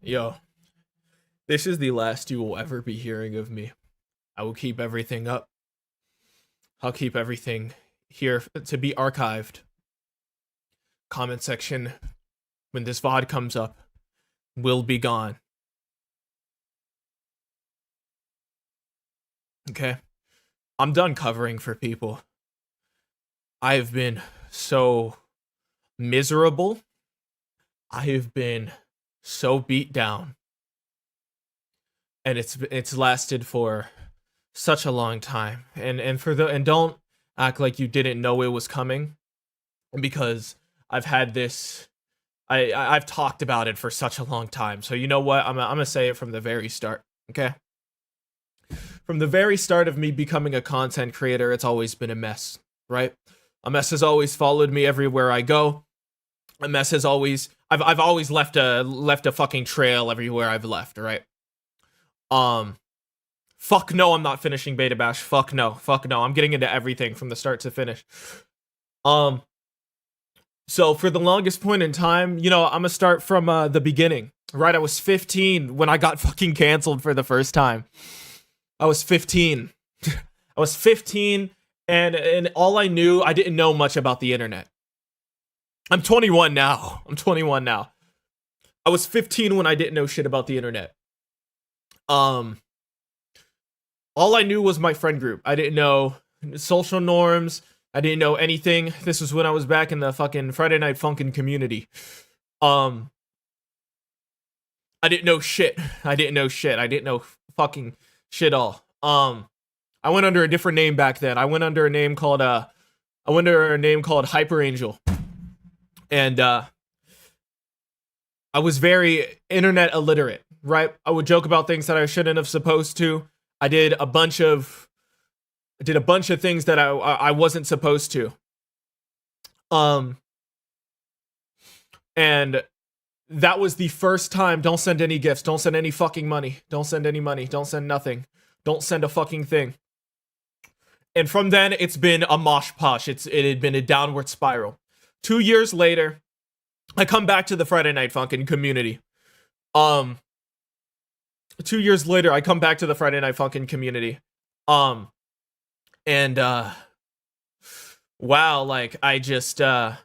Yo, this is the last you will ever be hearing of me. I will keep everything up. I'll keep everything here to be archived. Comment section, when this VOD comes up, will be gone. Okay? I'm done covering for people. I have been so miserable. I have been so beat down. And it's lasted for such a long time. And don't act like you didn't know it was coming, because I've had this I've talked about it for such a long time. So you know what? I'm gonna say it from the very start, okay? From the very start of me becoming a content creator, it's always been a mess, right? A mess has always followed me everywhere I go. A mess has always I've always left a fucking trail everywhere I've left, right? Fuck no, I'm not finishing Beta Bash. Fuck no. I'm getting into everything from the start to finish. So for the longest point in time, I'm gonna start from the beginning, right? I was 15 when I got fucking canceled for the first time. I was 15. I was 15, and all I knew, I didn't know much about the internet. I'm 21 now. I was 15 when I didn't know shit about the internet. All I knew was my friend group. I didn't know social norms. I didn't know anything. This was when I was back in the fucking Friday Night Funkin' community. I didn't know shit. I didn't know fucking shit all. I went under a different name back then. I went under a name called Hyper Angel. And I was very internet illiterate, right? I would joke about things that I shouldn't have supposed to. I did a bunch of things that I wasn't supposed to. And that was the first time. Don't send any gifts. Don't send any fucking money. Don't send any money. Don't send nothing. Don't send a fucking thing. And from then, it's been a mosh posh. It had been a downward spiral. 2 years later, I come back to the Friday Night Funkin' community. 2 years later, I come back to the Friday Night Funkin' community. And wow, like I just I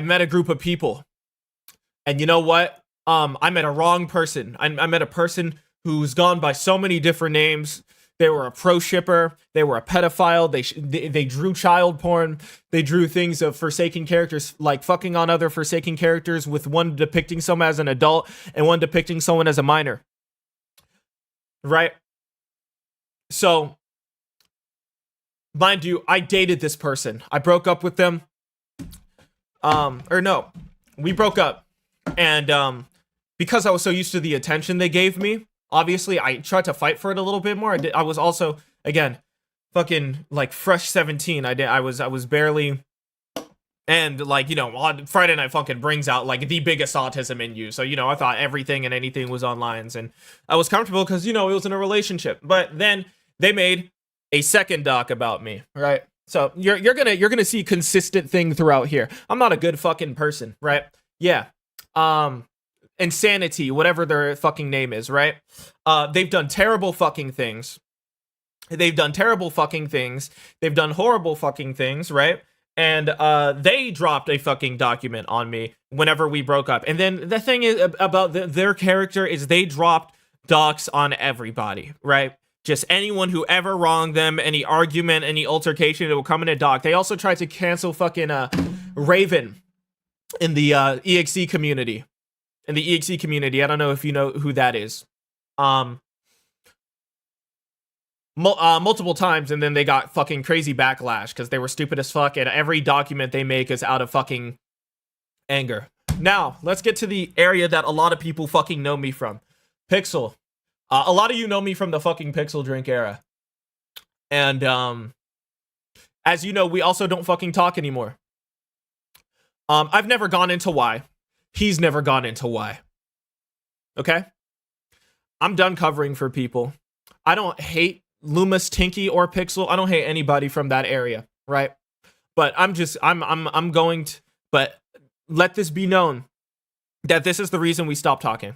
met a group of people. And you know what? I met a wrong person. I met a person who's gone by so many different names. They were a pro shipper. They were a pedophile. They drew child porn. They drew things of forsaken characters, like fucking on other forsaken characters, with one depicting someone as an adult and one depicting someone as a minor. Right? So, mind you, I dated this person. I broke up with them. Or no, we broke up. And because I was so used to the attention they gave me, obviously, I tried to fight for it a little bit more. I was also, again, fucking like fresh 17. I was barely, and like, Friday Night Funkin' brings out like the biggest autism in you. So, I thought everything and anything was on lines, and I was comfortable because, it was in a relationship. But then they made a second doc about me, right? So you're gonna see consistent thing throughout here. I'm not a good fucking person, right? Yeah. Insanity, whatever their fucking name is, right? They've done terrible fucking things. They've done horrible fucking things, right? And they dropped a fucking document on me whenever we broke up. And then the thing is about their character is they dropped docs on everybody, right? Just anyone who ever wronged them, any argument, any altercation, it will come in a doc. They also tried to cancel fucking Raven in the EXE community. I don't know if you know who that is. Multiple times, and then they got fucking crazy backlash because they were stupid as fuck, and every document they make is out of fucking anger. Now, let's get to the area that a lot of people fucking know me from. Pixel. A lot of you know me from the fucking Pixel Drink era. And, as you know, we also don't fucking talk anymore. I've never gone into why. He's never gone into why. Okay? I'm done covering for people. I don't hate Loomis, Tinky, or Pixel. I don't hate anybody from that area, right? But I'm going to, but let this be known that this is the reason we stopped talking.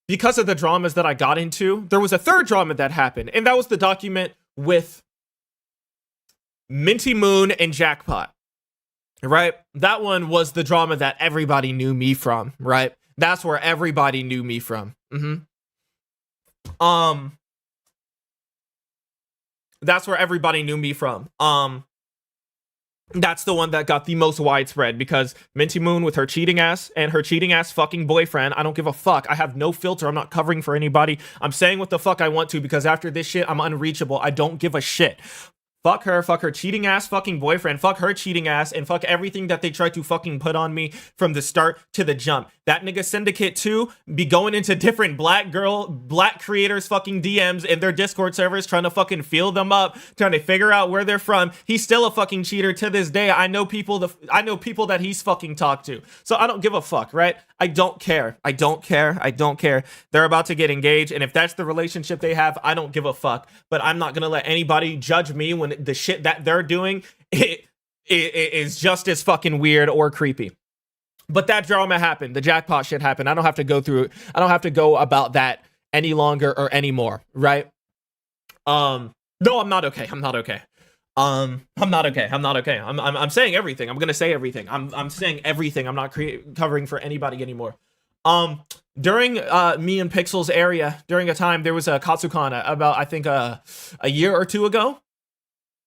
Because of the dramas that I got into, there was a third drama that happened, and that was the document with Minty Moon and Jackpot, right? That one was the drama that everybody knew me from, right? That's where everybody knew me from. That's where everybody knew me from. That's the one that got the most widespread because Minty Moon with her cheating ass and her cheating ass fucking boyfriend. I don't give a fuck. I have no filter. I'm not covering for anybody. I'm saying what the fuck I want to because after this shit, I'm unreachable. I don't give a shit. Fuck her cheating ass fucking boyfriend, fuck her cheating ass, and fuck everything that they tried to fucking put on me from the start to the jump. That nigga Syndicate 2 be going into different black creators fucking DMs in their Discord servers trying to fucking feel them up, trying to figure out where they're from. He's still a fucking cheater to this day. I know people that he's fucking talked to. So I don't give a fuck, right? I don't care. I don't care. They're about to get engaged, and if that's the relationship they have, I don't give a fuck. But I'm not gonna let anybody judge me when the shit that they're doing it is just as fucking weird or creepy. But that drama happened. The Jackpot shit happened. I don't have to go through it. I don't have to go about that any longer or anymore, right? No, I'm not okay. I'm not okay. I'm saying everything. I'm gonna say everything. I'm saying everything. I'm not covering for anybody anymore. During me and Pixel's area, during a time there was a Katsucon about I think a year or two ago.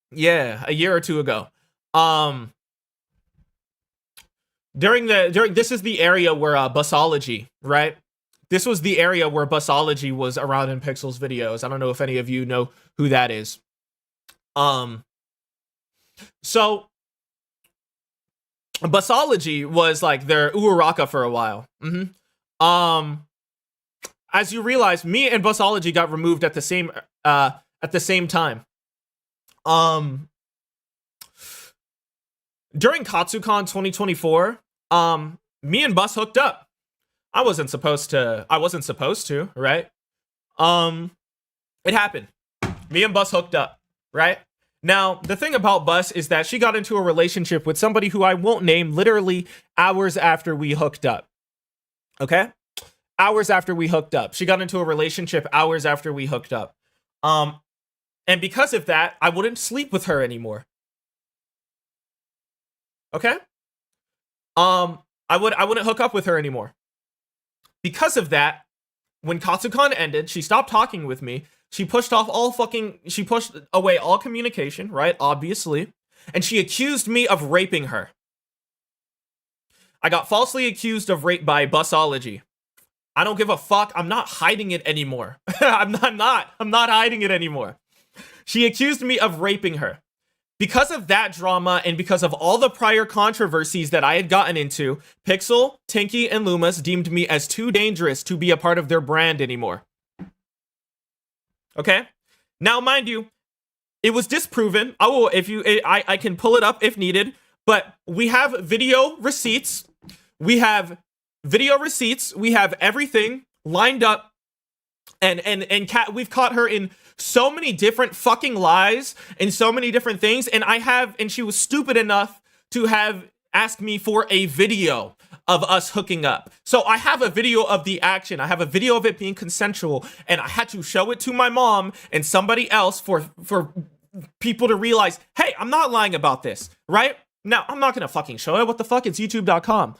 Yeah, a year or two ago. During this is the area where Busology, right? This was the area where Busology was around in Pixel's videos. I don't know if any of you know who that is. So Busology was like their Uraraka for a while. As you realize, me and Busology got removed at the same time. During Katsucon 2024, me and Bus hooked up. I wasn't supposed to, right? It happened. Me and Bus hooked up, right? Now, the thing about Bus is that she got into a relationship with somebody who I won't name literally hours after we hooked up. Okay? Hours after we hooked up. She got into a relationship hours after we hooked up. And because of that, I wouldn't sleep with her anymore. Okay? I wouldn't hook up with her anymore. Because of that, when Katsucon ended, she stopped talking with me. She pushed away all communication, right? Obviously. And she accused me of raping her. I got falsely accused of rape by Busology. I don't give a fuck. I'm not hiding it anymore. I'm not hiding it anymore. She accused me of raping her. Because of that drama and because of all the prior controversies that I had gotten into, Pixel, Tinky, and Lumas deemed me as too dangerous to be a part of their brand anymore. Okay? Now, mind you, it was disproven. I can pull it up if needed, but we have video receipts. We have everything lined up, and we've caught her in so many different fucking lies and so many different things, and she was stupid enough to have asked me for a video of us hooking up. So I have a video of the action. I have a video of it being consensual, and I had to show it to my mom and somebody else for people to realize, hey, I'm not lying about this, right? Now, I'm not gonna fucking show it. What the fuck? It's youtube.com.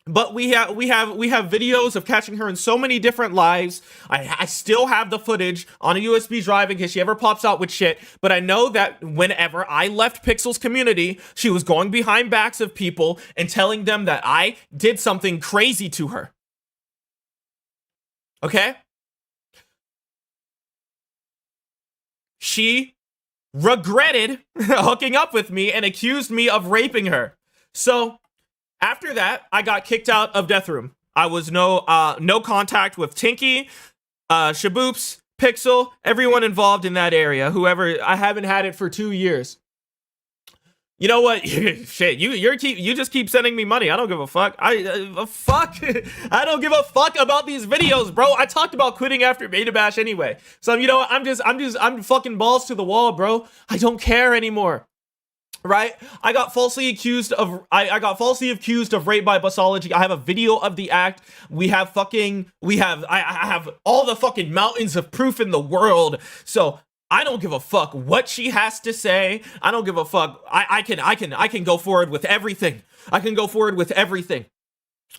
But we have videos of catching her in so many different lives. I still have the footage on a USB drive in case she ever pops out with shit. But I know that whenever I left Pixel's community, she was going behind backs of people and telling them that I did something crazy to her. Okay? She regretted hooking up with me and accused me of raping her. So after that, I got kicked out of Death Room. I was no contact with Tinky, Shaboops, Pixel, everyone involved in that area. Whoever, I haven't had it for 2 years. You know what? Shit, you just keep sending me money. I don't give a fuck. I don't give a fuck about these videos, bro. I talked about quitting after Beta Bash anyway. So you know what? I'm fucking balls to the wall, bro. I don't care anymore. right? I got falsely accused of rape by Busology. I have a video of the act. I have all the fucking mountains of proof in the world. So I don't give a fuck what she has to say. I don't give a fuck. I can go forward with everything. I can go forward with everything.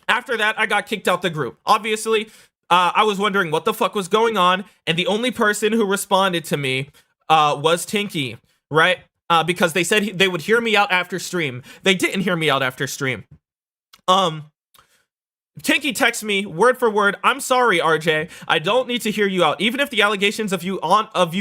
After that, I got kicked out the group. Obviously, I was wondering what the fuck was going on, and the only person who responded to me was Tinky, right? Because they said they would hear me out after stream. They didn't hear me out after stream. Tinky texts me word for word, "I'm sorry, RJ. I don't need to hear you out. Even if the allegations of you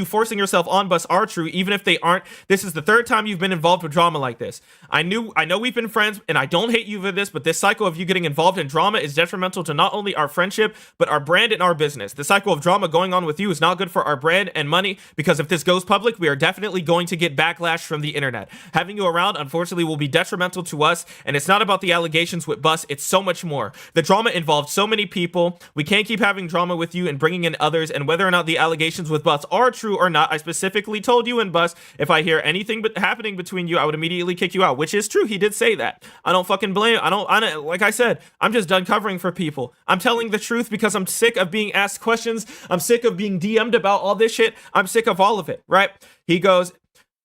forcing yourself on Bus are true, even if they aren't, this is the third time you've been involved with drama like this. I know we've been friends, and I don't hate you for this, but this cycle of you getting involved in drama is detrimental to not only our friendship, but our brand and our business. The cycle of drama going on with you is not good for our brand and money, because if this goes public, we are definitely going to get backlash from the internet. Having you around, unfortunately, will be detrimental to us, and it's not about the allegations with Bus, it's so much more. The drama involved so many people. We can't keep having drama with you and bringing in others, and whether or not the allegations with Bus are true or not, I specifically told you and Bus, if I hear anything but happening between you, I would immediately kick you out," which is true. He did say that. I don't fucking blame. I don't, like I said, I'm just done covering for people. I'm telling the truth because I'm sick of being asked questions. I'm sick of being DM'd about all this shit. I'm sick of all of it, right? He goes,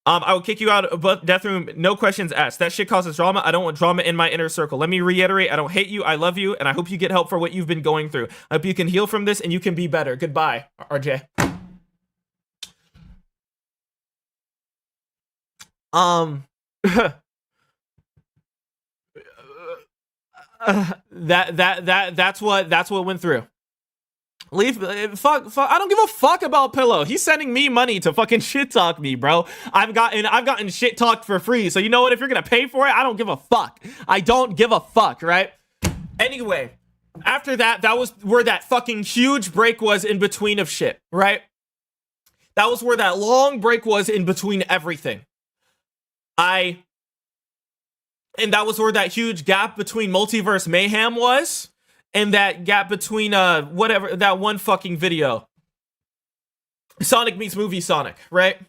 "I will kick you out of Death Room, no questions asked. That shit causes drama. I don't want drama in my inner circle. Let me reiterate, I don't hate you, I love you, and I hope you get help for what you've been going through. I hope you can heal from this and you can be better. Goodbye, RJ." That's what went through. Fuck, I don't give a fuck about Pillow. He's sending me money to fucking shit talk me, bro. I've gotten shit talked for free. So you know what? If you're gonna pay for it, I don't give a fuck. I don't give a fuck, right? Anyway, after that, that was where that fucking huge break was in between of shit, right? That was where that long break was in between everything. And that was where that huge gap between Multiverse Mayhem was. And that gap between whatever, that one fucking video, Sonic meets Movie Sonic, right?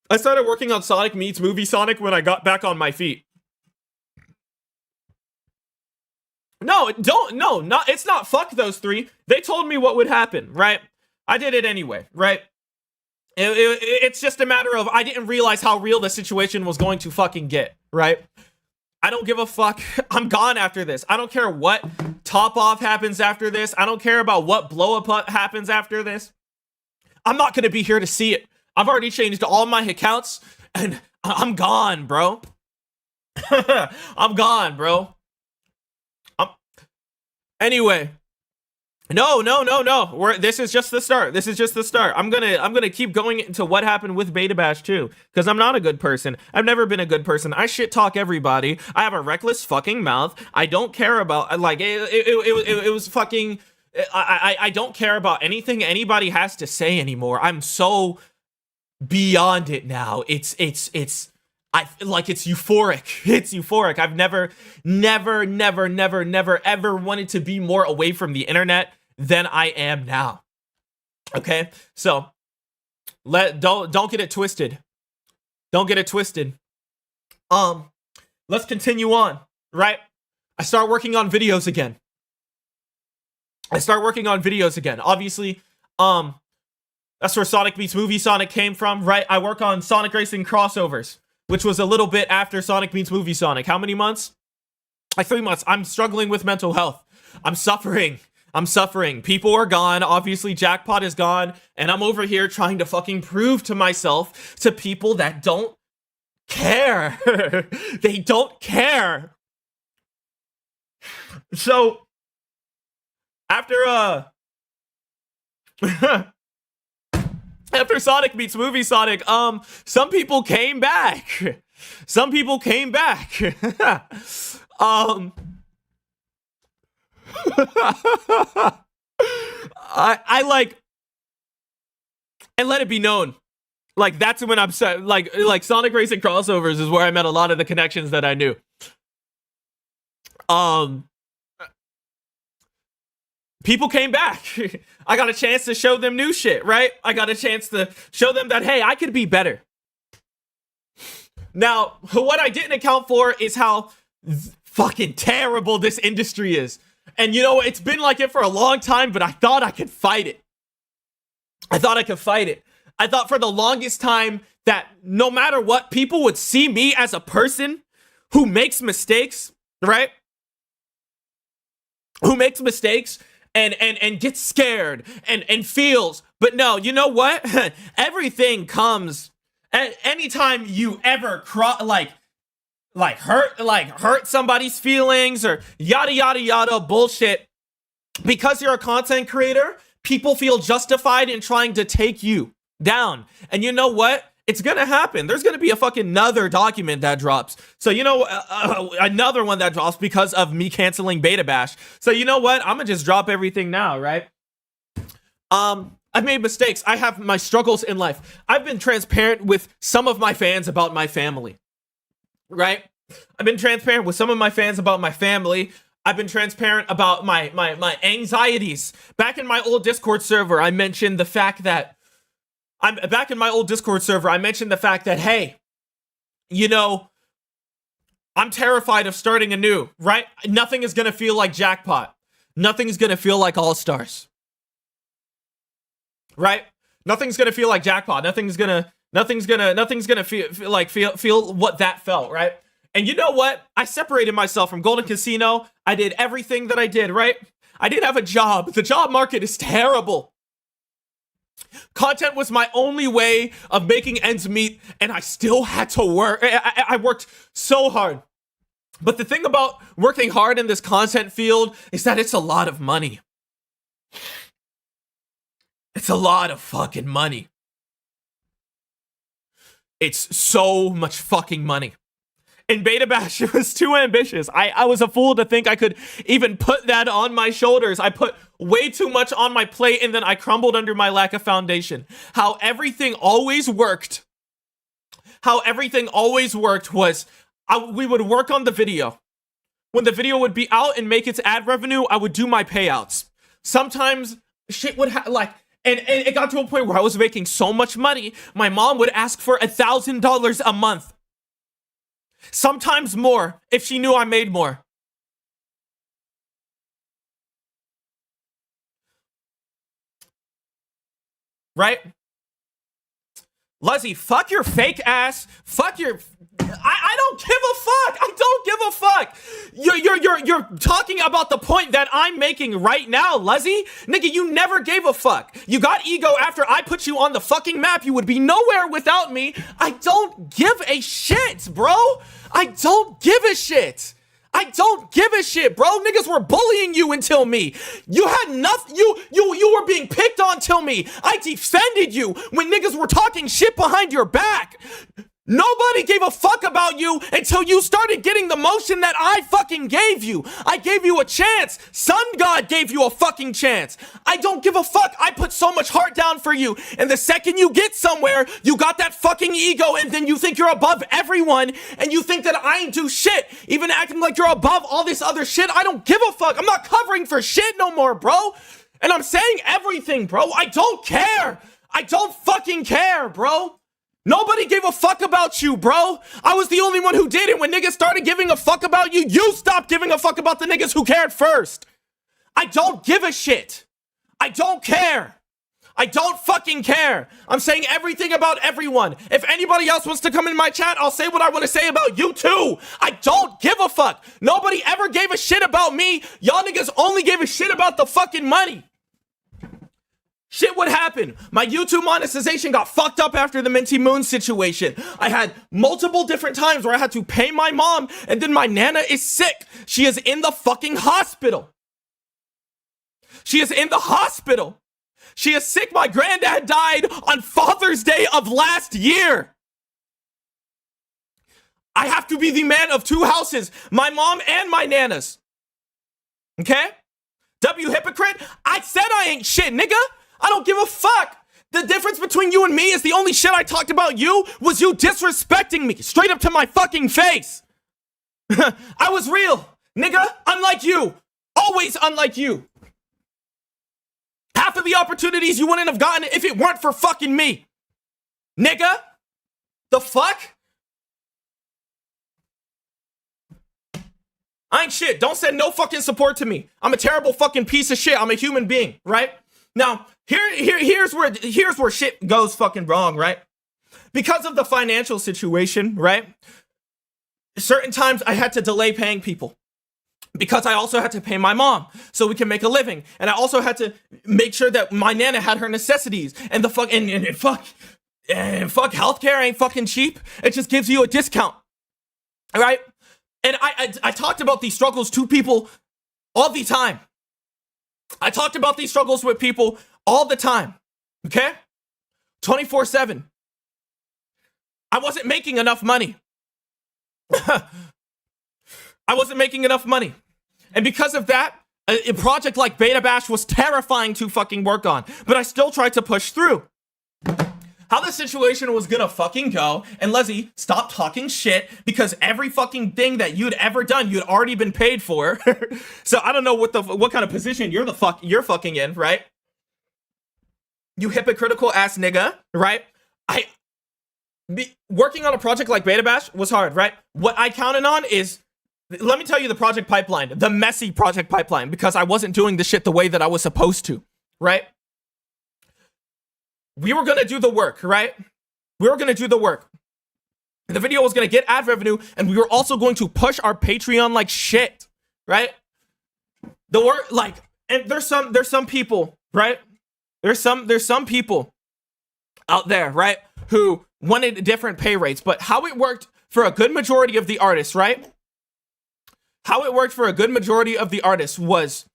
I started working on Sonic meets Movie Sonic when I got back on my feet. It's not fuck those three. They told me what would happen, right? I did it anyway, right? It's just a matter of I didn't realize how real the situation was going to fucking get, right? I don't give a fuck. I'm gone after this. I don't care what top off happens after this. I don't care about what blow up happens after this. I'm not going to be here to see it. I've already changed all my accounts and I'm gone, bro. I'm gone, bro. Anyway. No. This is just the start. This is just the start. I'm gonna keep going into what happened with Beta Bash too, because I'm not a good person. I've never been a good person. I shit talk everybody. I have a reckless fucking mouth. I don't care about like it was fucking. I don't care about anything anybody has to say anymore. I'm so beyond it now. It's euphoric. It's euphoric. I've never ever wanted to be more away from the internet than I am now. Okay? So don't get it twisted. Don't get it twisted. Let's continue on, right? I start working on videos again. Obviously, that's where Sonic meets Movie Sonic came from, right? I work on Sonic Racing crossovers, which was a little bit after Sonic meets Movie Sonic. How many months? Like 3 months. I'm struggling with mental health. I'm suffering. People are gone. Obviously, Jackpot is gone. And I'm over here trying to fucking prove to myself, to people that don't care. They don't care. So, after Sonic meets Movie Sonic, some people came back. And let it be known, like that's when I'm like Sonic Racing crossovers is where I met a lot of the connections that I knew. People came back. I got a chance to show them new shit, right? I got a chance to show them that, hey, I could be better. Now, what I didn't account for is how fucking terrible this industry is. And you know, it's been like it for a long time, but I thought I could fight it. I thought for the longest time that no matter what, people would see me as a person who makes mistakes, right? Who makes mistakes and gets scared and feels. But no, you know what? Everything comes anytime you ever hurt somebody's feelings or yada yada yada bullshit. Because you're a content creator, people feel justified in trying to take you down. And you know what? It's gonna happen. There's gonna be a fucking another document that drops. So you know, another one that drops because of me canceling Beta Bash. So you know what? I'm gonna just drop everything now, right? I've made mistakes. I have my struggles in life. I've been transparent with some of my fans about my family, right? I've been transparent with some of my fans about my family. I've been transparent about my anxieties. Back in my old Discord server, I mentioned the fact that hey, you know, I'm terrified of starting anew, right? Nothing is gonna feel like Jackpot. Nothing's gonna feel like All Stars, right? Nothing's gonna feel like Jackpot. Nothing's gonna feel what that felt, right? And you know what? I separated myself from Golden Casino. I did everything that I did, right? I didn't have a job. The job market is terrible. Content was my only way of making ends meet, and I still had to work. I worked so hard. But the thing about working hard in this content field is that it's a lot of money. It's a lot of fucking money. It's so much fucking money. In Beta Bash, it was too ambitious. I was a fool to think I could even put that on my shoulders. I put way too much on my plate, and then I crumbled under my lack of foundation. How everything always worked was we would work on the video. When the video would be out and make its ad revenue, I would do my payouts. Sometimes shit would and it got to a point where I was making so much money, my mom would ask for $1,000 a month. Sometimes more, if she knew I made more. Right? Luzzy, fuck your fake ass. Fuck your... I don't give a fuck. I don't give a fuck. You're talking about the point that I'm making right now, Luzzy. Nigga, you never gave a fuck. You got ego after I put you on the fucking map. You would be nowhere without me. I don't give a shit, bro. I don't give a shit. I don't give a shit, bro. Niggas were bullying you until me. You had nothing. You were being picked on till me. I defended you when niggas were talking shit behind your back. Nobody gave a fuck about you until you started getting the motion that I fucking gave you. I gave you a chance. Sun God gave you a fucking chance. I don't give a fuck. I put so much heart down for you. And the second you get somewhere, you got that fucking ego, and then you think you're above everyone, and you think that I ain't do shit, even acting like you're above all this other shit. I don't give a fuck. I'm not covering for shit no more, bro. And I'm saying everything, bro. I don't care. I don't fucking care, bro. Nobody gave a fuck about you, bro. I was the only one who did it. When niggas started giving a fuck about you, you stopped giving a fuck about the niggas who cared first. I don't give a shit. I don't care. I don't fucking care. I'm saying everything about everyone. If anybody else wants to come in my chat, I'll say what I want to say about you too. I don't give a fuck. Nobody ever gave a shit about me. Y'all niggas only gave a shit about the fucking money. Shit would happen. My YouTube monetization got fucked up after the Minty Moon situation. I had multiple different times where I had to pay my mom, and then my nana is sick. She is in the fucking hospital. She is in the hospital. She is sick. My granddad died on Father's Day of last year. I have to be the man of two houses, my mom and my nana's. Okay? W hypocrite? I said I ain't shit, nigga. I don't give a fuck. The difference between you and me is the only shit I talked about you was you disrespecting me straight up to my fucking face. I was real, nigga, unlike you. Always unlike you. Half of the opportunities you wouldn't have gotten if it weren't for fucking me. Nigga, the fuck? I ain't shit. Don't send no fucking support to me. I'm a terrible fucking piece of shit. I'm a human being, right? Now, here's where shit goes fucking wrong, right? Because of the financial situation, right? Certain times I had to delay paying people because I also had to pay my mom so we can make a living. And I also had to make sure that my nana had her necessities, and fuck healthcare ain't fucking cheap. It just gives you a discount. All right? And I talked about these struggles to people all the time. I talked about these struggles with people all the time. Okay? 24/7. I wasn't making enough money. I wasn't making enough money. And because of that, a project like Beta Bash was terrifying to fucking work on. But I still tried to push through. How the situation was gonna fucking go, and Leslie, stop talking shit, because every fucking thing that you'd ever done, you'd already been paid for. So I don't know what kind of position you're fucking in, right? You hypocritical ass nigga, right? Working on a project like Beta Bash was hard, right? What I counted on is, let me tell you the project pipeline, the messy project pipeline, because I wasn't doing the shit the way that I was supposed to, right? We were going to do the work, right? We were going to do the work. The video was going to get ad revenue, and we were also going to push our Patreon like shit, right? The work, like, and there's some people, right? There's some people out there, right, who wanted different pay rates, but how it worked for a good majority of the artists, right? How it worked for a good majority of the artists was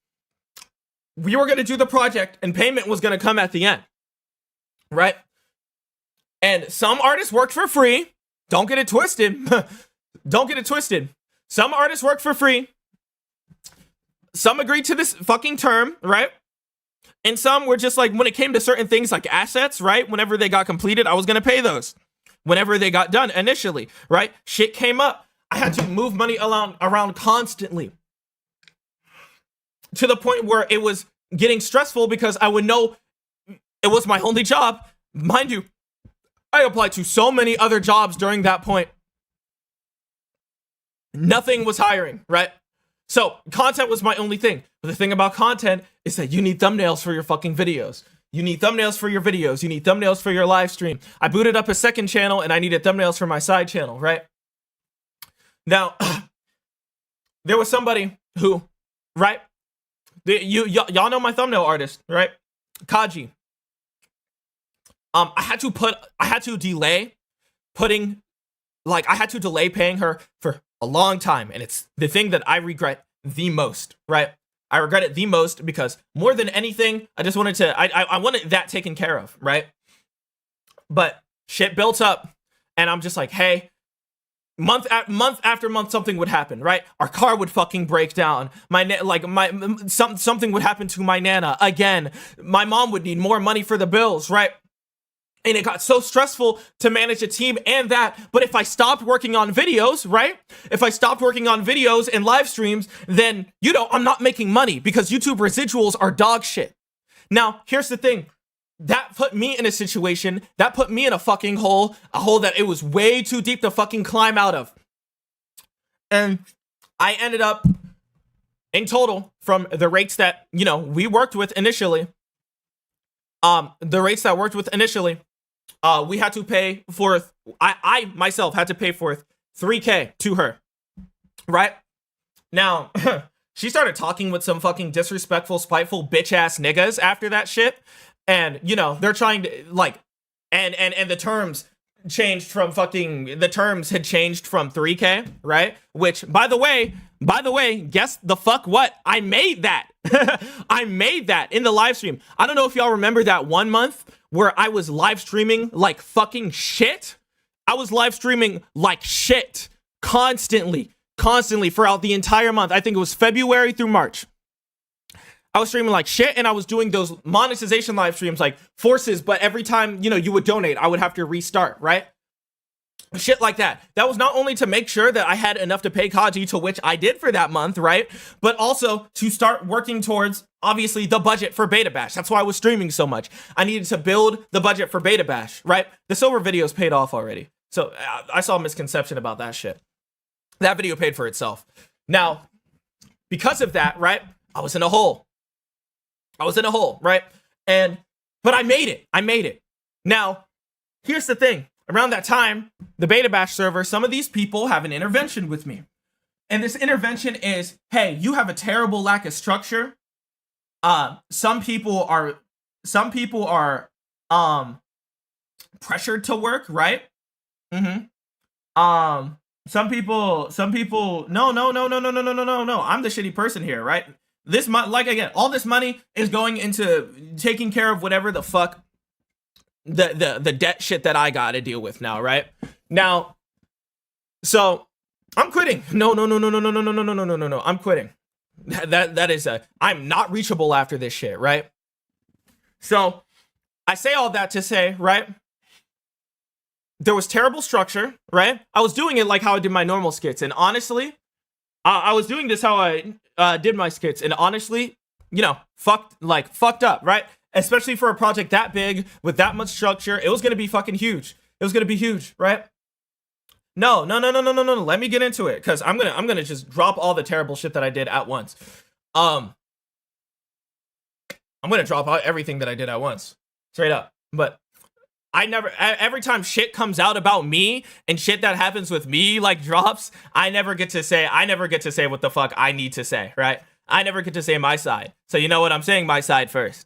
we were going to do the project and payment was going to come at the end. Right? And some artists worked for free. Don't get it twisted. Don't get it twisted. Some artists worked for free. Some agreed to this fucking term, right? And some were just like, when it came to certain things like assets, right? Whenever they got completed, I was going to pay those. Whenever they got done initially, right? Shit came up. I had to move money around constantly. To the point where it was getting stressful because I would know it was my only job. Mind you, I applied to so many other jobs during that point. Nothing was hiring, right? So content was my only thing. But the thing about content is that you need thumbnails for your fucking videos. You need thumbnails for your videos. You need thumbnails for your live stream. I booted up a second channel and I needed thumbnails for my side channel, right? Now, there was somebody who, right? Y'all know my thumbnail artist, right? Kaji. I had to delay paying her for a long time. And it's the thing that I regret the most, right? I regret it the most because more than anything, I just wanted to, I wanted that taken care of, right? But shit built up and I'm just like, hey, month after month, something would happen, right? Our car would fucking break down. Something would happen to my nana again. My mom would need more money for the bills, right? And it got so stressful to manage a team and that. But if I stopped working on videos, right? If I stopped working on videos and live streams, then, I'm not making money because YouTube residuals are dog shit. Now, here's the thing. That put me in a situation, that put me in a fucking hole, a hole that it was way too deep to fucking climb out of. And I ended up, in total, from the rates that, we worked with initially, we had to pay for, I myself had to pay for $3,000 to her, right? Now, she started talking with some fucking disrespectful, spiteful, bitch-ass niggas after that shit. And, they're trying to, and the terms changed from the terms had changed from $3,000, right? Which, by the way, guess the fuck what? I made that. I made that in the live stream. I don't know if y'all remember that 1 month where I was live streaming like fucking shit. I was live streaming like shit constantly throughout the entire month. I think it was February through March. I was streaming like shit and I was doing those monetization live streams like forces, but every time, you would donate, I would have to restart, right? Shit like that. That was not only to make sure that I had enough to pay Kaji, to which I did for that month, right? But also to start working towards, obviously, the budget for Beta Bash. That's why I was streaming so much. I needed to build the budget for Beta Bash, right? The silver videos paid off already. So I saw a misconception about that shit. That video paid for itself. Now, because of that, right, I was in a hole. Right? But I made it. Now, here's the thing. Around that time, the Beta Bash server, some of these people have an intervention with me. And this intervention is, hey, you have a terrible lack of structure. Some people are pressured to work, right? Some people, no. I'm the shitty person here, right? All this money is going into taking care of whatever the fuck the debt shit that I gotta deal with now, right? Now, so I'm quitting. No. I'm quitting. I'm not reachable after this shit, right? So I say all that to say, right? There was terrible structure, right? I was doing it like how I did my normal skits, and honestly, I was doing this how I did my skits, and honestly, fucked up, right? Especially for a project that big with that much structure, it was gonna be fucking huge. It was gonna be huge, right? No. Let me get into it, because I'm gonna just drop all the terrible shit that I did at once. I'm gonna drop out everything that I did at once, straight up. But every time shit comes out about me and shit that happens with me like drops, I never get to say what the fuck I need to say, right? I never get to say my side. So you know what? I'm saying my side first.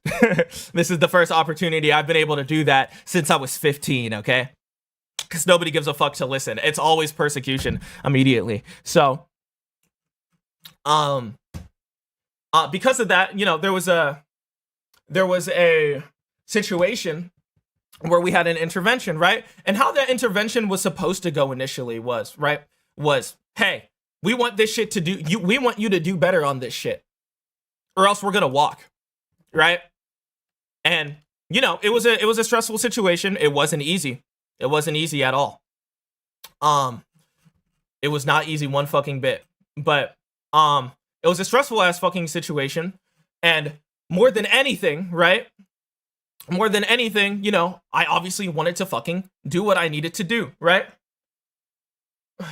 This is the first opportunity I've been able to do that since I was 15, okay? Because nobody gives a fuck to listen. It's always persecution immediately. So, because of that, there was a situation where we had an intervention, right? And how that intervention was supposed to go initially was, hey, we want this shit we want you to do better on this shit, or else we're gonna walk, right? And it was a stressful situation. It wasn't easy. It wasn't easy at all. It was not easy one fucking bit. But it was a stressful ass fucking situation. And more than anything, right? More than anything, I obviously wanted to fucking do what I needed to do, right?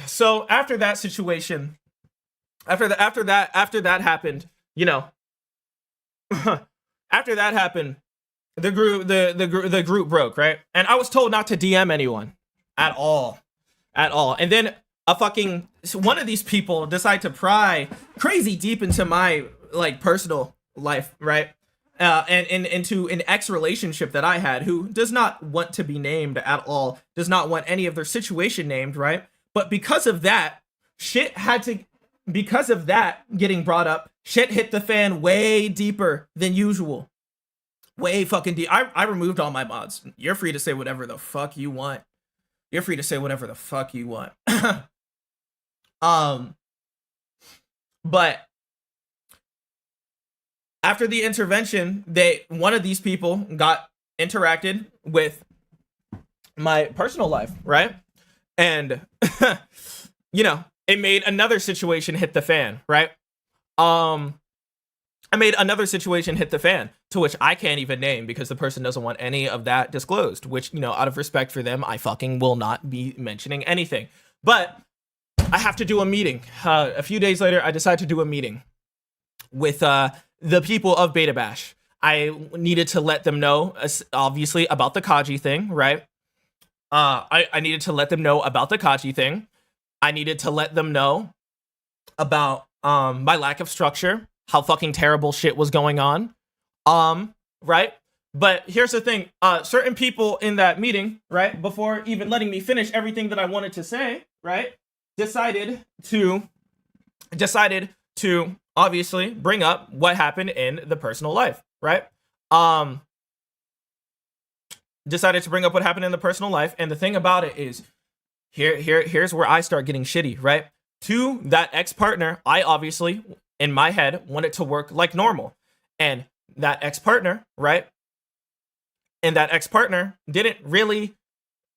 So after that situation, after that happened, after that happened, the group broke, right? And I was told not to DM anyone at all. And then one of these people decided to pry crazy deep into my personal life, right? And into an ex relationship that I had, who does not want to be named at all, does not want any of their situation named, right? But because of that getting brought up, shit hit the fan way deeper than usual. Way fucking deep. I removed all my mods. You're free to say whatever the fuck you want. But after the intervention, one of these people got interacted with my personal life, right? And it made another situation hit the fan, right? I made another situation hit the fan, to which I can't even name because the person doesn't want any of that disclosed, which, out of respect for them, I fucking will not be mentioning anything. But I have to do a meeting. A few days later, I decided to do a meeting with the people of Beta Bash. I needed to let them know, obviously, about the Kaji thing, right? I needed to let them know about the Kaji thing. I needed to let them know about my lack of structure, how fucking terrible shit was going on, right? But here's the thing, certain people in that meeting, right, before even letting me finish everything that I wanted to say, right, decided to obviously bring up what happened in the personal life, right? Decided to bring up what happened in the personal life, and the thing about it is, here's where I start getting shitty, right? To that ex-partner, I obviously, in my head, wanted to work like normal. And that ex-partner, right? And that ex-partner didn't really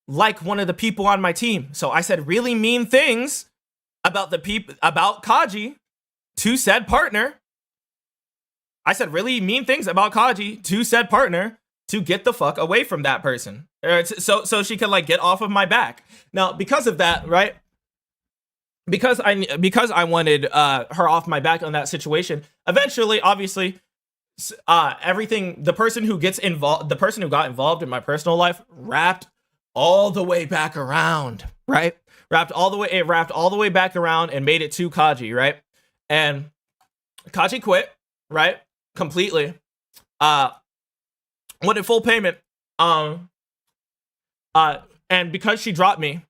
like one of the people on my team. So I said really mean things about Kaji to said partner. I said really mean things about Kaji to said partner to get the fuck away from that person. So she could get off of my back. Now, because of that, right? because I wanted her off my back on that situation. Eventually, obviously, everything, the person who got involved in my personal life wrapped all the way back around, right? Wrapped all the way back around and made it to Kaji, right? And Kaji quit, right? Completely. Wanted full payment. And because she dropped me,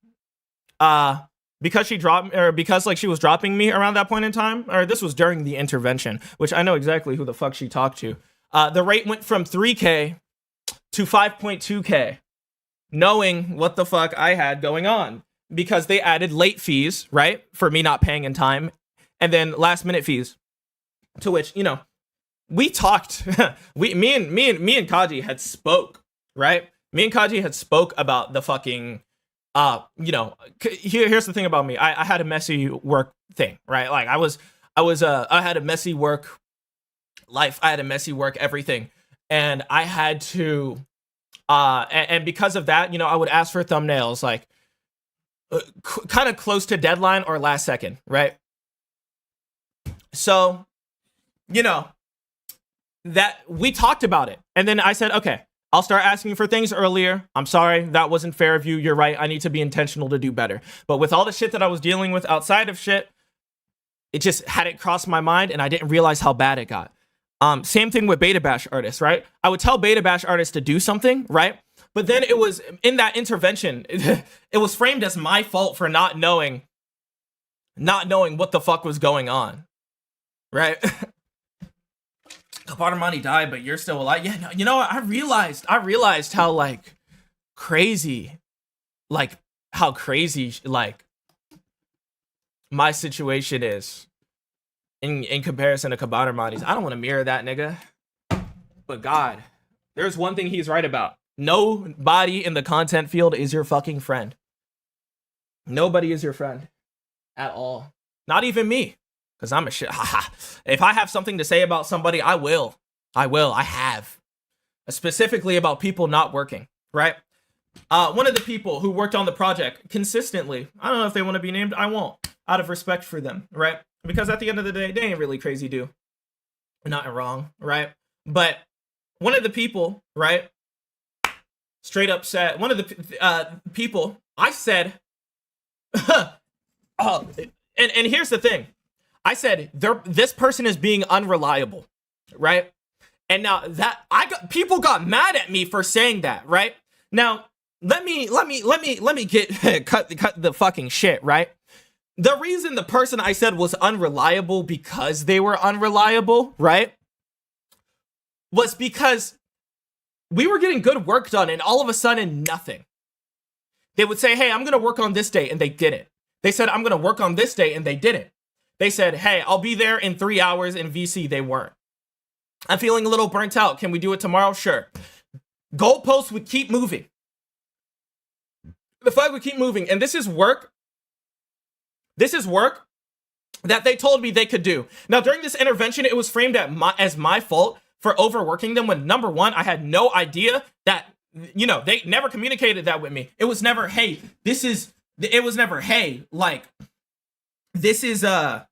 because like she was dropping me around that point in time, or this was during the intervention, which I know exactly who the fuck she talked to. The rate went from 3K to 5.2K, knowing what the fuck I had going on, because they added late fees, right, for me not paying in time, and then last minute fees, to which, you know, we talked. me and Kaji had spoke, right? Me and Kaji had spoke about the fucking, you know, here's the thing about me. I had a messy work thing, right? Like I had a messy work life. I had a messy work everything, and I had to, and because of that, you know, I would ask for thumbnails like kind of close to deadline or last second, right? So, you know, that we talked about it, and then I said, okay, I'll start asking for things earlier. I'm sorry, that wasn't fair of you. You're right. I need to be intentional to do better. But with all the shit that I was dealing with outside of shit, it just hadn't crossed my mind, and I didn't realize how bad it got. Same thing with Beta Bash artists, right? I would tell Beta Bash artists to do something, right? But then it was in that intervention, it was framed as my fault for not knowing what the fuck was going on, right? Kapatamani died, but you're still alive. Yeah, no, you know what? I realized how like crazy my situation is in comparison to Kapatamani's. I don't want to mirror that nigga, but God, there's one thing he's right about. Nobody in the content field is your fucking friend. Nobody is your friend at all. Not even me. Because I'm a shit. If I have something to say about somebody, I will. I have. Specifically about people not working, right? One of the people who worked on the project consistently, I don't know if they want to be named, I won't, out of respect for them, right? Because at the end of the day, they ain't really crazy dude. Not wrong, right? But one of the people, right, straight up said, one of the people, I said, and here's the thing. I said, this person is being unreliable, right? And now that people got mad at me for saying that, right? Now, let me get cut the fucking shit, right? The reason the person I said was unreliable because they were unreliable, right? Was because we were getting good work done and all of a sudden nothing. They would say, hey, I'm going to work on this day, and they didn't. They said, I'm going to work on this day, and they didn't. They said, hey, I'll be there in 3 hours. In VC, they weren't. I'm feeling a little burnt out. Can we do it tomorrow? Sure. Goalposts would keep moving. The flag would keep moving. And this is work. This is work that they told me they could do. Now, during this intervention, it was framed as my fault for overworking them when, number one, I had no idea that, you know, they never communicated that with me. It was never, hey, like, this is I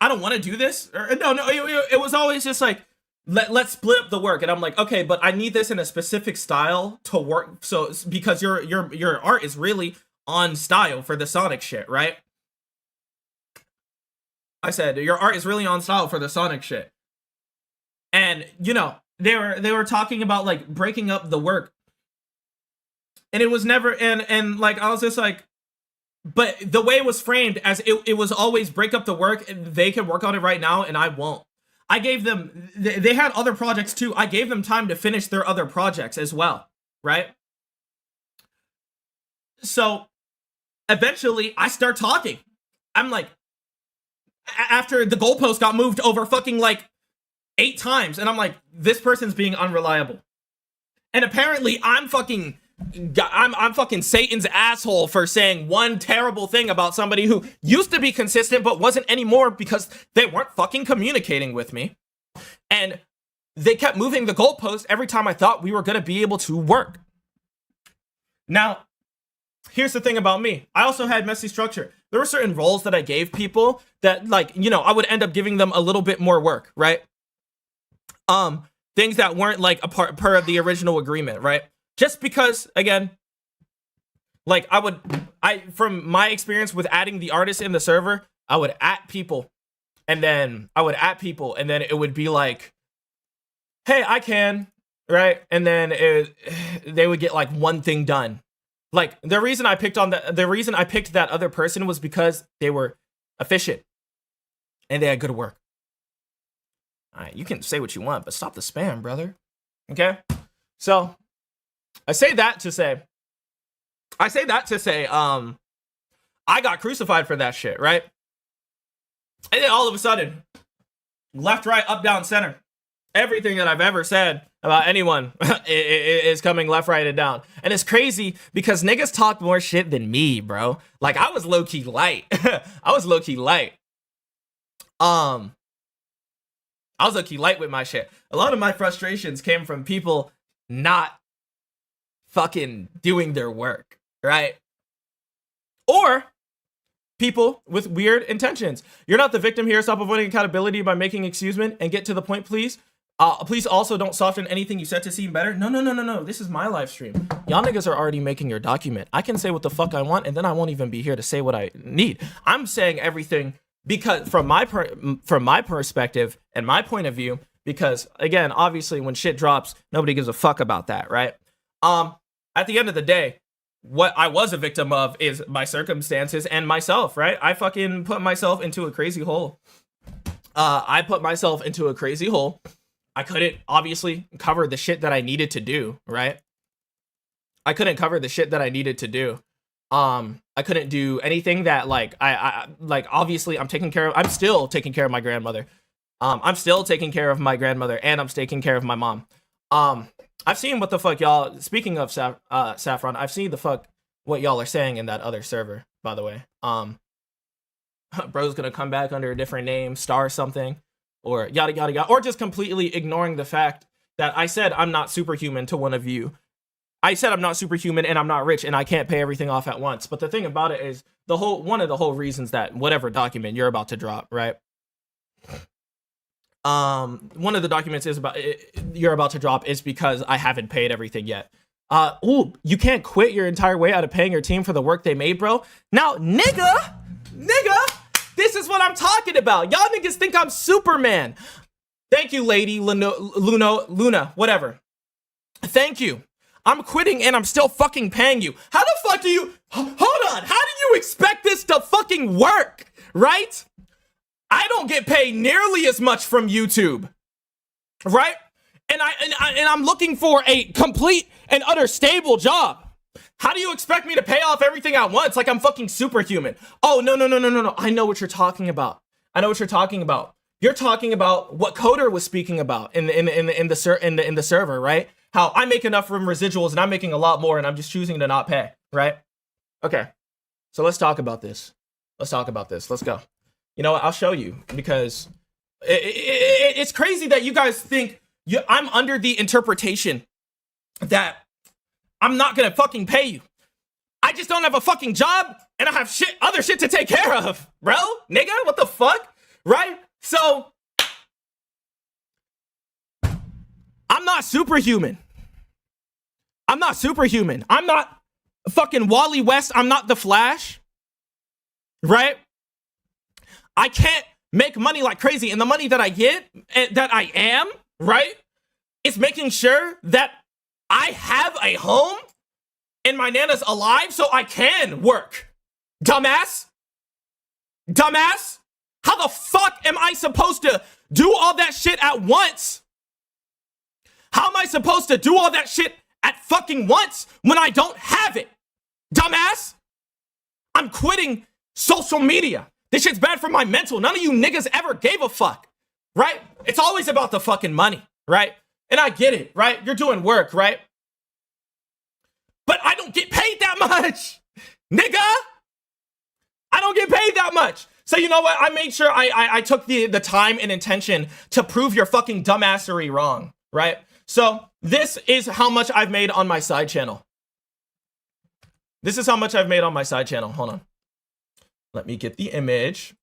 don't want to do this, or no, it was always just like, let's split up the work. And I'm like, okay, but I need this in a specific style to work. So because your art is really on style for the Sonic shit, right? I said your art is really on style for the Sonic shit. And you know, they were talking about like breaking up the work, and it was never, and like I was just like, but the way it was framed as it was always break up the work and they can work on it right now and I won't. I gave them, they had other projects too. I gave them time to finish their other projects as well, right? So eventually I start talking. I'm like, after the goalpost got moved over fucking like 8 times, and I'm like, this person's being unreliable. And apparently I'm fucking Satan's asshole for saying one terrible thing about somebody who used to be consistent but wasn't anymore because they weren't fucking communicating with me. And they kept moving the goalpost every time I thought we were going to be able to work. Now, here's the thing about me. I also had messy structure. there were certain roles that I gave people that, like, you know, I would end up giving them a little bit more work, right? Things that weren't like a part per of the original agreement, right? Just because, again, like from my experience with adding the artist in the server, I would at people, and then it would be like, hey, I can, right? And then they would get like one thing done. Like, the reason I picked that other person was because they were efficient and they had good work. All right, you can say what you want, but stop the spam, brother. Okay? So, I say that to say, I got crucified for that shit, right? And then all of a sudden, left, right, up, down, center, everything that I've ever said about anyone is coming left, right, and down. And it's crazy because niggas talk more shit than me, bro. Like, I was low-key light. I was low-key light with my shit. A lot of my frustrations came from people not fucking doing their work, right? Or people with weird intentions. You're not the victim here. Stop avoiding accountability by making excusements and get to the point, please. Please also don't soften anything you said to seem better. No. This is my live stream. Y'all niggas are already making your document. I can say what the fuck I want, and then I won't even be here to say what I need. I'm saying everything because from my perspective and my point of view, because again, obviously when shit drops, nobody gives a fuck about that, right? At the end of the day, what I was a victim of is my circumstances and myself, right? I fucking put myself into a crazy hole. I couldn't obviously cover the shit that I needed to do, right? I couldn't cover the shit that I needed to do. I couldn't do anything that I obviously I'm still taking care of my grandmother. I'm still taking care of my grandmother, and I'm taking care of my mom. I've seen what the fuck y'all, speaking of Saffron, I've seen what y'all are saying in that other server, by the way. Bro's gonna come back under a different name, star something, or yada yada yada, or just completely ignoring the fact that I said I'm not superhuman to one of you. I said I'm not superhuman and I'm not rich and I can't pay everything off at once. But the thing about it is one of the whole reasons that whatever document you're about to drop, right? One of the documents you're about to drop is because I haven't paid everything yet. You can't quit your entire way out of paying your team for the work they made, bro. Now, nigga, this is what I'm talking about. Y'all niggas think I'm Superman. Thank you, lady, Luna, whatever. Thank you. I'm quitting and I'm still fucking paying you. How the fuck do you, hold on, how do you expect this to fucking work, right? I don't get paid nearly as much from YouTube, right? And I'm looking for a complete and utter stable job. How do you expect me to pay off everything at once like I'm fucking superhuman? Oh, no. I know what you're talking about. You're talking about what Coder was speaking about in the server, right? How I make enough from residuals and I'm making a lot more and I'm just choosing to not pay, right? Okay, so let's talk about this. Let's go. You know what? I'll show you, because it's crazy that you guys think I'm under the interpretation that I'm not gonna fucking pay you. I just don't have a fucking job and I have other shit to take care of, bro. Nigga, what the fuck? Right? So I'm not superhuman. I'm not fucking Wally West. I'm not the Flash. Right? I can't make money like crazy. And the money that I get, that I am, right, is making sure that I have a home and my nana's alive so I can work. Dumbass. How the fuck am I supposed to do all that shit at once? How am I supposed to do all that shit at fucking once when I don't have it? Dumbass. I'm quitting social media. This shit's bad for my mental. None of you niggas ever gave a fuck, right? It's always about the fucking money, right? And I get it, right? You're doing work, right? But I don't get paid that much, nigga. I don't get paid that much. So you know what? I made sure I took the time and intention to prove your fucking dumbassery wrong, right? So this is how much I've made on my side channel. Hold on. Let me get the image.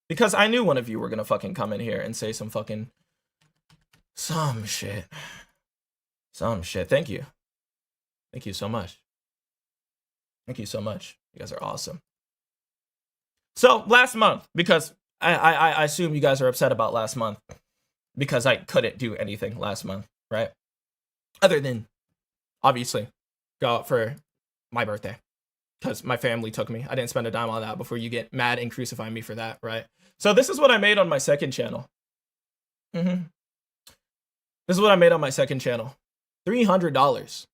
Because I knew one of you were gonna fucking come in here and say some shit. Some shit. Thank you. Thank you so much. Thank you so much. You guys are awesome. So last month, because I assume you guys are upset about last month because I couldn't do anything last month, right? Other than, obviously, go out for my birthday because my family took me. I didn't spend a dime on that before you get mad and crucify me for that, right? So this is what I made on my second channel. This is what I made on my second channel. $300.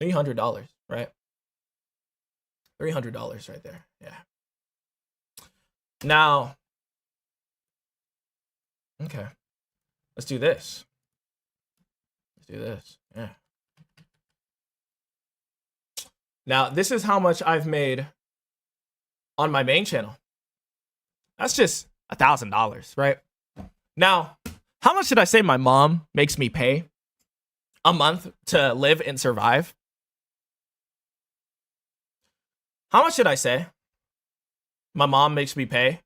$300, right? $300 right there. Yeah. Now, okay. Let's do this. Let's do this. Yeah. Now, this is how much I've made on my main channel. That's just $1,000, right? Now, how much did I say my mom makes me pay a month to live and survive? How much did I say my mom makes me pay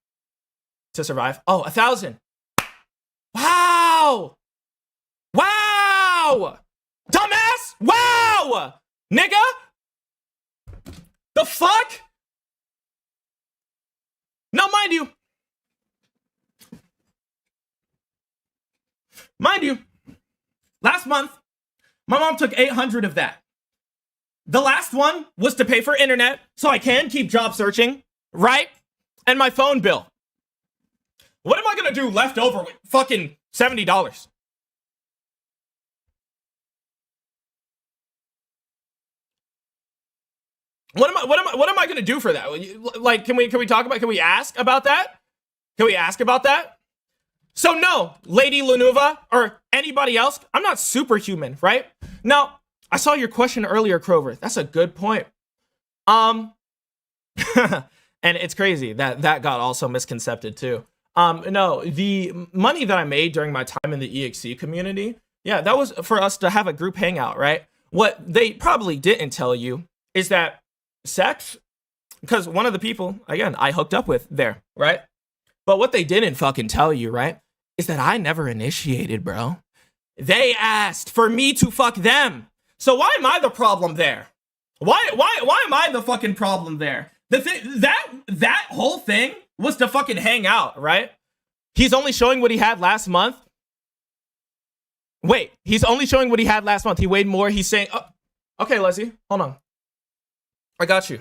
to survive? Oh, $1,000. Wow. Wow. Dumbass. Wow. Nigga. The fuck? Now, mind you, last month, my mom took 800 of that. The last one was to pay for internet so I can keep job searching, right? And my phone bill. What am I gonna do left over with fucking $70? What am I gonna do for that? Like, can we ask about that? Can we ask about that? So no, Lady Lanuva or anybody else, I'm not superhuman, right? Now, I saw your question earlier, Crover. That's a good point. And it's crazy that got also misconcepted too. No, the money that I made during my time in the EXC community, yeah, that was for us to have a group hangout, right? What they probably didn't tell you is that sex, because one of the people, again, I hooked up with there, right? But what they didn't fucking tell you, right, is that I never initiated, bro. They asked for me to fuck them. So why am I the problem there? Why am I the fucking problem there? The thing that whole thing was to fucking hang out, right? He's only showing what he had last month. Wait, he's only showing what he had last month. He weighed more. He's saying, oh, okay, Leslie, hold on. I got you.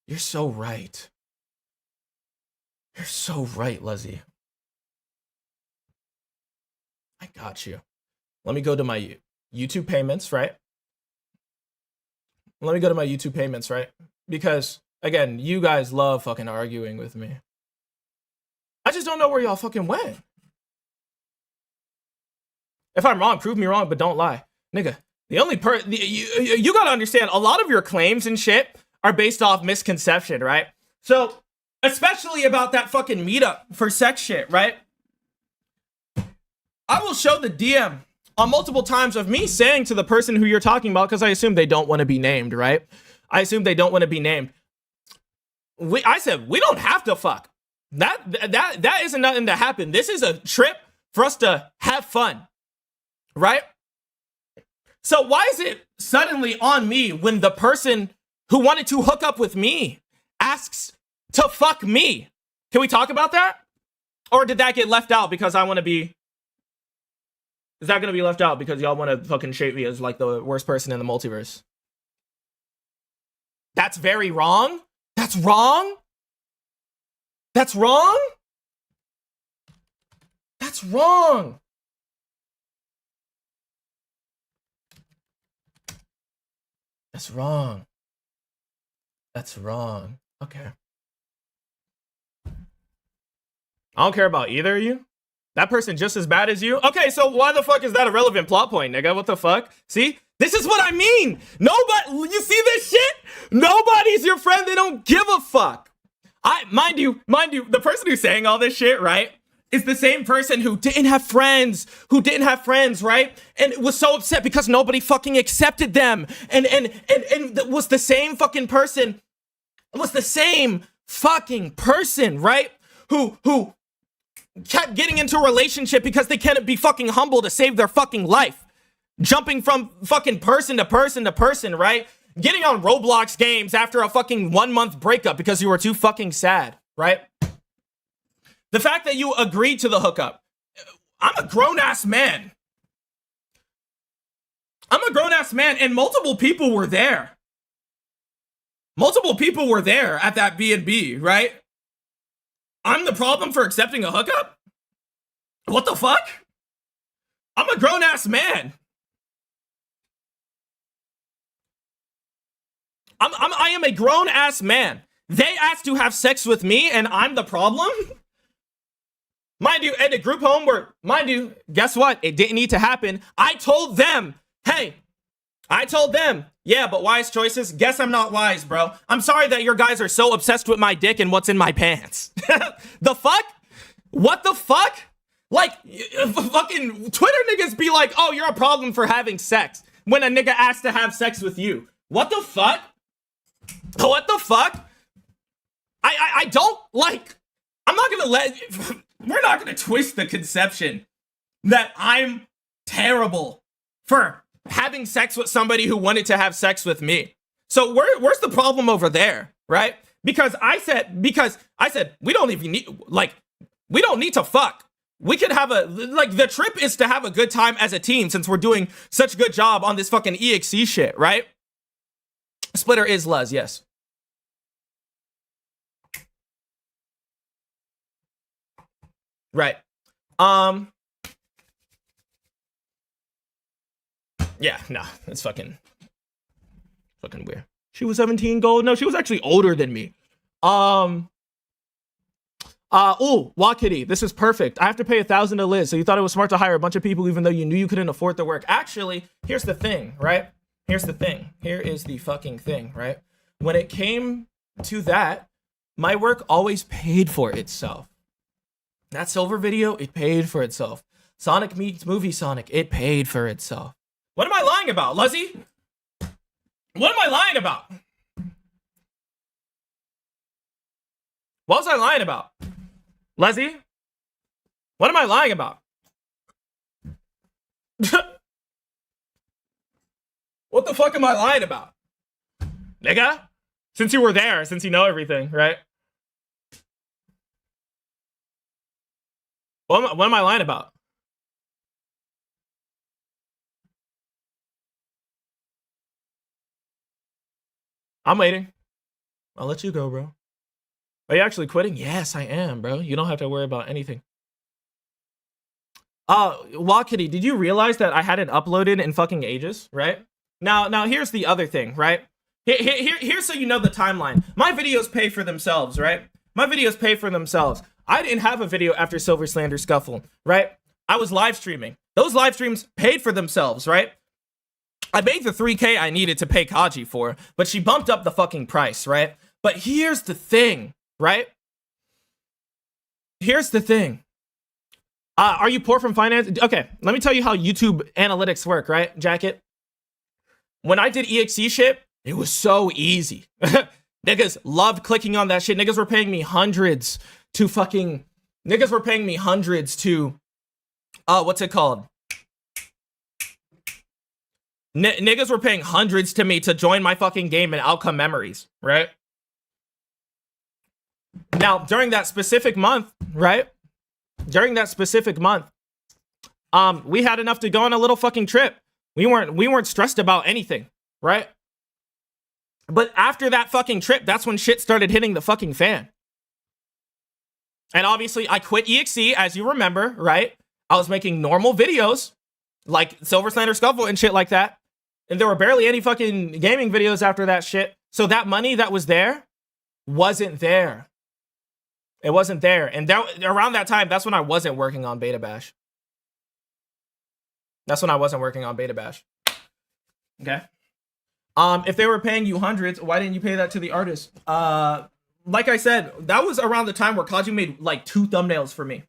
You're so right. You're so right, Leslie. I got you. Let me go to my YouTube payments, right? Because, again, you guys love fucking arguing with me. I just don't know where y'all fucking went. If I'm wrong, prove me wrong, but don't lie. Nigga, the only you gotta understand, a lot of your claims and shit are based off misconception, right? So, especially about that fucking meetup for sex shit, right? I will show the DM on multiple times of me saying to the person who you're talking about, because I assume they don't want to be named, right? I said, we don't have to fuck. That isn't nothing to happen. This is a trip for us to have fun, right? So why is it suddenly on me when the person who wanted to hook up with me asks to fuck me? Can we talk about that? Or did that get left out because I want to be... Is that going to be left out because y'all want to fucking shape me as like the worst person in the multiverse? That's very wrong. That's wrong. That's wrong. That's wrong. That's wrong. That's wrong. Okay. I don't care about either of you. That person just as bad as you? Okay, so why the fuck is that a relevant plot point, nigga? What the fuck? See? This is what I mean. Nobody, you see this shit? Nobody's your friend. They don't give a fuck. Mind you, the person who's saying all this shit, right, is the same person who didn't have friends, right? And was so upset because nobody fucking accepted them. And was the same fucking person, right? Who kept getting into a relationship because they can't be fucking humble to save their fucking life. Jumping from fucking person to person, right? Getting on Roblox games after a fucking 1 month breakup because you were too fucking sad, right? The fact that you agreed to the hookup. I'm a grown-ass man. And multiple people were there. At that B&B, right? I'm the problem for accepting a hookup? What the fuck? I'm a grown-ass man. I am a grown-ass man. They asked to have sex with me and I'm the problem? Mind you, at a group home where, guess what? It didn't need to happen. I told them, yeah, but wise choices? Guess I'm not wise, bro. I'm sorry that your guys are so obsessed with my dick and what's in my pants. The fuck? What the fuck? Like, fucking Twitter niggas be like, oh, you're a problem for having sex when a nigga asks to have sex with you. What the fuck? What the fuck? I don't like, we're not gonna twist the conception that I'm terrible for having sex with somebody who wanted to have sex with me. So where's the problem over there, right? Because I said we don't even need, we don't need to fuck. We could have the trip is to have a good time as a team since we're doing such a good job on this fucking EXE shit, right? Splitter is Luz, yes. Right. Yeah, no, it's fucking weird. She was 17 gold. No, she was actually older than me. Wakitty, this is perfect. I have to pay 1,000 to Liz, so you thought it was smart to hire a bunch of people even though you knew you couldn't afford the work. Actually, here's the thing, right? Here is the fucking thing, right? When it came to that, my work always paid for itself. That silver video, it paid for itself. Sonic meets movie Sonic, it paid for itself. What am I lying about, Luzzy? What am I lying about? What was I lying about? Luzzy? What am I lying about? What the fuck am I lying about? Nigga? Since you were there, since you know everything, right? What am I lying about? I'm waiting. I'll let you go, bro. Are you actually quitting? Yes, I am, bro. You don't have to worry about anything. Wakitty, did you realize that I hadn't uploaded in fucking ages, right? Now here's the other thing, right? Here's so you know the timeline. My videos pay for themselves, right? My videos pay for themselves. I didn't have a video after Silver Slander Scuffle, right? I was live streaming. Those live streams paid for themselves, right? I made the 3K I needed to pay Kaji for, but she bumped up the fucking price, right? But here's the thing, right? Here's the thing. Are you poor from finance? Okay, let me tell you how YouTube analytics work, right, Jacket? When I did EXE shit, it was so easy. Niggas loved clicking on that shit. Niggas were paying me hundreds to what's it called? Niggas were paying hundreds to me to join my fucking game in Outcome Memories, right? Now, during that specific month, right? We had enough to go on a little fucking trip. We weren't stressed about anything, right? But after that fucking trip, that's when shit started hitting the fucking fan. And obviously, I quit EXE, as you remember, right? I was making normal videos, like Silver Slander Scuffle and shit like that. And there were barely any fucking gaming videos after that shit. So that money that was there wasn't there. It wasn't there. And around that time, that's when I wasn't working on Beta Bash. Okay? If they were paying you hundreds, why didn't you pay that to the artist? Like I said, that was around the time where Kaji made like 2 thumbnails for me.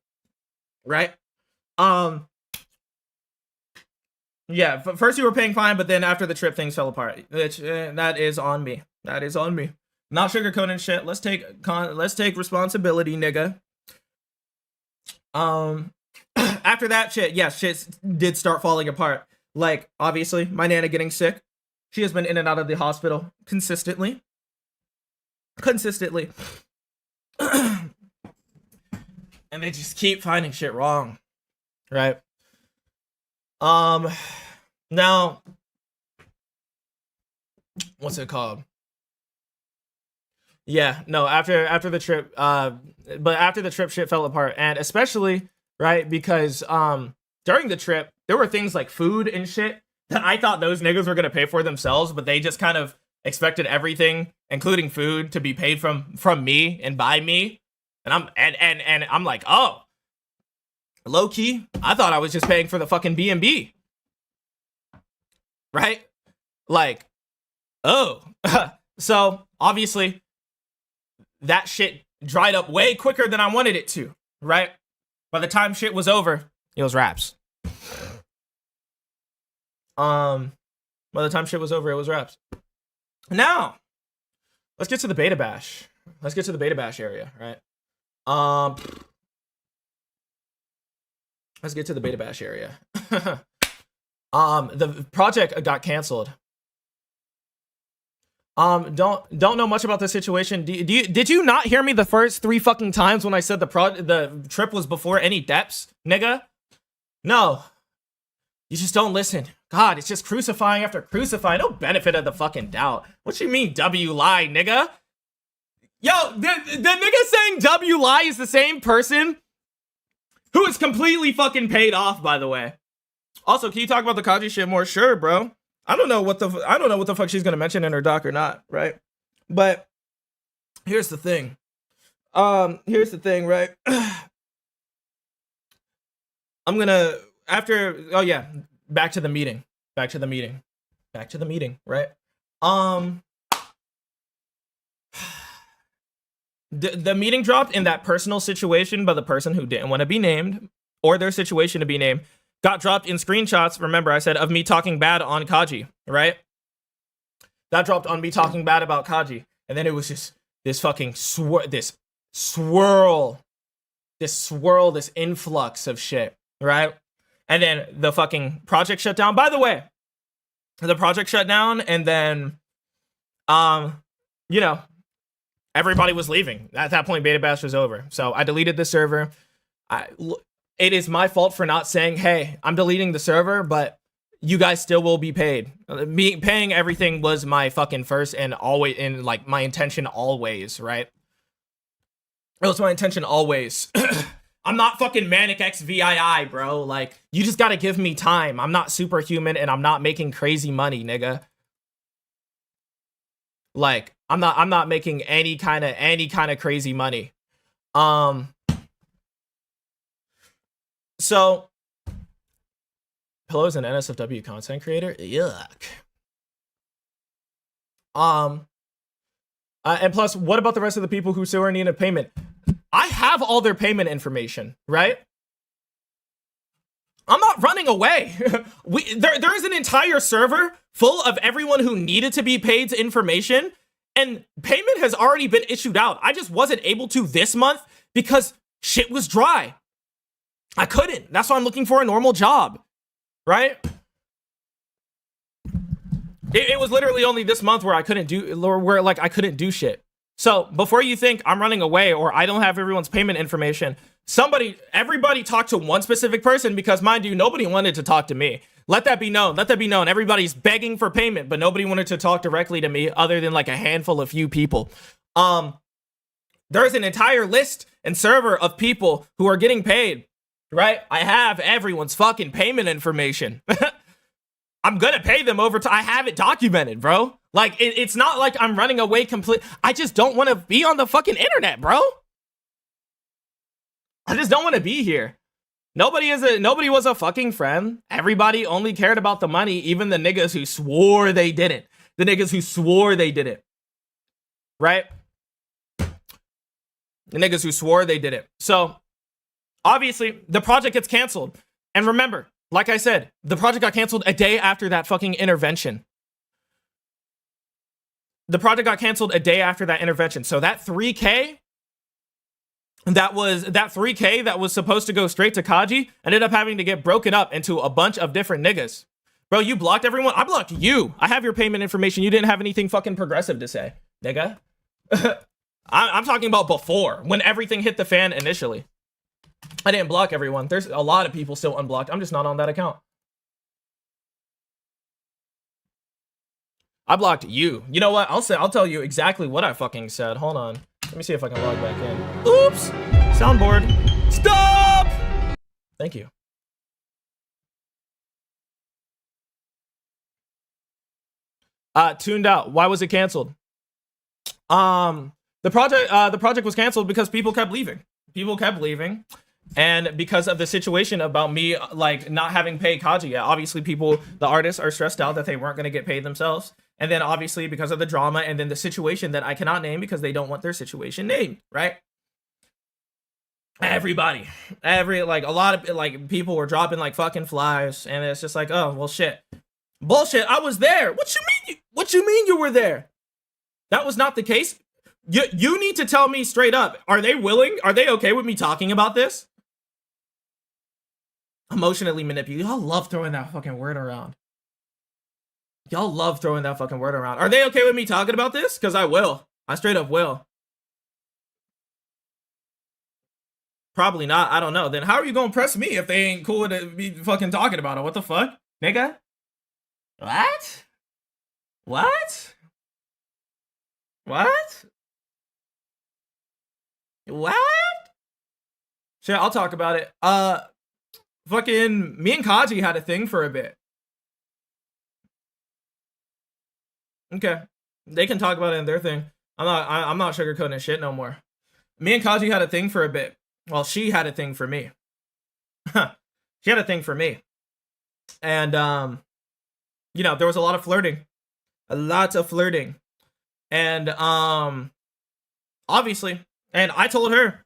right? Yeah, first you were paying fine, but then after the trip, things fell apart. Which that is on me. That is on me. Not sugarcoating shit. Let's take responsibility, nigga. After that shit, yeah, shit did start falling apart. Like, obviously, my nana getting sick. She has been in and out of the hospital consistently. And they just keep finding shit wrong, right? Now, what's it called? Yeah, no, after the trip, but after the trip, shit fell apart, and especially, right, because during the trip, there were things like food and shit that I thought those niggas were gonna pay for themselves, but they just kind of expected everything, including food, to be paid from me and by me, and I'm like, oh, low key, I thought I was just paying for the fucking B&B, right? Like, oh, so obviously that shit dried up way quicker than I wanted it to, right? By the time shit was over, it was wraps. By the time shit was over, it was wraps. Now, let's get to the beta bash. Let's get to the beta bash area, right? Let's get to the beta bash area. The project got canceled. Don't know much about the situation. Did you not hear me the first 3 fucking times when I said the trip was before any depths, nigga? No. You just don't listen. God, it's just crucifying after crucifying. No benefit of the fucking doubt. What you mean W lie, nigga? Yo, the nigga saying W lie is the same person who is completely fucking paid off, by the way. Also, can you talk about the Kaji shit more? Sure, bro. I don't know what the fuck she's gonna mention in her doc or not, right? But here's the thing. Right? I'm gonna back to the meeting, right? The meeting dropped in that personal situation by the person who didn't want to be named, or their situation to be named, got dropped in screenshots, remember I said, of me talking bad on Kaji, right? That dropped on me talking bad about Kaji. And then it was just this fucking this influx of shit, right? And then the fucking project shut down. By the way, the project shut down, and then, everybody was leaving. At that point, Beta Bash was over. So I deleted the server. It is my fault for not saying, hey, I'm deleting the server, but you guys still will be paid. Me paying everything was my fucking first and always, and like my intention always, right? It was my intention always. I'm not fucking Manic XVII, bro. Like, you just gotta give me time. I'm not superhuman, and I'm not making crazy money, nigga. Like, I'm not making any kind of crazy money. So, Pillow is an NSFW content creator? Yuck. And plus, what about the rest of the people who still are in need of payment? I have all their payment information, right? I'm not running away. There is an entire server full of everyone who needed to be paid's information, and payment has already been issued out. I just wasn't able to this month because shit was dry. I couldn't. That's why I'm looking for a normal job, right? It was literally only this month where I couldn't do shit. So before you think I'm running away or I don't have everyone's payment information, everybody talked to one specific person, because mind you, nobody wanted to talk to me. Let that be known. Everybody's begging for payment, but nobody wanted to talk directly to me other than like a handful of few people. There's an entire list and server of people who are getting paid, right? I have everyone's fucking payment information. I'm gonna pay them over I have it documented, bro. Like, it's not like I'm running away complete. I just don't want to be on the fucking internet, bro. I just don't want to be here. Nobody was a fucking friend. Everybody only cared about the money, even the niggas who swore they didn't. Right? The niggas who swore they didn't. So, obviously the project gets canceled. And remember, like I said, the project got canceled a day after that fucking intervention. The project got canceled a day after that intervention. So that 3K that was supposed to go straight to Kaji ended up having to get broken up into a bunch of different niggas. Bro, you blocked everyone? I blocked you. I have your payment information. You didn't have anything fucking progressive to say, nigga. I'm talking about before, when everything hit the fan initially. I didn't block everyone. There's a lot of people still unblocked. I'm just not on that account. I blocked you. You know what? I'll tell you exactly what I fucking said. Hold on. Let me see if I can log back in. Oops. Soundboard. Stop! Thank you. Tuned out. Why was it canceled? The project was canceled because people kept leaving. And because of the situation about me, like, not having paid Kaji yet. Obviously, the artists are stressed out that they weren't going to get paid themselves. And then obviously because of the drama and then the situation that I cannot name because they don't want their situation named, right? Everybody, a lot of, like, people were dropping like fucking flies. And it's just like, oh, well, shit. Bullshit, I was there. What you mean you were there? That was not the case. You need to tell me straight up. Are they willing? Are they okay with me talking about this? Emotionally manipulated. Y'all love throwing that fucking word around. Are they okay with me talking about this? Because I will. I straight up will. Probably not. I don't know. Then how are you going to press me if they ain't cool to be fucking talking about it? What the fuck? Nigga? What? Shit, I'll talk about it. Fucking me and Kaji had a thing for a bit. Okay. They can talk about it in their thing. I'm not sugarcoating shit no more. Me and Kaji had a thing for a bit. Well, she had a thing for me. She had a thing for me. And you know, there was a lot of flirting. And obviously, and I told her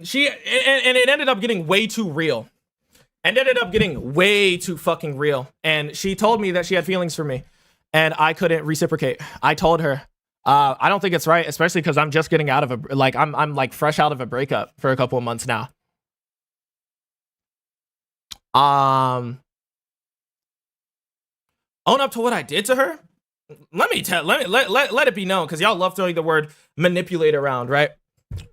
she, and it ended up getting way too real. Way too fucking real. And she told me that she had feelings for me and I couldn't reciprocate. I told her, I don't think it's right, especially because I'm just getting out of I'm like fresh out of a breakup for a couple of months now. Own up to what I did to her. Let it be known, because y'all love throwing the word manipulate around, right?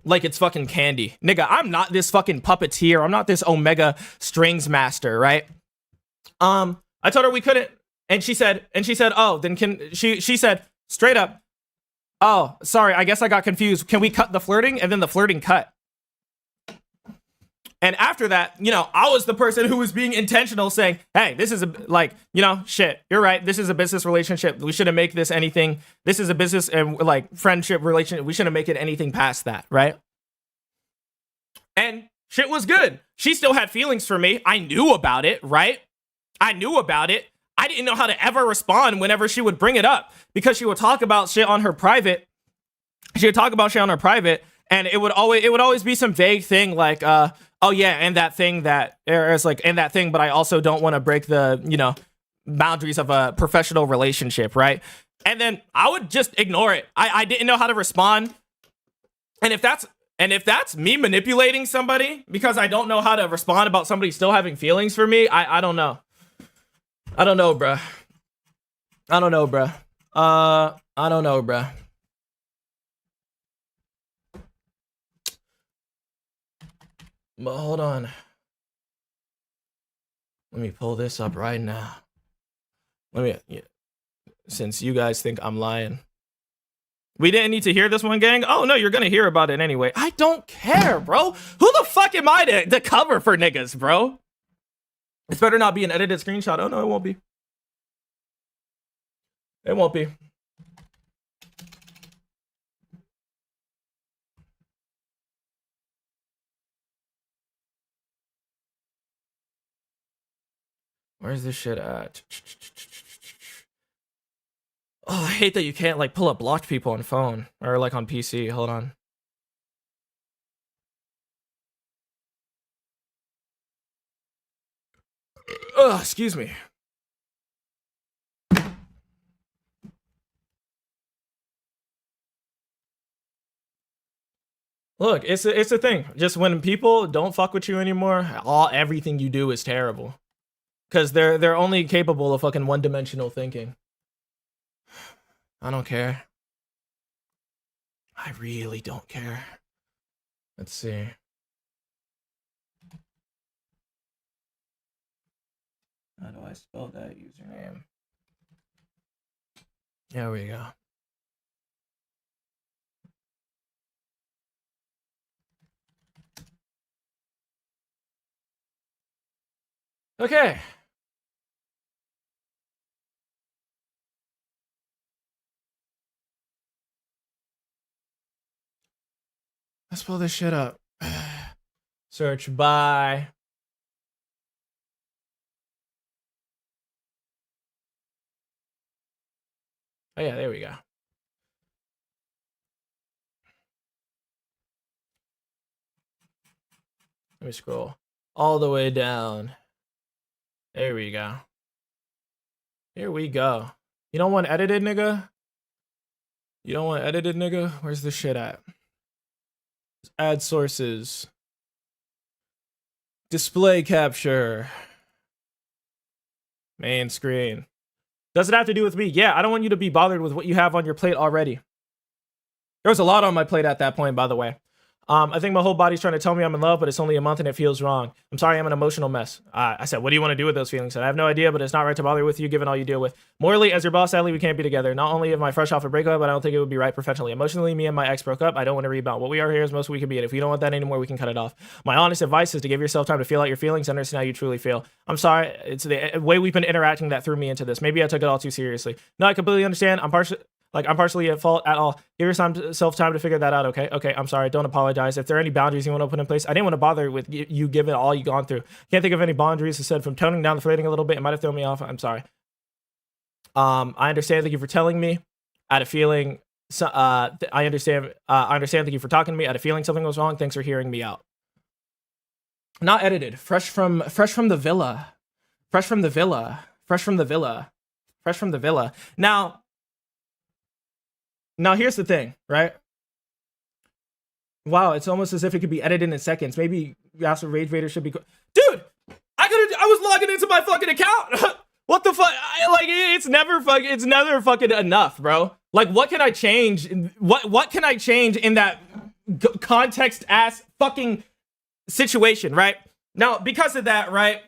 Like it's fucking candy. Nigga, I'm not this fucking puppeteer. I'm not this Omega strings master, right? I told her we couldn't, and she said, oh, then she said straight up, oh, sorry, I guess I got confused. Can we cut the flirting? And then the flirting cut. And after that, you know, I was the person who was being intentional, saying, hey, this is shit, you're right. This is a business relationship. We shouldn't make this anything. This is a business and like friendship relationship. We shouldn't make it anything past that, right? And shit was good. She still had feelings for me. I knew about it, right? I didn't know how to ever respond whenever she would bring it up, because she would talk about shit on her private. And it would always be some vague thing like, oh yeah, and that thing, but I also don't want to break the, you know, boundaries of a professional relationship, right? And then I would just ignore it. I didn't know how to respond. And if that's me manipulating somebody because I don't know how to respond about somebody still having feelings for me, I don't know. I don't know, bruh. But hold on. Let me pull this up right now. Since you guys think I'm lying. We didn't need to hear this one, gang? Oh, no, you're gonna hear about it anyway. I don't care, bro. Who the fuck am I to cover for niggas, bro? It's better not be an edited screenshot. Oh, no, it won't be. It won't be. Where's this shit at? Oh, I hate that you can't like pull up blocked people on phone or like on PC. Hold on. Ugh, excuse me. Look, it's a thing. Just when people don't fuck with you anymore, everything you do is terrible. Cause they're only capable of fucking one-dimensional thinking. I don't care. I really don't care. Let's see. How do I spell that username? There we go. Okay. Let's pull this shit up. Search by. Oh yeah, there we go. Let me scroll all the way down. There we go. Here we go. You don't want edited, nigga? You don't want edited, nigga? Where's the shit at? Add sources. Display capture. Main screen. Does it have to do with me? Yeah, I don't want you to be bothered with what you have on your plate already. There was a lot on my plate at that point, by the way. I think my whole body's trying to tell me I'm in love, but it's only a month and it feels wrong. I'm sorry, I'm an emotional mess. I said, what do you want to do with those feelings? I have no idea, but it's not right to bother with you given all you deal with. Morally, as your boss, sadly, we can't be together. Not only am I fresh off a breakup, but I don't think it would be right professionally. Emotionally, me and my ex broke up. I don't want to rebound. What we are here is most we can be. And if we don't want that anymore, we can cut it off. My honest advice is to give yourself time to feel out your feelings and understand how you truly feel. I'm sorry. It's the way we've been interacting that threw me into this. Maybe I took it all too seriously. No, I completely understand. I'm partially at fault at all. Give yourself time to figure that out, okay? Okay, I'm sorry. Don't apologize. If there are any boundaries you want to put in place, I didn't want to bother with you given all you've gone through. Can't think of any boundaries. Instead, from toning down the flirting a little bit, it might have thrown me off. I'm sorry. I understand. Thank you for telling me. I had a feeling. I understand. Thank you for talking to me. I had a feeling something was wrong. Thanks for hearing me out. Not edited. Fresh from the villa. Fresh from the villa. Fresh from the villa. Fresh from the villa. Now, here's the thing, right? Wow, it's almost as if it could be edited in seconds. Maybe Master Rage Vader should be... Dude, I was logging into my fucking account. What the fuck? It's never fucking enough, bro. Like, what can I change? What can I change in that context-ass fucking situation, right? Now, because of that, right?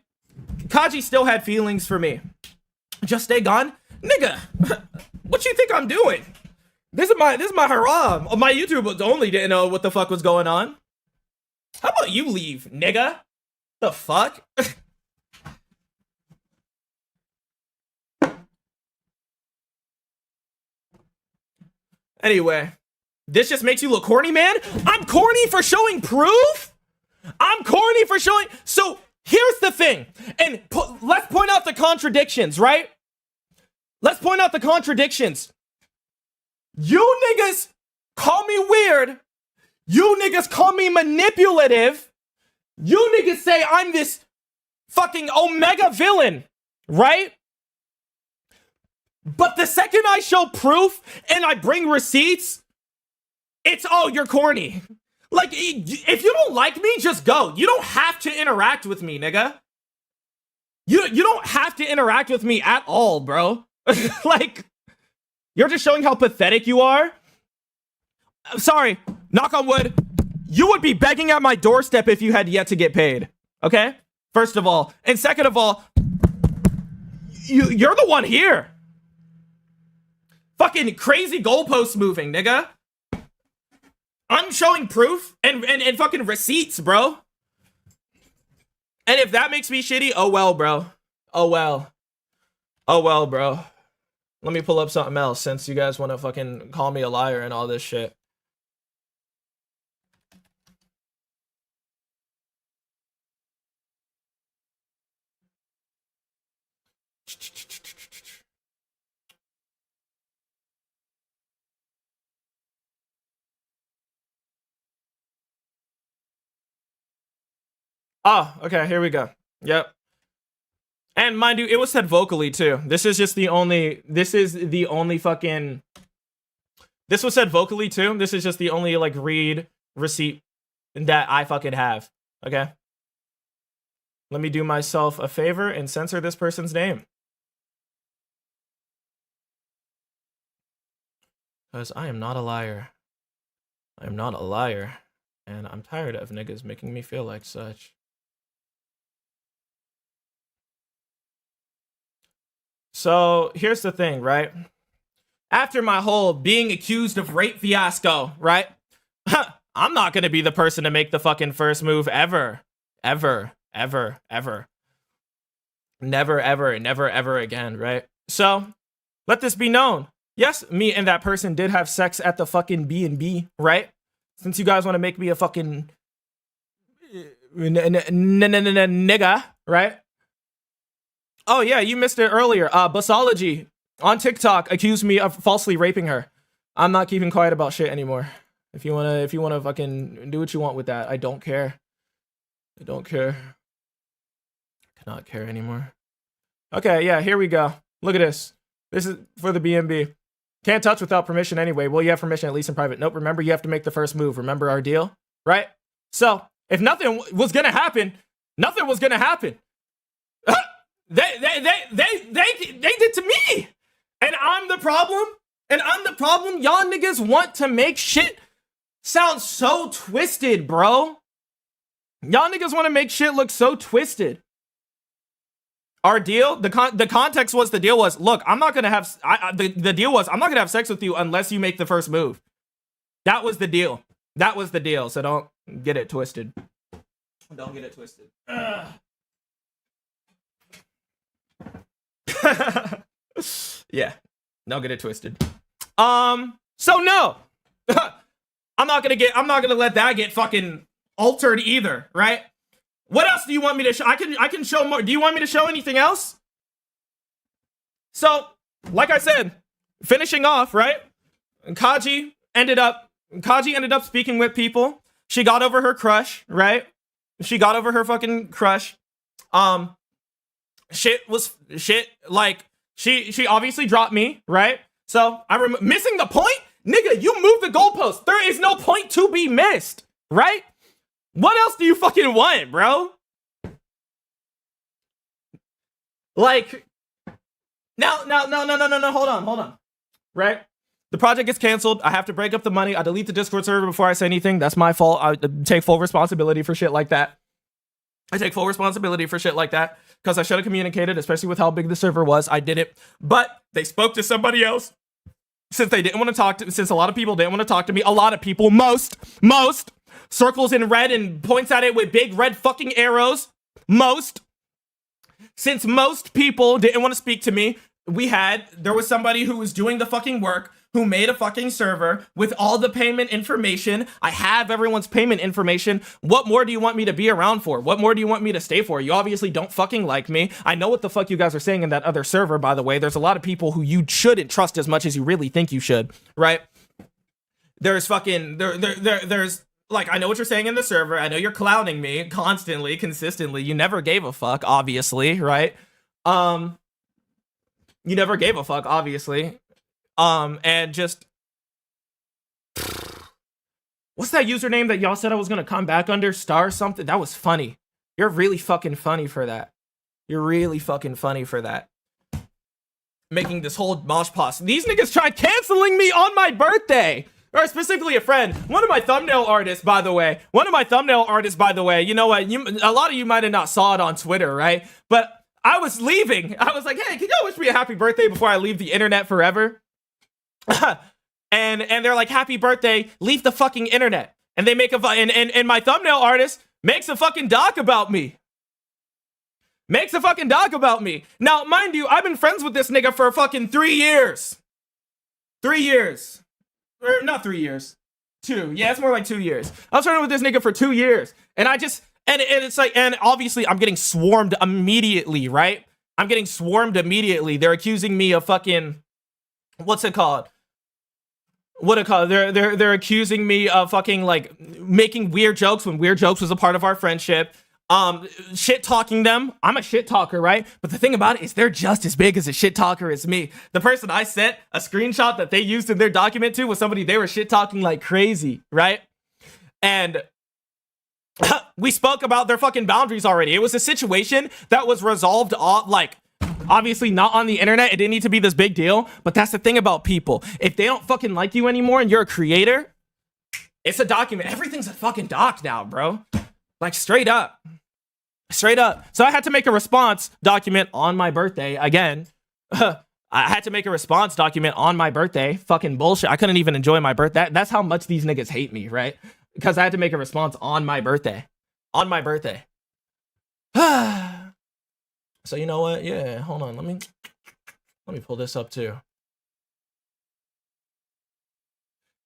Kaji still had feelings for me. Just stay gone? Nigga, what you think I'm doing? This is my haram. My YouTube only didn't know what the fuck was going on. How about you leave, nigga? The fuck? Anyway, this just makes you look corny, man. I'm corny for showing proof? I'm corny for showing... So, here's the thing. And let's point out the contradictions, right? Let's point out the contradictions. You niggas call me weird. You niggas call me manipulative. You niggas say I'm this fucking omega villain, right? But the second I show proof and I bring receipts, it's, oh, you're corny. Like, if you don't like me, just go. You don't have to interact with me, nigga. You don't have to interact with me at all, bro. Like... You're just showing how pathetic you are. I'm sorry, knock on wood. You would be begging at my doorstep if you had yet to get paid. Okay? First of all. And second of all, you're the one here. Fucking crazy goalposts moving, nigga. I'm showing proof and fucking receipts, bro. And if that makes me shitty, oh well, bro. Oh well. Oh well, bro. Let me pull up something else since you guys want to fucking call me a liar and all this shit. Oh, okay, here we go. Yep. And mind you, it was said vocally too. This is the only fucking, this was said vocally too. This is just the only like read receipt that I fucking have. Okay. Let me do myself a favor and censor this person's name. Because I am not a liar. I am not a liar. And I'm tired of niggas making me feel like such. So here's the thing, right? After my whole being accused of rape fiasco, right? I'm not going to be the person to make the fucking first move ever. Ever. Ever. Ever. Never, ever, never, ever again, right? So let this be known. Yes, me and that person did have sex at the fucking B&B, right? Since you guys want to make me a fucking nigga, right? Oh yeah, you missed it earlier. Busology on TikTok accused me of falsely raping her. I'm not keeping quiet about shit anymore. If you wanna fucking do what you want with that, I don't care. I don't care. I cannot care anymore. Okay, yeah, here we go. Look at this. This is for the B&B. Can't touch without permission anyway. Well, you have permission at least in private. Nope, remember you have to make the first move. Remember our deal? Right? So, if nothing was gonna happen, nothing was gonna happen. They did to me. And I'm the problem. Y'all niggas want to make shit sound so twisted, bro. Y'all niggas want to make shit look so twisted. Our deal, the context was, the deal was, look, I'm not gonna have, the deal was, I'm not gonna have sex with you unless you make the first move. That was the deal. That was the deal. So don't get it twisted. Don't get it twisted. Yeah, don't get it twisted. So no, I'm not gonna let that get fucking altered either, right? What else do you want me to show? I can show more. Do you want me to show anything else? So, like I said, finishing off, right? Kaji ended up speaking with people. She got over her crush, right? She got over her fucking crush. Shit, like, she obviously dropped me, right? So, I'm missing the point? Nigga, you moved the goalpost. There is no point to be missed, right? What else do you fucking want, bro? Like, no, hold on. Right? The project gets canceled. I have to break up the money. I delete the Discord server before I say anything. That's my fault. I take full responsibility for shit like that. Because I should have communicated, especially with how big the server was. I did it. But they spoke to somebody else. Since they didn't want to talk to me, since a lot of people didn't want to talk to me, a lot of people, most, circles in red and points at it with big red fucking arrows. Since most people didn't want to speak to me, there was somebody who was doing the fucking work, who made a fucking server with all the payment information. I have everyone's payment information. What more do you want me to be around for? What more do you want me to stay for? You obviously don't fucking like me. I know what the fuck you guys are saying in that other server, by the way. There's a lot of people who you shouldn't trust as much as you really think you should, right? There's fucking, there's, like, I know what you're saying in the server. I know you're clowning me constantly, consistently. You never gave a fuck, obviously, right? You never gave a fuck, obviously. And just... What's that username that y'all said I was gonna come back under? Star something? That was funny. You're really fucking funny for that. Making this whole mosh posse. These niggas tried canceling me on my birthday! Or specifically a friend. One of my thumbnail artists, by the way. You know what? A lot of you might have not saw it on Twitter, right? But I was leaving. I was like, hey, can y'all wish me a happy birthday before I leave the internet forever? and they're like, happy birthday, leave the fucking internet. And they make and my thumbnail artist makes a fucking doc about me. Now, mind you, I've been friends with this nigga for fucking 3 years. 3 years. Or not 3 years. 2. Yeah, it's more like 2 years. I was friends with this nigga for 2 years. And I just, and it's like, and obviously I'm getting swarmed immediately, right? They're accusing me of fucking, what's it called? They're accusing me of fucking like making weird jokes when weird jokes was a part of our friendship. shit talking them. I'm a shit talker, right? But the thing about it is they're just as big as a shit talker as me. The person I sent a screenshot that they used in their document to was somebody they were shit talking like crazy, right? And we spoke about their fucking boundaries already. It was a situation that was resolved off, like, obviously not on the internet. It didn't need to be this big deal, but that's the thing about people. If they don't fucking like you anymore and you're a creator, it's a document. Everything's a fucking doc now, bro. Like, straight up. Straight up. So I had to make a response document on my birthday. Again, I had to make a response document on my birthday. Fucking bullshit. I couldn't even enjoy my birthday. That's how much these niggas hate me, right? Because I had to make a response on my birthday. On my birthday. So you know what? Yeah, hold on. Let me pull this up too.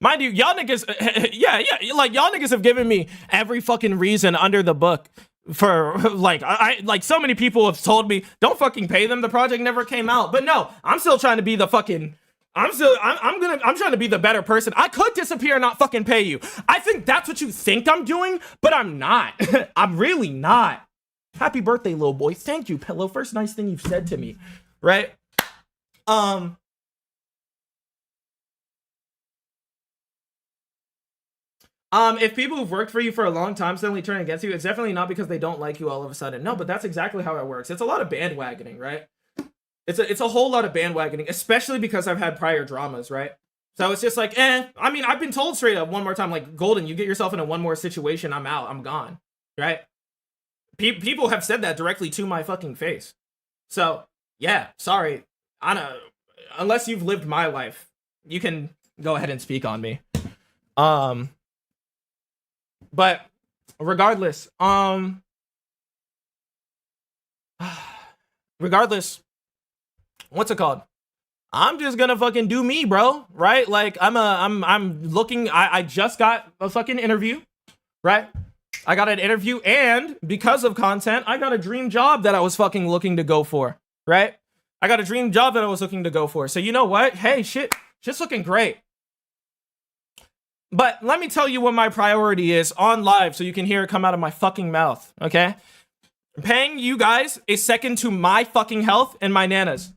Mind you, y'all niggas, yeah, like y'all niggas have given me every fucking reason under the book for like, I like so many people have told me, don't fucking pay them. The project never came out. But no, I'm still trying to be the fucking, I'm trying to be the better person. I could disappear and not fucking pay you. I think that's what you think I'm doing, but I'm not. I'm really not. Happy birthday, little boy. Thank you, Pillow. First nice thing you've said to me, right? If people who've worked for you for a long time suddenly turn against you, it's definitely not because they don't like you all of a sudden. No, but that's exactly how it works. It's a lot of bandwagoning, right? It's a whole lot of bandwagoning, especially because I've had prior dramas, right? So it's just like, I mean, I've been told straight up one more time, like, Golden, you get yourself in a one more situation, I'm out, I'm gone, right? People have said that directly to my fucking face. So, yeah, sorry. I don't, unless you've lived my life, you can go ahead and speak on me. But regardless, what's it called? I'm just gonna fucking do me, bro. Right? Like I'm looking, I just got a fucking interview, right? I got an interview, and because of content, I got a dream job that I was fucking looking to go for, right? I got a dream job that I was looking to go for. So you know what? Hey, shit's looking great. But let me tell you what my priority is on live so you can hear it come out of my fucking mouth, okay? Paying you guys is second to my fucking health and my nana's.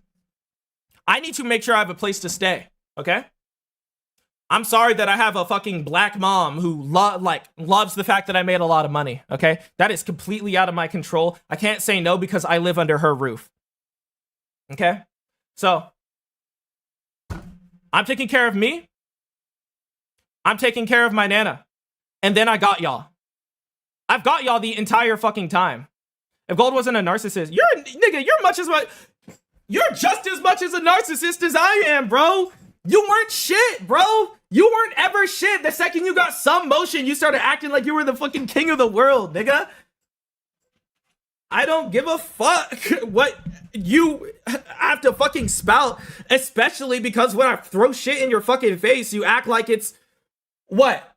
I need to make sure I have a place to stay, okay? I'm sorry that I have a fucking black mom who loves the fact that I made a lot of money, okay? That is completely out of my control. I can't say no because I live under her roof, okay? So, I'm taking care of me. I'm taking care of my nana. And then I got y'all. I've got y'all the entire fucking time. If Gold wasn't a narcissist, you're just as much as a narcissist as I am, bro. You weren't shit, bro. You weren't ever shit. The second you got some motion, you started acting like you were the fucking king of the world, nigga. I don't give a fuck what you have to fucking spout, especially because when I throw shit in your fucking face, you act like it's what?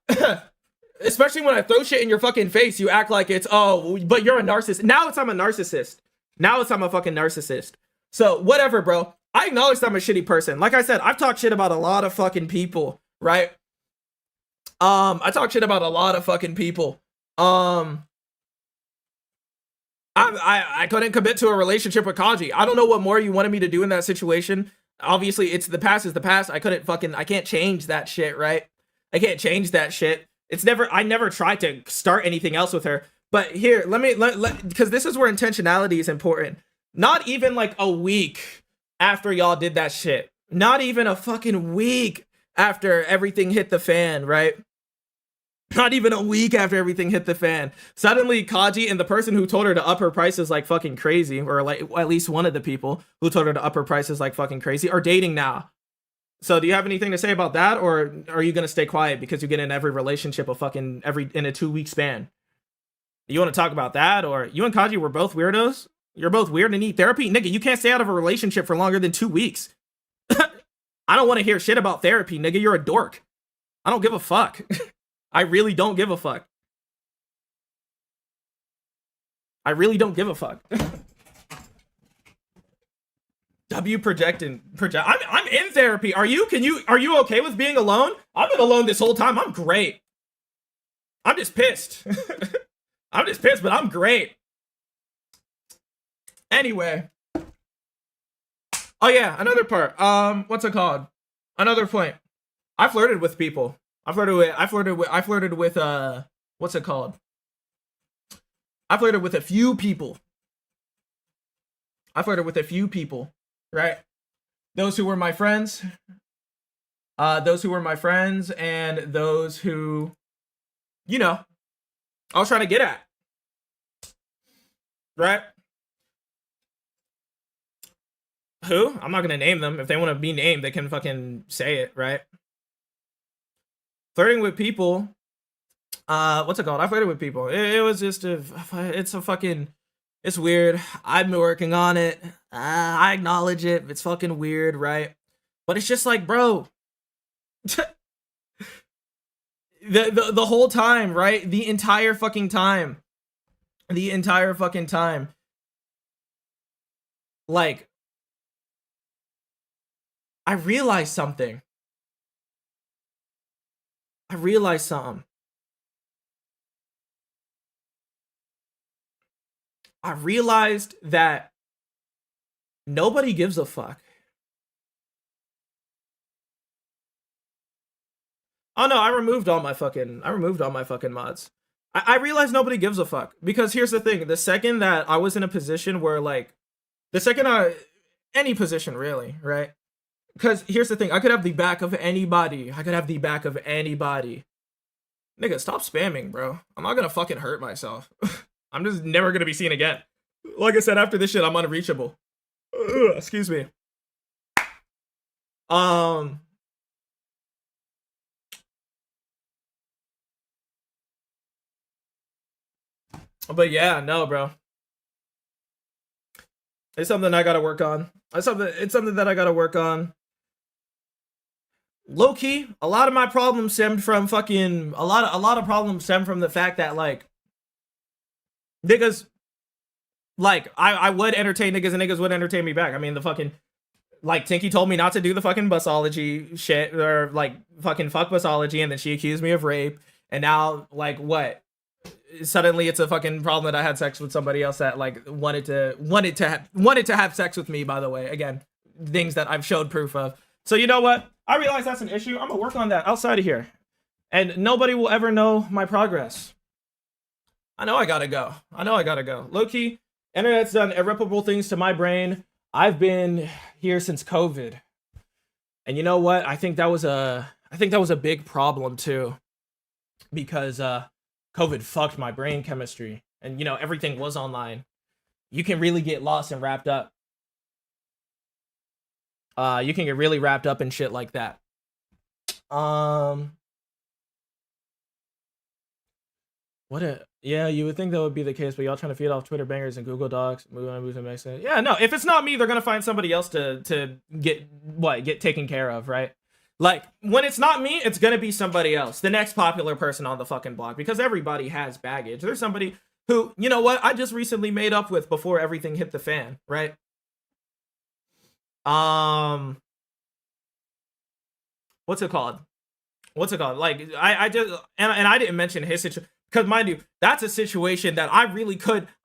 Especially when I throw shit in your fucking face, you act like it's, oh, but you're a narcissist. Now I'm a narcissist. Now I'm a fucking narcissist. So whatever, bro. I acknowledge that I'm a shitty person. Like I said, I've talked shit about a lot of fucking people, right? I talk shit about a lot of fucking people. I couldn't commit to a relationship with Kaji. I don't know what more you wanted me to do in that situation. Obviously, it's the past is the past. I can't change that shit, right? I can't change that shit. I never tried to start anything else with her. But here, because this is where intentionality is important. Not even like a week after y'all did that shit. Not even a fucking week after everything hit the fan, right? Not even a week after everything hit the fan. Suddenly, Kaji and the person who told her to up her prices like fucking crazy, or like at least one of the people who told her to up her prices like fucking crazy, are dating now. So do you have anything to say about that, or are you gonna stay quiet because you get in every relationship in a 2-week span? You want to talk about that, or you and Kaji were both weirdos? You're both weird and need therapy? Nigga, you can't stay out of a relationship for longer than 2 weeks. I don't want to hear shit about therapy, nigga. You're a dork. I don't give a fuck. I really don't give a fuck. I really don't give a fuck. I'm in therapy. Are you okay with being alone? I've been alone this whole time. I'm great. I'm just pissed. I'm just pissed, but I'm great. Anyway. Oh yeah, another part. What's it called? Another point. I flirted with people. I flirted with what's it called? I flirted with a few people. Right? Those who were my friends. Those who were my friends and those who, you know, I was trying to get at. Right? Who? I'm not gonna name them. If they want to be named, they can fucking say it, right? Flirting with people. What's it called? I flirted with people. It was just it's weird. I've been working on it. I acknowledge it. It's fucking weird, right? But it's just like, bro. the whole time, right? The entire fucking time. Like, I realized something. I realized that nobody gives a fuck. Oh no, I removed all my fucking mods. I realized nobody gives a fuck. Because here's the thing, the second that I was in a position where, like, any position really, right? Because here's the thing, I could have the back of anybody. Nigga, stop spamming, bro. I'm not gonna fucking hurt myself. I'm just never gonna be seen again. Like I said, after this shit, I'm unreachable. Excuse me. But yeah, no, bro. It's something I gotta work on. It's something that I gotta work on. Low key, a lot of my problems stemmed from fucking a lot of problems stem from the fact that, like, niggas, like, I would entertain niggas and niggas would entertain me back. I mean, the fucking, like, Tinky told me not to do the fucking busology shit, or like fucking fuck busology, and then she accused me of rape, and now, like, what? Suddenly it's a fucking problem that I had sex with somebody else that, like, wanted to have sex with me, by the way. Again, things that I've showed proof of. So you know what? I realize that's an issue. I'm gonna work on that outside of here. And nobody will ever know my progress. I know I gotta go. Low-key, internet's done irreparable things to my brain. I've been here since COVID. And you know what? I think that was a big problem too. Because COVID fucked my brain chemistry. And, you know, everything was online. You can really get lost and wrapped up. You can get really wrapped up in shit like that. Yeah, you would think that would be the case, but y'all trying to feed off Twitter bangers and Google Docs, yeah, no, if it's not me, they're gonna find somebody else to get taken care of, right? Like, when it's not me, it's gonna be somebody else, the next popular person on the fucking block, because everybody has baggage. There's somebody who, you know what, I just recently made up with before everything hit the fan, right? What's it called? Like, I just, and I didn't mention his situation, because mind you, that's a situation that I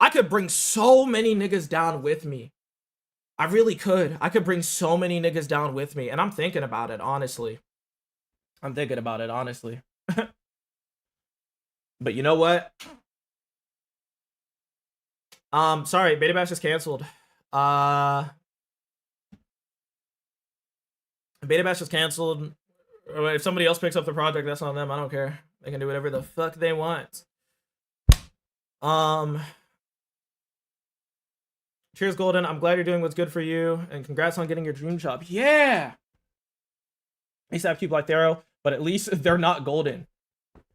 could bring so many niggas down with me. I could bring so many niggas down with me, and I'm thinking about it, honestly. But you know what? Sorry, Beta Bash is canceled. Beta Bash is canceled. If somebody else picks up the project, that's on them. I don't care. They can do whatever the fuck they want. Cheers, Golden. I'm glad you're doing what's good for you, and congrats on getting your dream job. Yeah! I used to have people like Thero, but at least they're not Golden.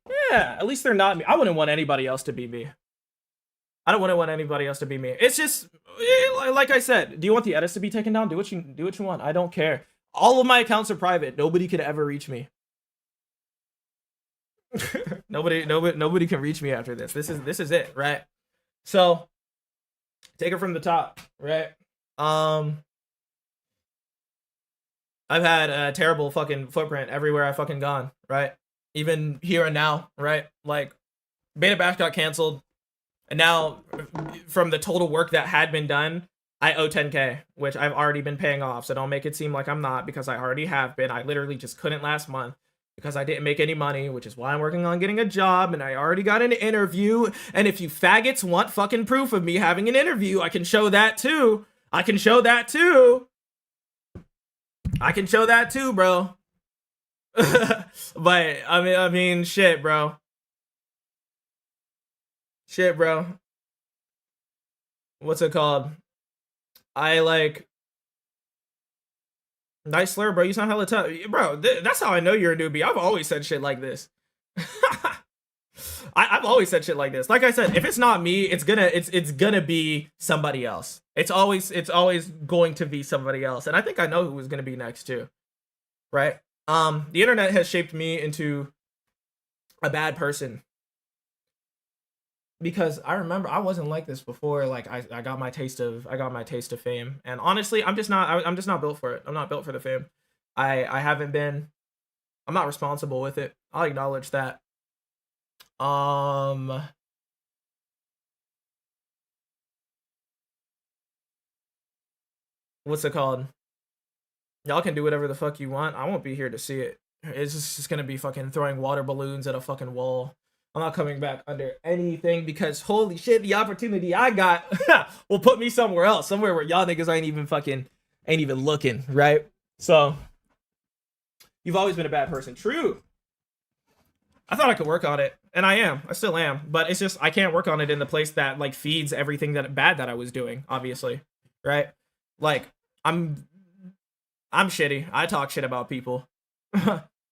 Yeah, at least they're not me. I wouldn't want anybody else to be me. It's just, like I said, do you want the edits to be taken down? Do what you want. I don't care. All of my accounts are private. Nobody could ever reach me. nobody can reach me after this. This is it, right? So take it from the top, right? I've had a terrible fucking footprint everywhere I fucking gone, right? Even here and now, right? Like, Beta Bash got canceled, and now from the total work that had been done, I owe 10K, which I've already been paying off. So don't make it seem like I'm not, because I already have been. I literally just couldn't last month because I didn't make any money, which is why I'm working on getting a job, and I already got an interview. And if you faggots want fucking proof of me having an interview, I can show that too. I can show that too. I can show that too, bro. But I mean, shit, bro. Shit, bro. What's it called? I like nice slur, bro. You sound hella tough, bro. That's how I know you're a newbie. I've always said shit like this. I've always said shit like this. Like I said, if it's not me, it's gonna be somebody else. It's always going to be somebody else, and I think I know who is gonna be next too, right? The internet has shaped me into a bad person, because I remember I wasn't like this before. Like I got my taste of fame, and honestly, I'm just not built for it. I'm not built for the fame. I haven't been. I'm not responsible with it. I'll acknowledge that. What's it called? Y'all can do whatever the fuck you want. I won't be here to see it. It's just gonna be fucking throwing water balloons at a fucking wall. I'm not coming back under anything, because holy shit, the opportunity I got will put me somewhere else, somewhere where y'all niggas ain't even looking, right? So you've always been a bad person. True. I thought I could work on it, and I still am, but it's just I can't work on it in the place that like feeds everything that bad that I was doing, obviously, right? Like I'm shitty. I talk shit about people.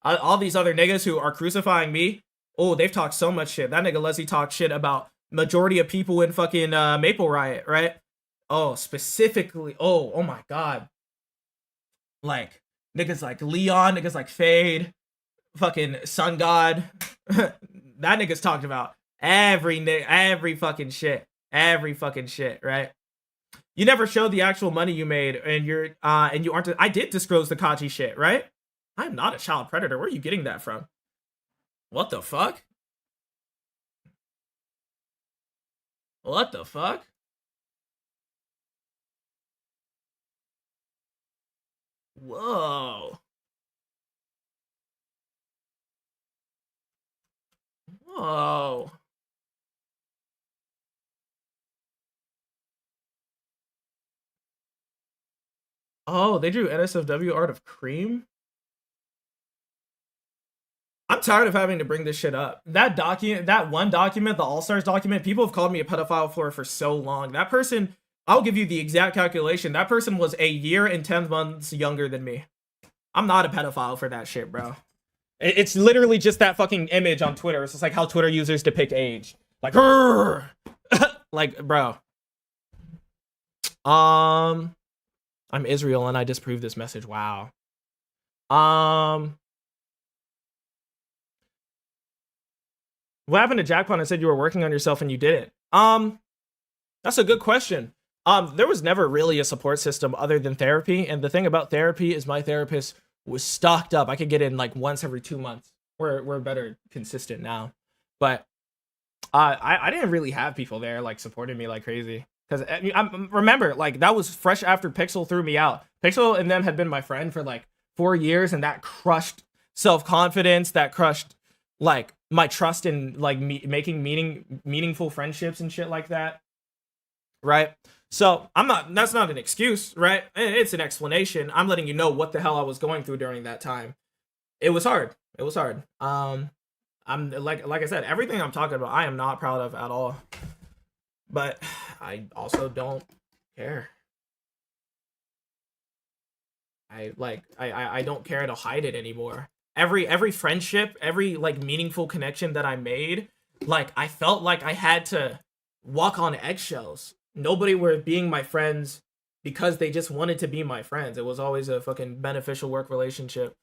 All these other niggas who are crucifying me, oh, they've talked so much shit. That nigga Leslie talked shit about majority of people in fucking Maple Riot, right? Oh, specifically, oh my god. Like, niggas like Leon, niggas like Fade, fucking Sun God. That nigga's talked about every fucking shit. Every fucking shit, right? You never showed the actual money you made, and you aren't. I did disclose the Kachi shit, right? I'm not a child predator. Where are you getting that from? What the fuck? What the fuck? Whoa. Whoa. Oh, they drew NSFW art of Cream? I'm tired of having to bring this shit up. That one document, the All-Stars document, people have called me a pedophile for so long. That person, I'll give you the exact calculation. That person was a year and 10 months younger than me. I'm not a pedophile for that shit, bro. It's literally just that fucking image on Twitter. It's just like how Twitter users depict age. Like, like, bro. I'm Israel and I disprove this message. Wow. What happened to Jackpot? I said you were working on yourself and you didn't. That's a good question. There was never really a support system other than therapy, and the thing about therapy is my therapist was stocked up. I could get in like once every 2 months. We're better consistent now, but I didn't really have people there like supporting me like crazy, because I remember like that was fresh after Pixel threw me out. Pixel and them had been my friend for like 4 years, and that crushed self-confidence. That crushed like my trust in like making meaningful friendships and shit like that, right? So that's not an excuse, right? It's an explanation. I'm letting you know what the hell I was going through during that time. It was hard. I'm like I said, everything I'm talking about I am not proud of at all, but I also don't care. I don't care to hide it anymore. Every friendship, every like meaningful connection that I made, like I felt like I had to walk on eggshells. Nobody were being my friends because they just wanted to be my friends. It was always a fucking beneficial work relationship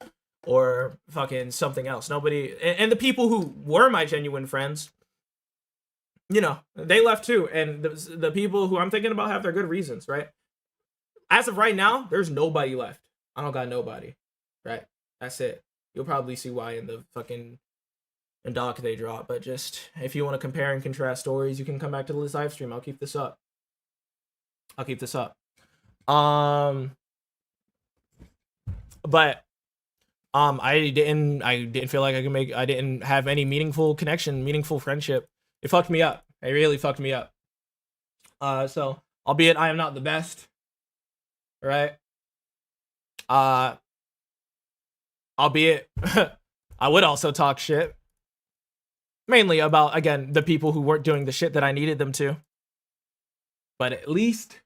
or fucking something else. Nobody, and the people who were my genuine friends, you know, they left too. And the people who I'm thinking about have their good reasons, right? As of right now, there's nobody left. I don't got nobody, right? That's it. You'll probably see why in the fucking doc they drop. But just if you want to compare and contrast stories, you can come back to this live stream. I'll keep this up. Um, but I didn't feel like I didn't have any meaningful connection, meaningful friendship. It fucked me up. It really fucked me up. So albeit I am not the best, right? Uh, albeit I would also talk shit, mainly about, again, the people who weren't doing the shit that I needed them to. But at least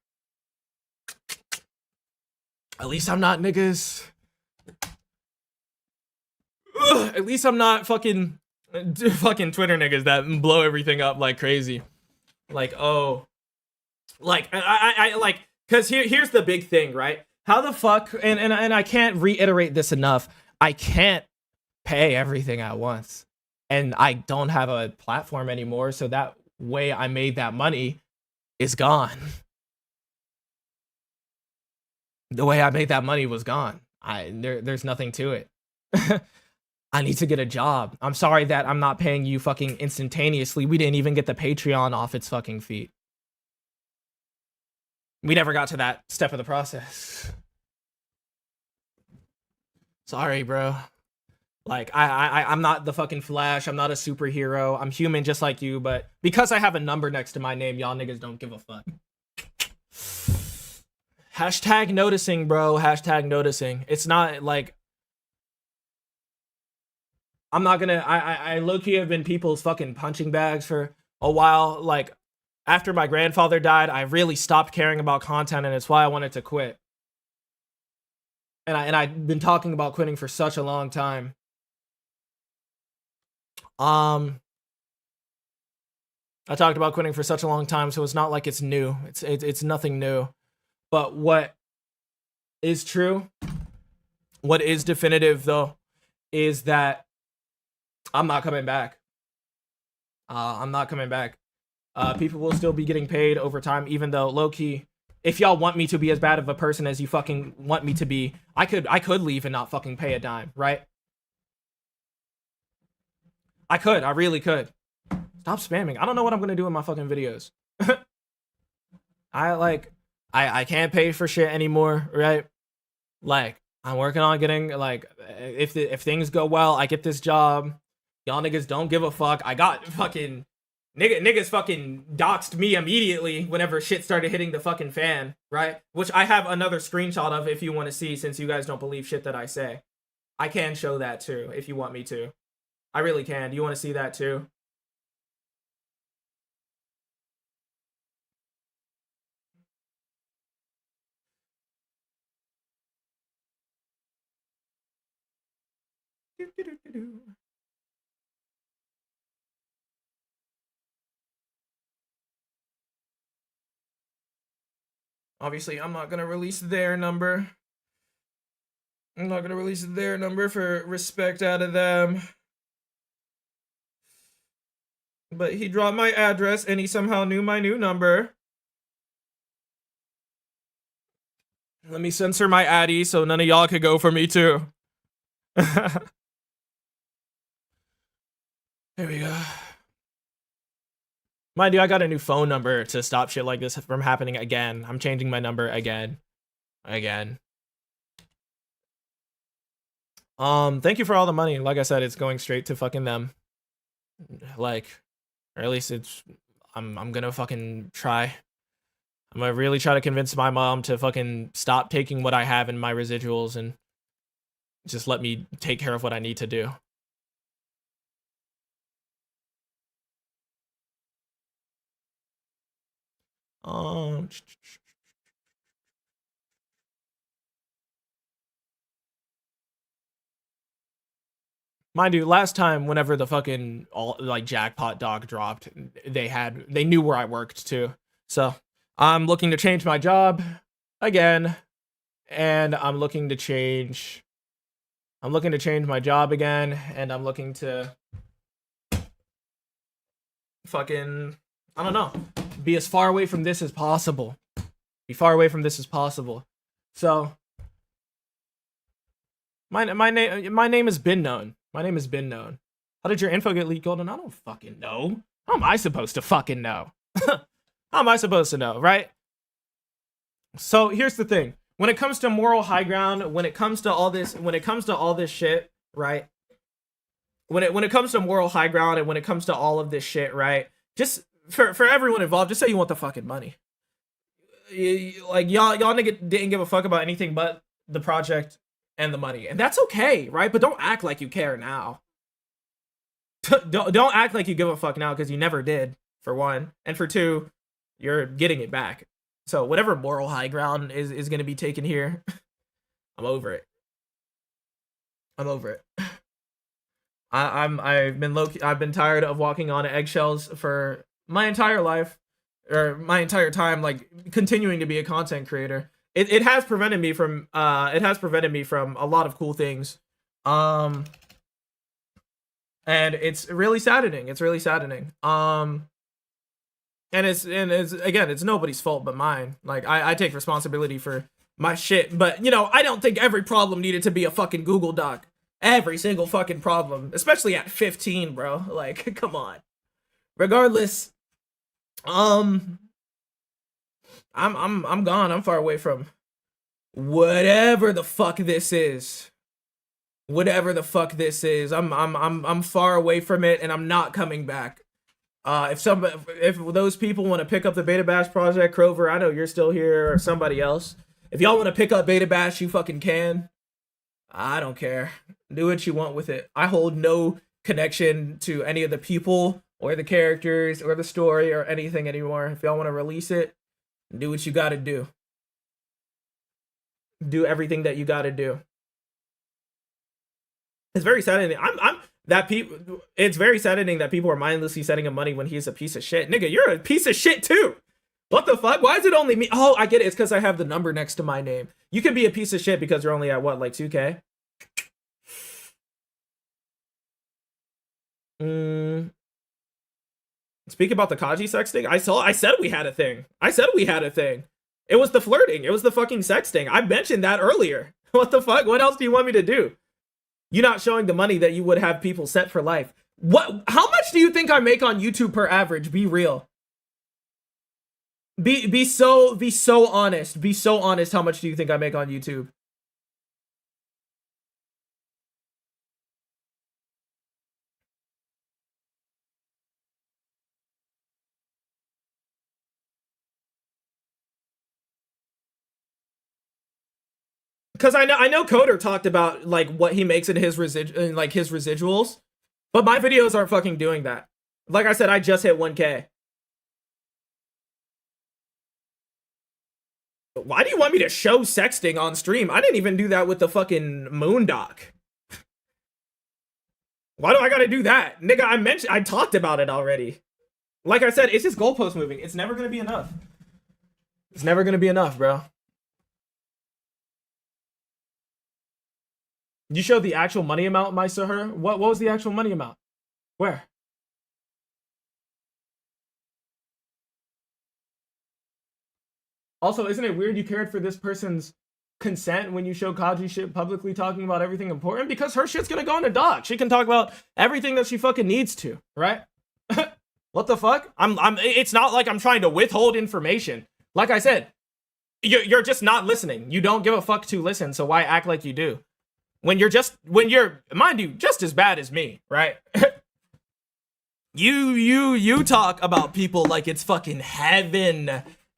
I'm not niggas. At least I'm not fucking Twitter niggas that blow everything up like crazy. Like, oh, like I like, because here's the big thing, right? How the fuck, and I can't reiterate this enough. I can't pay everything at once, and I don't have a platform anymore, so that way I made that money is gone. The way I made that money was gone. There's nothing to it. I need to get a job. I'm sorry that I'm not paying you fucking instantaneously. We didn't even get the Patreon off its fucking feet. We never got to that step of the process. Sorry, bro. Like, I'm not the fucking Flash. I'm not a superhero. I'm human just like you, but because I have a number next to my name, y'all niggas don't give a fuck. Hashtag noticing, bro. Hashtag noticing. It's not like, I'm not gonna, I low-key have been people's fucking punching bags for a while. Like, after my grandfather died, I really stopped caring about content, and it's why I wanted to quit. And I've been talking about quitting for such a long time. I talked about quitting for such a long time, so it's not like it's new. It's nothing new. But what is true, what is definitive though, is that I'm not coming back. I'm not coming back. People will still be getting paid over time, even though low-key, if y'all want me to be as bad of a person as you fucking want me to be, I could leave and not fucking pay a dime, right? I really could. Stop spamming. I don't know what I'm gonna do in my fucking videos. I can't pay for shit anymore, right? Like, I'm working on getting, like, if things go well, I get this job. Y'all niggas don't give a fuck. I got fucking niggas fucking doxed me immediately whenever shit started hitting the fucking fan, right? Which I have another screenshot of if you want to see, since you guys don't believe shit that I say. I can show that too if you want me to. I really can. Do you want to see that too? Obviously, I'm not gonna release their number. I'm not gonna release their number for respect out of them. But he dropped my address and he somehow knew my new number. Let me censor my addy so none of y'all could go for me too. There we go. Mind you, I got a new phone number to stop shit like this from happening again. I'm changing my number again. Thank you for all the money. Like I said, it's going straight to fucking them. Like, or at least it's, I'm gonna fucking try. I'm gonna really try to convince my mom to fucking stop taking what I have in my residuals and just let me take care of what I need to do. Mind you, last time, whenever the fucking jackpot dog dropped, they knew where I worked too. So I'm looking to change my job again, and I'm looking to change my job again, and I'm looking to fucking, I don't know, be as far away from this as possible. So my name has been known. How did your info get leaked, Golden? I don't fucking know. How am I supposed to fucking know? How am I supposed to know, right? So here's the thing. When it comes to moral high ground, when it comes to all this shit, right? When it comes to moral high ground and when it comes to all of this shit, right? Just for everyone involved, just say you want the fucking money. Like y'all nigga didn't give a fuck about anything but the project and the money, and that's okay, right? But don't act like you care now. don't act like you give a fuck now, because you never did, for one, and for two, you're getting it back. So whatever moral high ground is going to be taken here, I'm over it. I'm over it. I've been tired of walking on eggshells for my entire life, or my entire time, like continuing to be a content creator. It has prevented me from a lot of cool things. And it's really saddening. And it's again, it's nobody's fault but mine. Like I take responsibility for my shit, but you know, I don't think every problem needed to be a fucking Google Doc. Every single fucking problem, especially at 15, bro. Like, come on. Regardless, I'm gone. I'm far away from whatever the fuck this is. Whatever the fuck this is, I'm far away from it, and I'm not coming back. If those people want to pick up the Beta Bash project, Crover, I know you're still here, or somebody else. If y'all want to pick up Beta Bash, you fucking can. I don't care. Do what you want with it. I hold no connection to any of the people or the characters or the story or anything anymore. If y'all want to release it, do what you gotta do. Do everything that you gotta do. It's very saddening. It's very saddening that people are mindlessly sending him money when he's a piece of shit. Nigga, you're a piece of shit too. What the fuck? Why is it only me? Oh, I get it. It's because I have the number next to my name. You can be a piece of shit because you're only at what, like 2K? Speak about the Kaji sexting. I said we had a thing. It was the flirting. It was the fucking sexting. I mentioned that earlier. What the fuck? What else do you want me to do? You're not showing the money that you would have people set for life. What? How much do you think I make on YouTube per average? Be real. Be so honest. Be so honest. How much do you think I make on YouTube? Because I know Coder talked about like what he makes in his residuals, but my videos aren't fucking doing that. Like I said, I just hit 1K. Why do you want me to show sexting on stream? I didn't even do that with the fucking Moondoc. Why do I gotta do that? Nigga, I talked about it already. Like I said, it's just goalpost moving. It's never gonna be enough. It's never gonna be enough, bro. You showed the actual money amount, my sir? What was the actual money amount? Where? Also, isn't it weird you cared for this person's consent when you show Kaji shit publicly talking about everything important? Because her shit's gonna go in a doc. She can talk about everything that she fucking needs to, right? What the fuck? It's not like I'm trying to withhold information. Like I said, you're just not listening. You don't give a fuck to listen, so why act like you do? When you're, mind you, just as bad as me, right? You talk about people like it's fucking heaven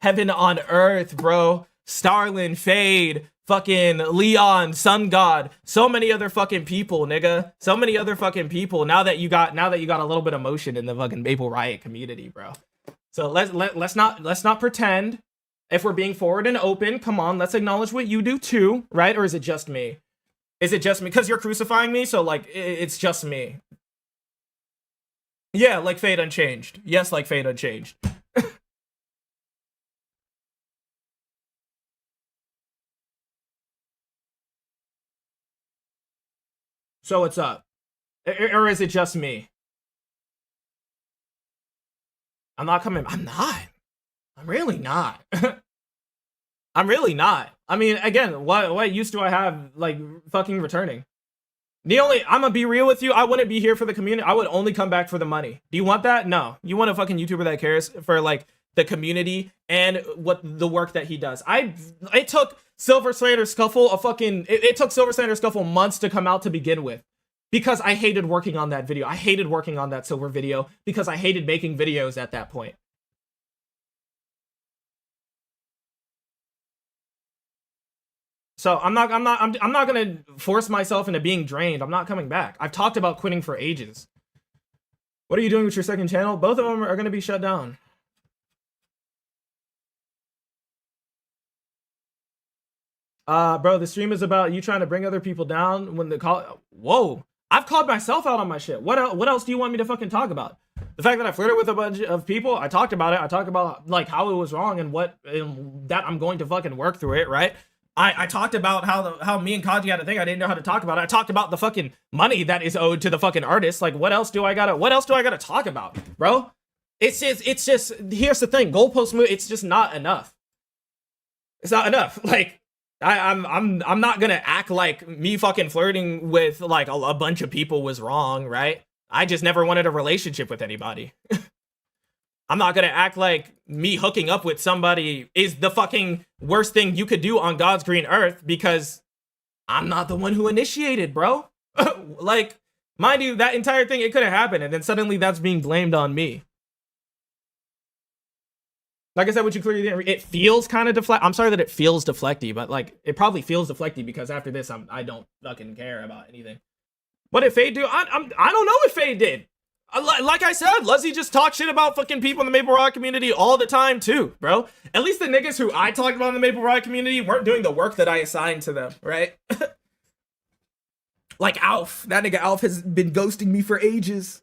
on earth, bro. Starlin, Fade, fucking Leon, Sun God, so many other fucking people, nigga. So many other fucking people. Now that you got a little bit of motion in the fucking Maple Riot community, bro. So let's not pretend. If we're being forward and open, come on, let's acknowledge what you do too, right? Or is it just me? Is it just me? Because you're crucifying me, so like it's just me. Yeah, like Fate Unchanged. Yes, like Fate Unchanged. So what's up? Or is it just me? I'm not coming. I'm not. I'm really not. I'm really not. I mean, again, what use do I have, like, fucking returning? I'm gonna be real with you. I wouldn't be here for the community. I would only come back for the money. Do you want that? No. You want a fucking YouTuber that cares for, like, the community and what the work that he does. It took Silver Slander Scuffle it took Silver Slander Scuffle months to come out to begin with, because I hated working on that video. I hated working on that Silver video because I hated making videos at that point. So I'm not gonna force myself into being drained. I'm not coming back. I've talked about quitting for ages. What are you doing with your second channel? Both of them are gonna be shut down. Bro, the stream is about you trying to bring other people down when the call. Whoa, I've called myself out on my shit. What else do you want me to fucking talk about? The fact that I flirted with a bunch of people, I talked about it. I talked about like how it was wrong and that I'm going to fucking work through it, right? I talked about how me and Kaji had a thing I didn't know how to talk about it. I talked about the fucking money that is owed to the fucking artist. Like, what else do I gotta talk about, bro? It's just here's the thing. Goalpost move, it's just not enough. It's not enough. Like, I'm not gonna act like me fucking flirting with like a bunch of people was wrong, right? I just never wanted a relationship with anybody. I'm not gonna act like me hooking up with somebody is the fucking worst thing you could do on God's green earth, because I'm not the one who initiated, bro. Like, mind you, that entire thing, it could have happened, and then suddenly that's being blamed on me. Like I said, what you clearly didn't it feels kind of I'm sorry that it feels deflecty, but like, it probably feels deflecty because after this, I don't fucking care about anything. What did Fade do? I don't know what Fade did. Like I said, Luzzy just talks shit about fucking people in the Maple Rock community all the time too, bro. At least the niggas who I talked about in the Maple Rock community weren't doing the work that I assigned to them, right? Like Alf. That nigga Alf has been ghosting me for ages.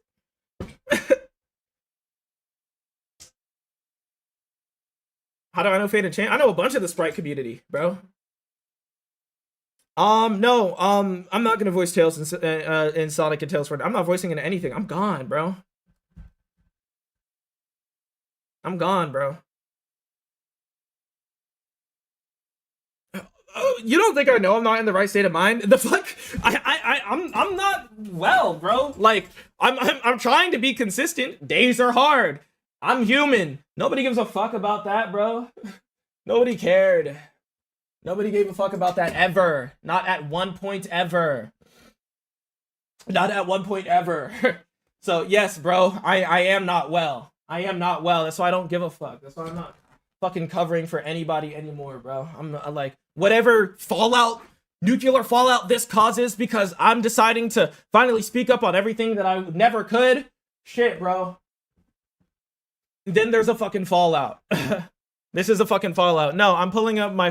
How do I know Fade and Chan? I know a bunch of the Sprite community, bro. No, I'm not gonna voice Tails in Sonic and Tails for it. I'm not voicing into anything. I'm gone, bro. I'm gone, bro. You don't think I know I'm not in the right state of mind? The fuck? I'm not well, bro. Like, I'm trying to be consistent. Days are hard. I'm human. Nobody gives a fuck about that, bro. Nobody cared. Nobody gave a fuck about that ever. Not at one point ever. Not at one point ever. So yes, bro, I am not well. I am not well. That's why I don't give a fuck. That's why I'm not fucking covering for anybody anymore, bro. I'm like, whatever fallout, nuclear fallout this causes because I'm deciding to finally speak up on everything that I never could. Shit, bro. Then there's a fucking fallout. This is a fucking fallout. No, I'm pulling up my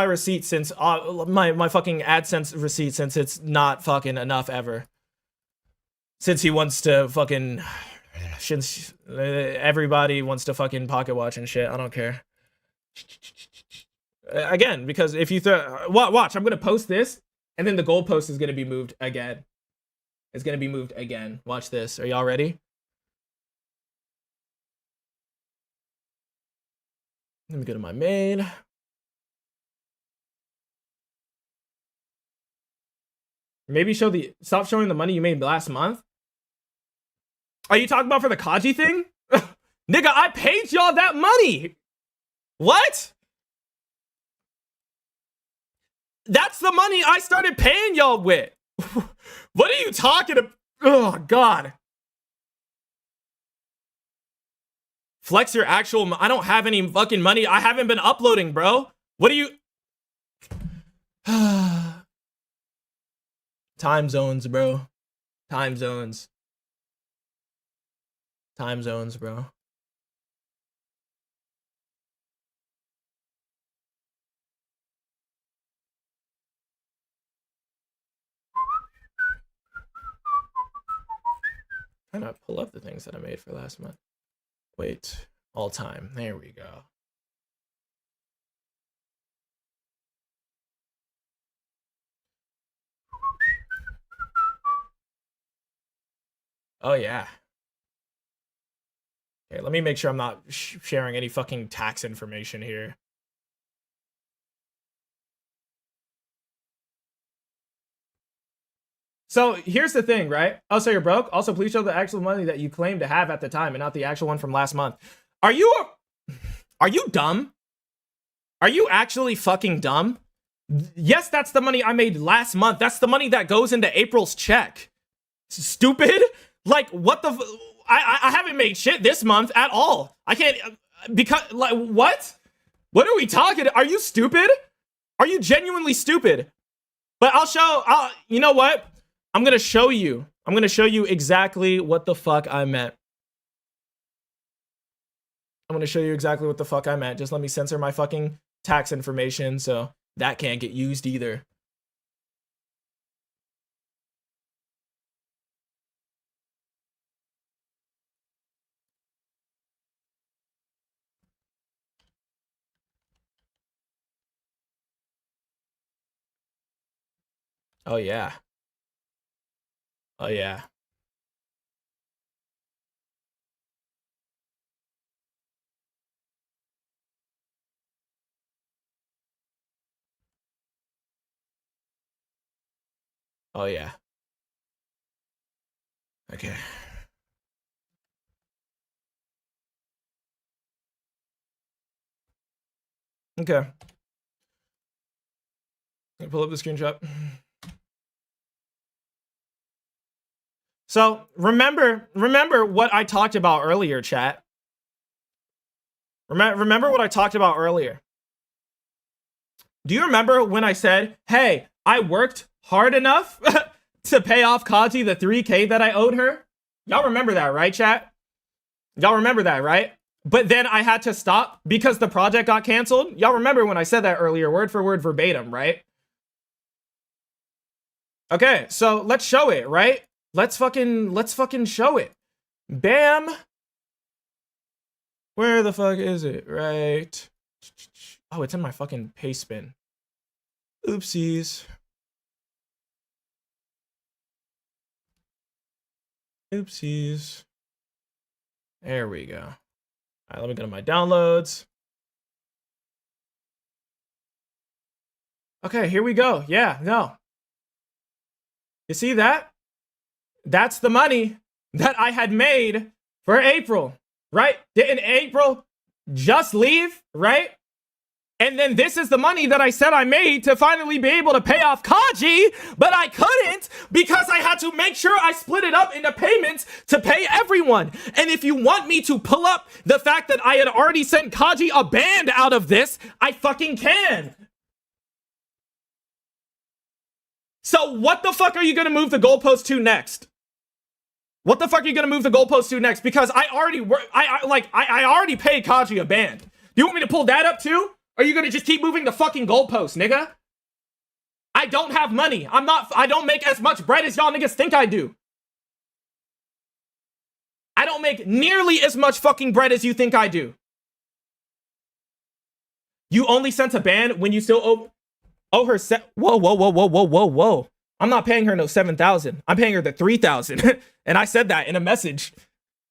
receipt since my fucking AdSense receipt since it's not fucking enough ever. Since he wants to fucking, since everybody wants to fucking pocket watch and shit. I don't care. Again, because if you watch, I'm gonna post this and then the goalpost is gonna be moved again. It's gonna be moved again. Watch this. Are y'all ready? Let me go to my main. Maybe stop showing the money you made last month. Are you talking about for the Kaji thing? Nigga, I paid y'all that money. What? That's the money I started paying y'all with. What are you talking about? Oh, God. Flex your actual... I don't have any fucking money. I haven't been uploading, bro. What are you... Time zones, bro. Time zones. Time zones, bro. Why not pull up the things that I made for last month? Wait, all time. There we go. Oh, yeah. Okay, let me make sure I'm not sharing any fucking tax information here. So here's the thing, right? Oh, so you're broke? Also, please show the actual money that you claim to have at the time and not the actual one from last month. Are you dumb? Are you actually fucking dumb? Yes, that's the money I made last month. That's the money that goes into April's check. Stupid? Like, what the I haven't made shit this month at all. I can't, because, like, what? What are we talking? Are you stupid? Are you genuinely stupid? But you know what? I'm gonna show you exactly what the fuck I meant. I'm gonna show you exactly what the fuck I meant. Just let me censor my fucking tax information so that can't get used either. Oh yeah. Oh yeah. Oh yeah. Okay. Okay. Pull up the screenshot. So remember what I talked about earlier, chat. Remember what I talked about earlier. Do you remember when I said, hey, I worked hard enough to pay off Kaji the 3K that I owed her? Y'all remember that, right, chat? Y'all remember that, right? But then I had to stop because the project got canceled. Y'all remember when I said that earlier, word for word, verbatim, right? Okay, so let's show it, right? Let's fucking show it. Bam. Where the fuck is it? Right. Oh, it's in my fucking paste bin. Oopsies. Oopsies. There we go. All right, let me go to my downloads. Okay, here we go. Yeah, no. You see that? That's the money that I had made for April, right? Didn't April just leave, right? And then this is the money that I said I made to finally be able to pay off Kaji, but I couldn't because I had to make sure I split it up into payments to pay everyone. And if you want me to pull up the fact that I had already sent Kaji a band out of this, I fucking can. So what the fuck are you gonna move the goalpost to next? What the fuck are you gonna move the goalpost to next? Because I already paid Kaji a band. Do you want me to pull that up too? Or are you gonna just keep moving the fucking goalpost, nigga? I don't have money. I don't make as much bread as y'all niggas think I do. I don't make nearly as much fucking bread as you think I do. You only sent a band when you still owe her whoa. I'm not paying her no 7,000. I'm paying her the 3,000. And I said that in a message.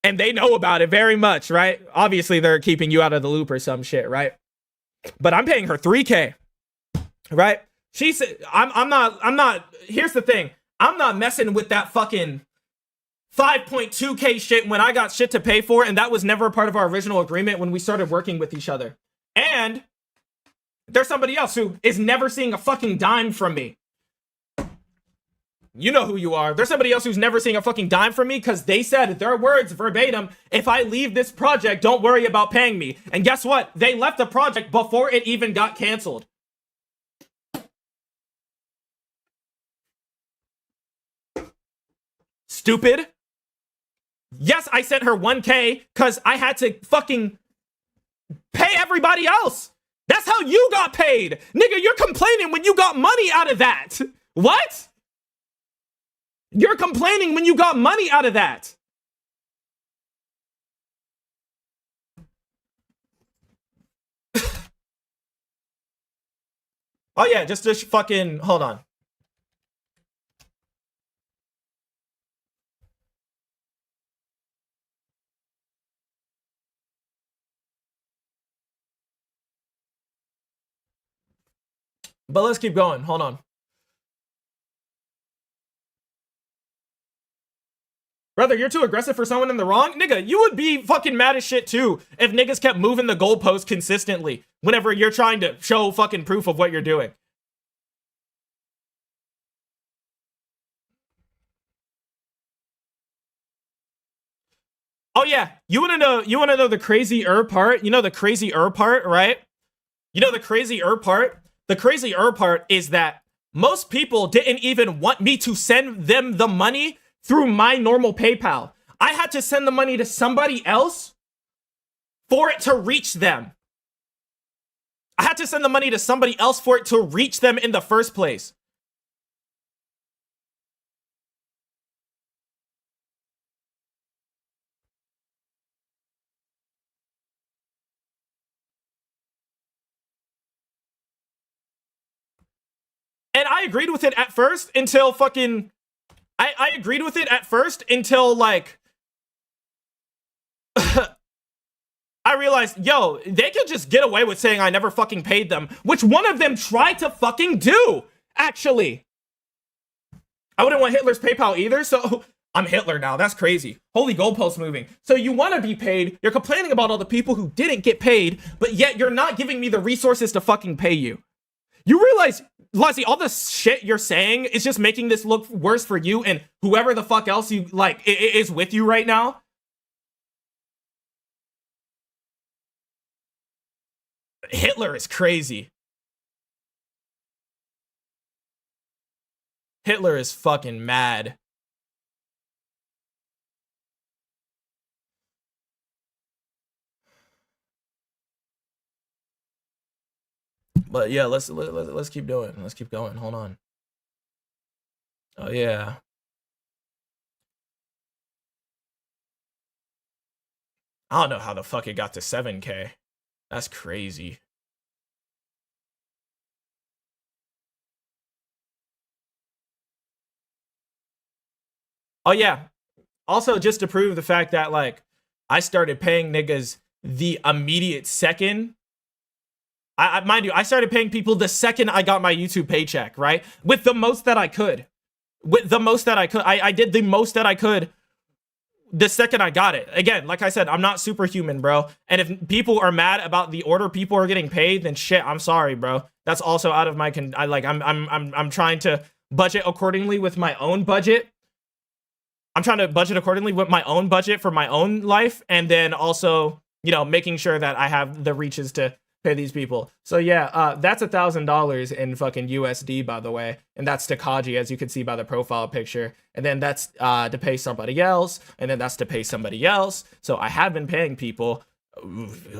And they know about it very much, right? Obviously, they're keeping you out of the loop or some shit, right? But I'm paying her 3K, right? She said, I'm not, here's the thing. I'm not messing with that fucking 5.2K shit when I got shit to pay for. And that was never a part of our original agreement when we started working with each other. And there's somebody else who is never seeing a fucking dime from me. You know who you are. There's somebody else who's never seeing a fucking dime from me because they said their words verbatim, if I leave this project, don't worry about paying me. And guess what? They left the project before it even got canceled. Stupid. Yes, I sent her 1K because I had to fucking pay everybody else. That's how you got paid. Nigga, you're complaining when you got money out of that. What? You're complaining when you got money out of that. Oh yeah, just fucking, hold on. But let's keep going, hold on. Brother, you're too aggressive for someone in the wrong? Nigga, you would be fucking mad as shit too if niggas kept moving the goalpost consistently whenever you're trying to show fucking proof of what you're doing. Oh yeah, you wanna know the crazy part? You know the crazy part, right? You know the crazy part? The crazy part is that most people didn't even want me to send them the money through my normal PayPal. I had to send the money to somebody else for it to reach them. I had to send the money to somebody else for it to reach them in the first place. And I agreed with it at first until fucking... I agreed with it at first until, like... I realized, yo, they could just get away with saying I never fucking paid them, which one of them tried to fucking do, actually. I wouldn't want Hitler's PayPal either, so I'm Hitler now. That's crazy. Holy goalpost moving. So you want to be paid, you're complaining about all the people who didn't get paid, but yet you're not giving me the resources to fucking pay you. You realize, Leslie, all the shit you're saying is just making this look worse for you and whoever the fuck else you, like, is with you right now? Hitler is crazy. Hitler is fucking mad. But yeah, let's keep doing. Let's keep going. Hold on. Oh yeah. I don't know how the fuck it got to 7K. That's crazy. Oh yeah. Also, just to prove the fact that, like, I started paying niggas the immediate second. Mind you, I started paying people the second I got my YouTube paycheck, right? With the most that I could. With the most that I could. I did the most that I could the second I got it. Again, like I said, I'm not superhuman, bro. And if people are mad about the order people are getting paid, then shit, I'm sorry, bro. That's also out of my I'm trying to budget accordingly with my own budget. I'm trying to budget accordingly with my own budget for my own life, and then also, you know, making sure that I have the reaches to pay these people. So yeah, that's $1,000 in fucking USD, by the way, and that's to Kaji, as you can see by the profile picture, and then that's to pay somebody else, and then that's to pay somebody else. So I have been paying people.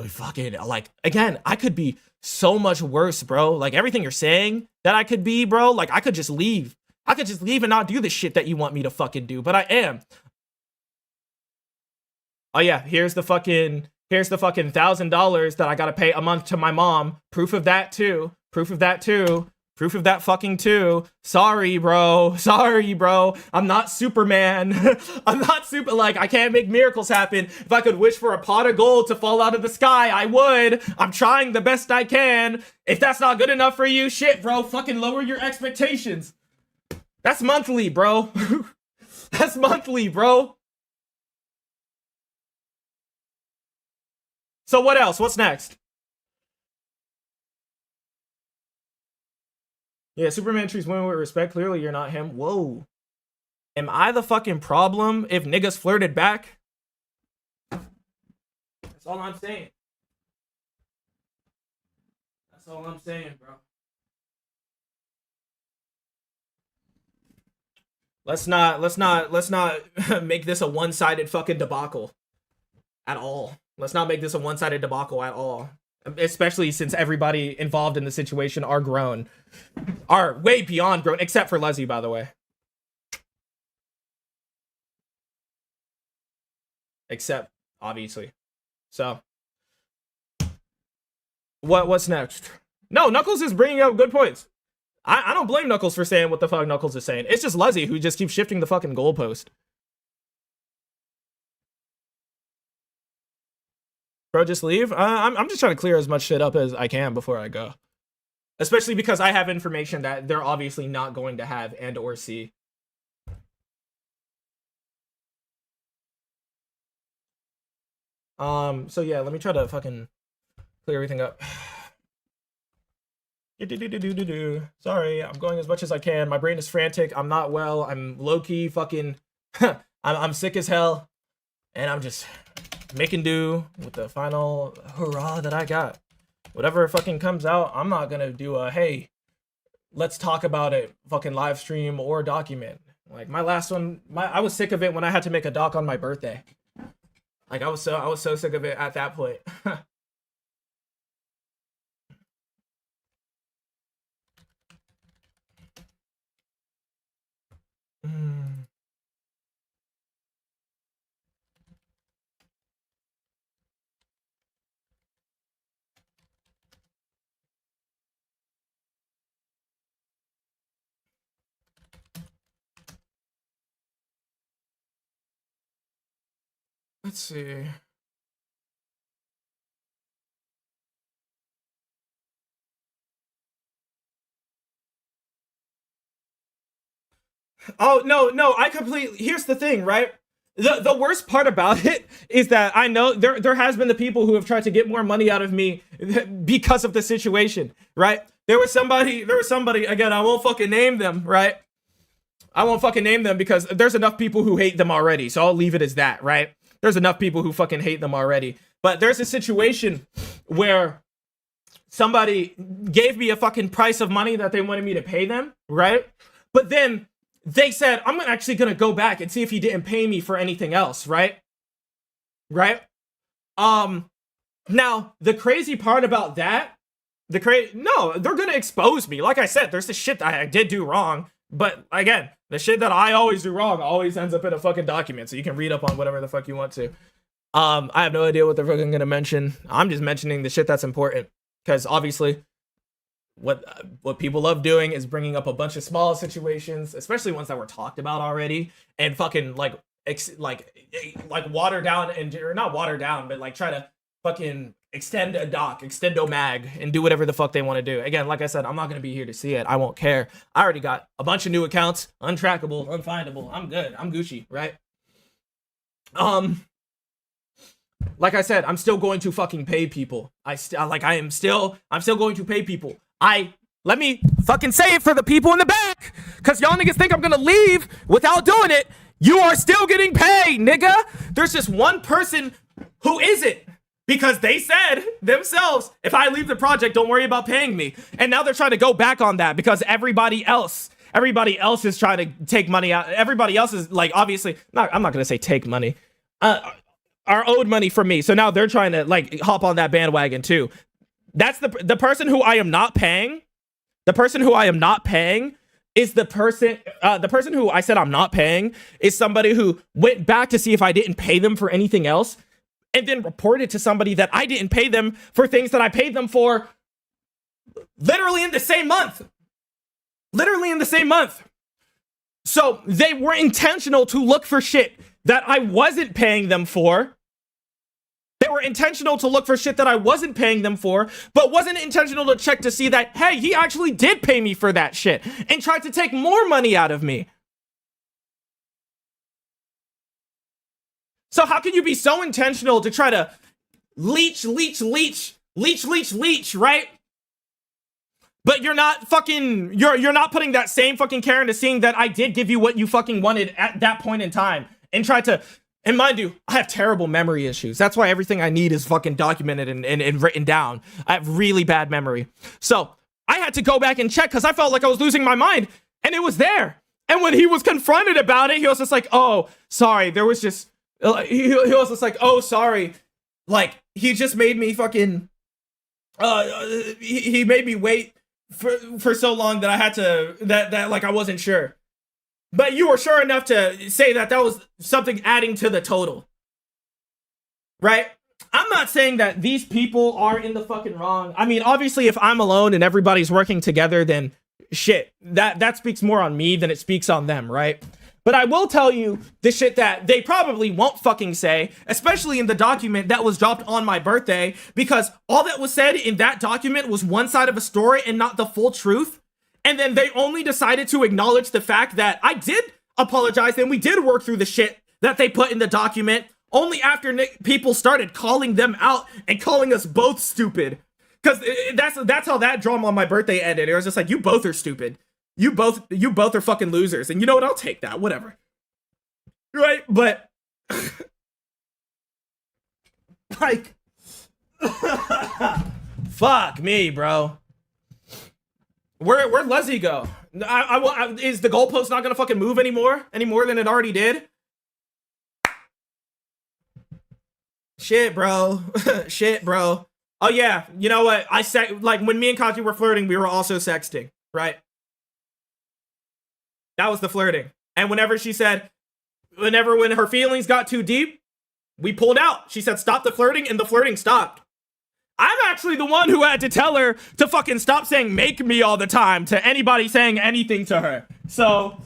Fucking, like, again, I could be so much worse, bro. Like, everything you're saying that I could be, bro, like, I could just leave. I could just leave and not do the shit that you want me to fucking do, but I am. Oh yeah, here's the fucking $1,000 that I gotta pay a month to my mom. Proof of that too. Proof of that too. Proof of that fucking too. Sorry, bro. Sorry, bro. I'm not Superman. I'm not super, like, I can't make miracles happen. If I could wish for a pot of gold to fall out of the sky, I would. I'm trying the best I can. If that's not good enough for you, shit, bro, fucking lower your expectations. That's monthly, bro. That's monthly, bro. So what else? What's next? Yeah, Superman treats women with respect. Clearly, you're not him. Whoa. Am I the fucking problem if niggas flirted back? That's all I'm saying. That's all I'm saying, bro. Let's not make this a one-sided fucking debacle at all. Let's not make this a one-sided debacle at all. Especially since everybody involved in the situation are grown. Are way beyond grown, except for Leslie, by the way. Except, obviously. So, what's next? No, Knuckles is bringing up good points. I don't blame Knuckles for saying what the fuck Knuckles is saying. It's just Leslie who just keeps shifting the fucking goalpost. Bro, just leave? I'm just trying to clear as much shit up as I can before I go. Especially because I have information that they're obviously not going to have and or see. So yeah, let me try to fucking clear everything up. Sorry, I'm going as much as I can. My brain is frantic. I'm not well. I'm low-key fucking I'm sick as hell. And I'm just making do with the final hurrah that I got. Whatever fucking comes out, I'm not gonna do a hey, let's talk about it fucking live stream or document. Like my last one, I was sick of it when I had to make a doc on my birthday. Like I was so sick of it at that point. Let's see. Oh, no, I completely, here's the thing, right? The worst part about it is that I know there has been the people who have tried to get more money out of me because of the situation, right? There was somebody, again, I won't fucking name them, right? I won't fucking name them because there's enough people who hate them already, so I'll leave it as that, right? There's enough people who fucking hate them already. But there's a situation where somebody gave me a fucking price of money that they wanted me to pay them, right? But then they said, I'm actually gonna go back and see if he didn't pay me for anything else, right? Right? Now, the crazy part about that, no, they're gonna expose me. Like I said, there's the shit that I did do wrong. But again, the shit that I always do wrong always ends up in a fucking document, so you can read up on whatever the fuck you want to. I have no idea what they're fucking gonna mention. I'm just mentioning the shit that's important, because obviously, what people love doing is bringing up a bunch of small situations, especially ones that were talked about already, and fucking like water down, and or not water down, but like try to fucking extend a doc, extendo mag, and do whatever the fuck they want to do. Again, like I said, I'm not going to be here to see it. I won't care. I already got a bunch of new accounts, untrackable, unfindable. I'm good. I'm Gucci, right? Like I said, I'm still going to fucking pay people. I'm still going to pay people. Let me fucking say it for the people in the back, because y'all niggas think I'm going to leave without doing it. You are still getting paid, nigga. There's just one person who isn't. Because they said themselves, if I leave the project, don't worry about paying me. And now they're trying to go back on that because everybody else is trying to take money out. Everybody else is like, obviously, I'm not going to say take money, are owed money from me. So now they're trying to like hop on that bandwagon too. That's the person who I am not paying. The person who I am not paying is the person who I said I'm not paying is somebody who went back to see if I didn't pay them for anything else, and then reported to somebody that I didn't pay them for things that I paid them for literally in the same month. So they were intentional to look for shit that I wasn't paying them for. They were intentional to look for shit that I wasn't paying them for, but wasn't intentional to check to see that, hey, he actually did pay me for that shit, and tried to take more money out of me. So how can you be so intentional to try to leech, right? But you're not fucking, you're not putting that same fucking care into seeing that I did give you what you fucking wanted at that point in time, and try to, and mind you, I have terrible memory issues. That's why everything I need is fucking documented and written down. I have really bad memory. So I had to go back and check because I felt like I was losing my mind, and it was there. And when he was confronted about it, he was just like, oh, sorry, there was just, he was just like, oh, sorry. Like, he just made me fucking, he made me wait for so long that I had to, that like I wasn't sure. But you were sure enough to say that was something adding to the total. Right? I'm not saying that these people are in the fucking wrong. I mean, obviously, if I'm alone and everybody's working together, then shit, that speaks more on me than it speaks on them, right? But I will tell you the shit that they probably won't fucking say, especially in the document that was dropped on my birthday, because all that was said in that document was one side of a story and not the full truth. And then they only decided to acknowledge the fact that I did apologize and we did work through the shit that they put in the document Only after people started calling them out and calling us both stupid. Because that's how that drama on my birthday ended. It was just like, you both are stupid. You both are fucking losers. And you know what? I'll take that. Whatever. Right? But like fuck me, bro. Where'd Leslie go? Is the goalpost not gonna fucking move any more than it already did? Shit, bro. Shit, bro. Oh yeah, you know what? I said, like, when me and Kaji were flirting, we were also sexting, right? That was the flirting. And when her feelings got too deep, we pulled out. She said, stop the flirting, and the flirting stopped. I'm actually the one who had to tell her to fucking stop saying make me all the time to anybody saying anything to her. So,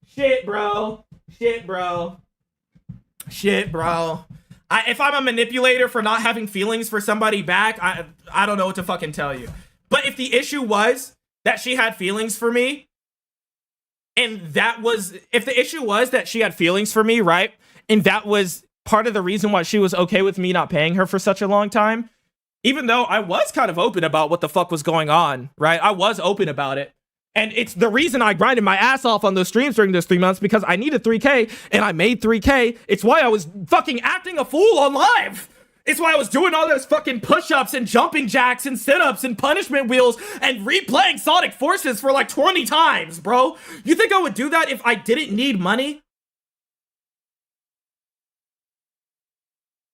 shit, bro. Shit, bro. Shit, bro. If I'm a manipulator for not having feelings for somebody back, I don't know what to fucking tell you. But if the issue was that she had feelings for me, if the issue was that she had feelings for me, right? And that was part of the reason why she was okay with me not paying her for such a long time, even though I was kind of open about what the fuck was going on, right? I was open about it. And it's the reason I grinded my ass off on those streams during those 3 months, because I needed 3K and I made 3K. It's why I was fucking acting a fool on live. It's why I was doing all those fucking push-ups and jumping jacks and sit-ups and punishment wheels and replaying Sonic Forces for like 20 times, bro. You think I would do that if I didn't need money?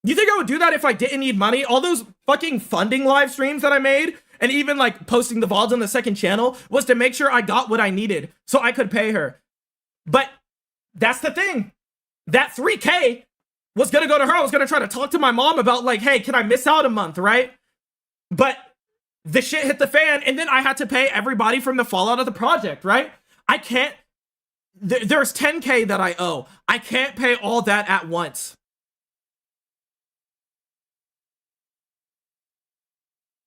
You think I would do that if I didn't need money? All those fucking funding live streams that I made, and even like posting the VODs on the second channel, was to make sure I got what I needed so I could pay her. But that's the thing. That 3K was gonna go to her. I was gonna try to talk to my mom about like, hey, can I miss out a month, right? But the shit hit the fan, and then I had to pay everybody from the fallout of the project, right? I can't, there's 10K that I owe. I can't pay all that at once.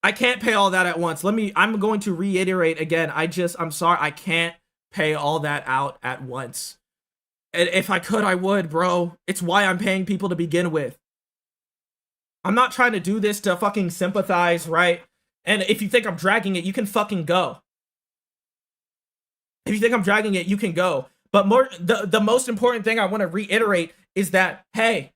I can't pay all that at once. I'm going to reiterate again. I'm sorry. I can't pay all that out at once. And if I could, I would, bro. It's why I'm paying people to begin with. I'm not trying to do this to fucking sympathize, right? And if you think I'm dragging it, you can fucking go. If you think I'm dragging it, you can go. But the most important thing I want to reiterate is that, hey,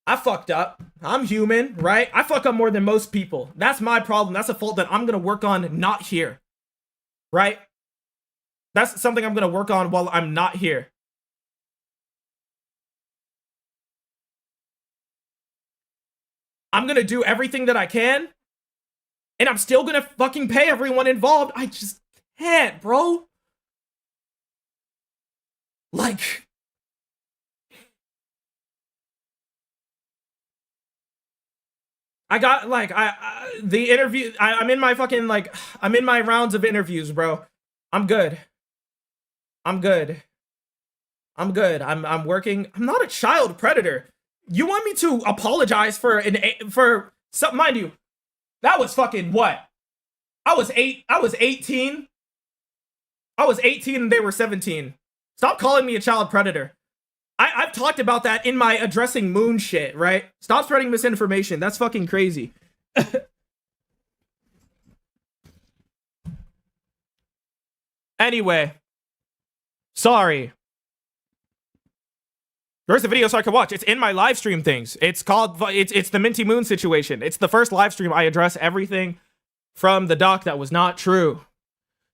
I fucked up. I'm human, right? I fuck up more than most people. That's my problem. That's a fault that I'm going to work on not here, right? That's something I'm going to work on while I'm not here. I'm going to do everything that I can, and I'm still going to fucking pay everyone involved. I just can't, bro. Like, I got, like, the interview, I'm in my fucking, like, I'm in my rounds of interviews, bro. I'm good. I'm good. I'm good. I'm working. I'm not a child predator. You want me to apologize for something? Mind you, that was fucking what? I was 18. I was 18 and they were 17. Stop calling me a child predator. I've talked about that in my addressing Moon shit, right? Stop spreading misinformation. That's fucking crazy. Anyway. Sorry. Where's the video so I can watch? It's in my live stream things. It's called, it's the Minty Moon situation. It's the first live stream I address everything from the doc that was not true.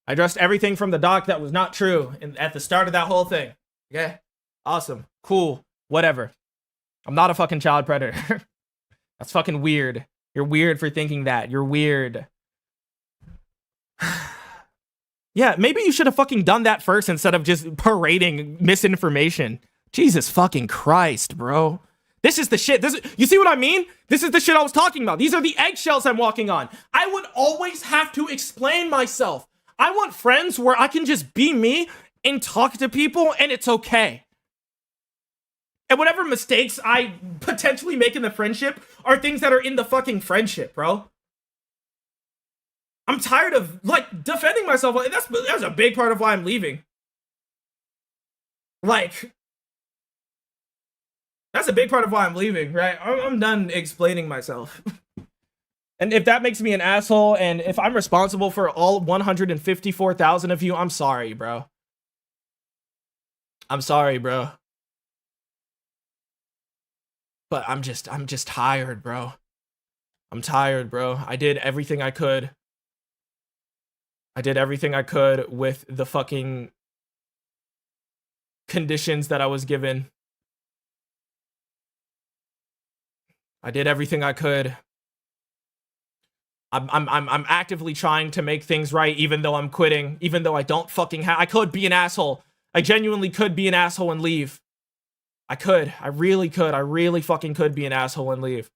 I addressed everything from the doc that was not true at the start of that whole thing. Okay? Awesome. Cool. Whatever. I'm not a fucking child predator. That's fucking weird. You're weird for thinking that. You're weird. Yeah, maybe you should have fucking done that first instead of just parading misinformation. Jesus fucking Christ, bro. This is the shit. You see what I mean? This is the shit I was talking about. These are the eggshells I'm walking on. I would always have to explain myself. I want friends where I can just be me and talk to people and it's okay. And whatever mistakes I potentially make in the friendship are things that are in the fucking friendship, bro. I'm tired of, like, defending myself. That's a big part of why I'm leaving. Like, That's a big part of why I'm leaving, right? I'm done explaining myself. And if that makes me an asshole, and if I'm responsible for all 154,000 of you, I'm sorry, bro. I'm sorry, bro. But I'm just tired, bro. I'm tired, bro. I did everything I could. I did everything I could with the fucking conditions that I was given. I did everything I could. I'm actively trying to make things right, even though I'm quitting, even though I don't fucking I could be an asshole. I genuinely could be an asshole and leave. I could. I really could. I really fucking could be an asshole and leave.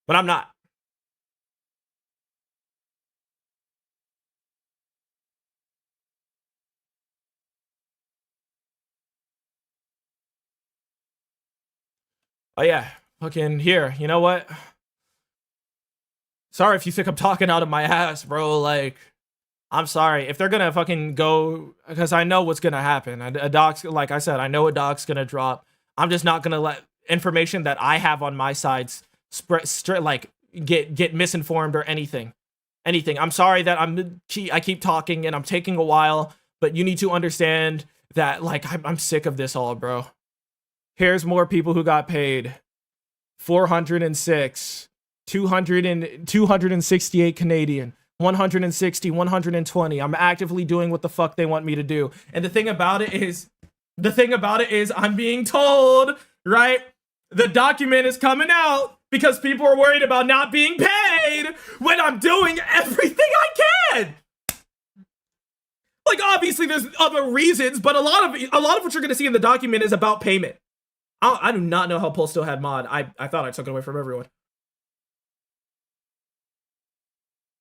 But I'm not. Oh yeah, fucking here. You know what? Sorry if you think I'm talking out of my ass, bro. Like, I'm sorry if they're gonna fucking go, because I know what's gonna happen. A doc's, like I said, I know a doc's gonna drop. I'm just not gonna let information that I have on my sides spread, like get misinformed or anything. I'm sorry that I keep talking and I'm taking a while, but you need to understand that, like, I'm sick of this all, bro. Here's more people who got paid. 406, 268 Canadian, 160, 120. I'm actively doing what the fuck they want me to do. And the thing about it is I'm being told, right? The document is coming out because people are worried about not being paid when I'm doing everything I can. Like, obviously there's other reasons, but a lot of what you're gonna see in the document is about payment. I do not know how Pulse still had mod. I thought I took it away from everyone.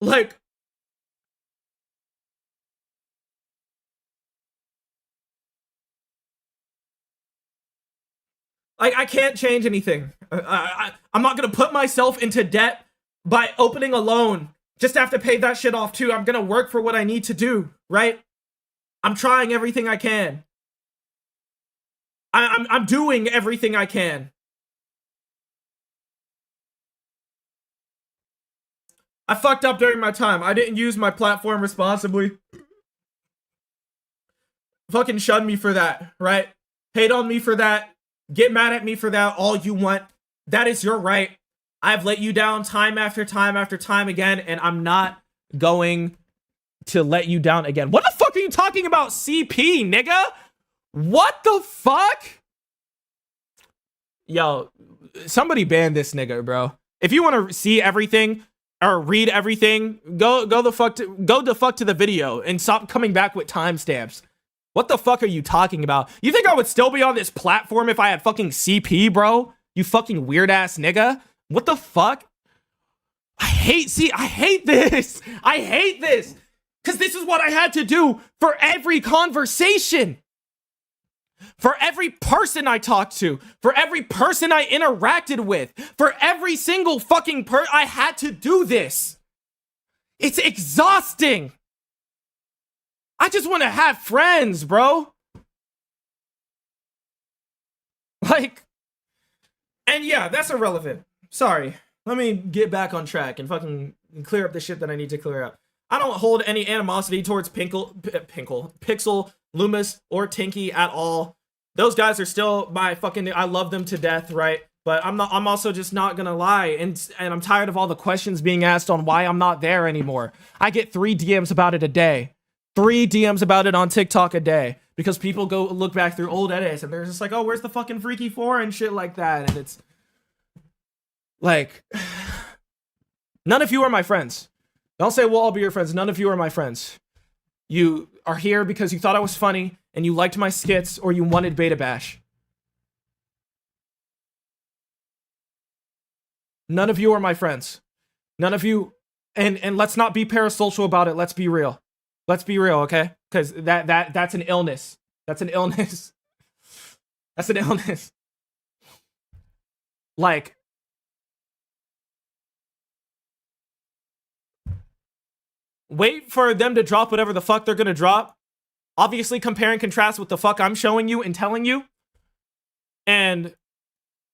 Like, I can't change anything. I'm not gonna put myself into debt by opening a loan just to have to pay that shit off too. I'm gonna work for what I need to do, right? I'm trying everything I can. I'm doing everything I can. I fucked up during my time. I didn't use my platform responsibly. Fucking shun me for that, right? Hate on me for that. Get mad at me for that all you want. That is your right. I've let you down time after time after time again, and I'm not going to let you down again. What the fuck are you talking about, CP, nigga? What the fuck? Yo, somebody ban this nigga, bro. If you want to see everything or read everything, go the fuck to the video and stop coming back with timestamps. What the fuck are you talking about? You think I would still be on this platform if I had fucking CP, bro? You fucking weird ass nigga. What the fuck? I hate this. I hate this. Because this is what I had to do for every conversation. For every person I talked to. For every person I interacted with. For every single fucking I had to do this. It's exhausting. I just want to have friends, bro. Like, and yeah, that's irrelevant. Sorry. Let me get back on track and fucking clear up the shit that I need to clear up. I don't hold any animosity towards Pixel, Loomis, or Tinky at all. Those guys are still my fucking, I love them to death, right? But I'm also just not gonna lie, and I'm tired of all the questions being asked on why I'm not there anymore. I get 3 DMs about it a day. 3 DMs about it on TikTok a day. Because people go look back through old edits and they're just like, oh, where's the fucking Freaky 4 and shit like that. And it's like, none of you are my friends. Don't say we'll all be your friends. None of you are my friends. You are here because you thought I was funny and you liked my skits or you wanted Beta Bash. None of you are my friends. None of you, and let's not be parasocial about it. Let's be real. Let's be real, okay? Because that's an illness. That's an illness. That's an illness. Like, Wait for them to drop whatever the fuck they're gonna drop. Obviously, compare and contrast with the fuck I'm showing you and telling you. And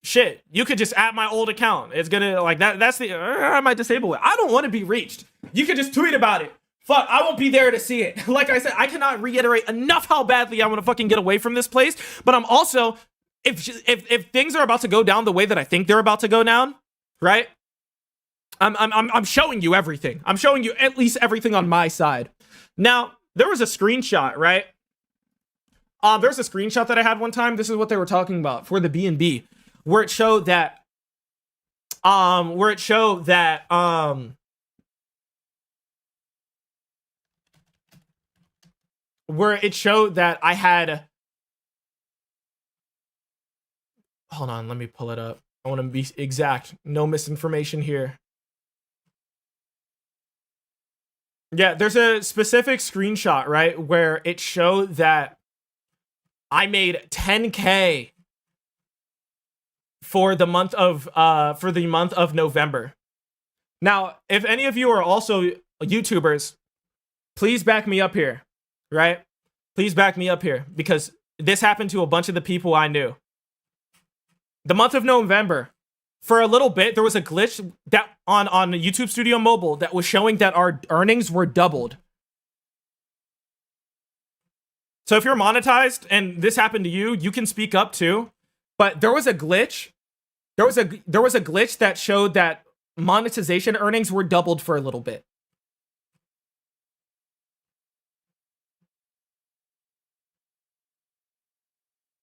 shit, you could just add my old account. It's gonna, like, that's the, I might disable it. I don't want to be reached. You could just tweet about it. Fuck, I won't be there to see it. Like I said, I cannot reiterate enough how badly I want to fucking get away from this place. But I'm also, if things are about to go down the way that I think they're about to go down, right? I'm showing you everything. I'm showing you at least everything on my side. Now, there was a screenshot, right? There's a screenshot that I had one time. This is what they were talking about for the B&B, where it showed that I had, hold on, let me pull it up. I want to be exact. No misinformation here. Yeah, there's a specific screenshot, right, where it showed that I made 10K for the month of November. Now, if any of you are also YouTubers, please back me up here, right? Please back me up here, because this happened to a bunch of the people I knew. The month of November, for a little bit, there was a glitch that on YouTube Studio Mobile that was showing that our earnings were doubled. So if you're monetized and this happened to you, you can speak up too. But there was a glitch. There was a glitch that showed that monetization earnings were doubled for a little bit.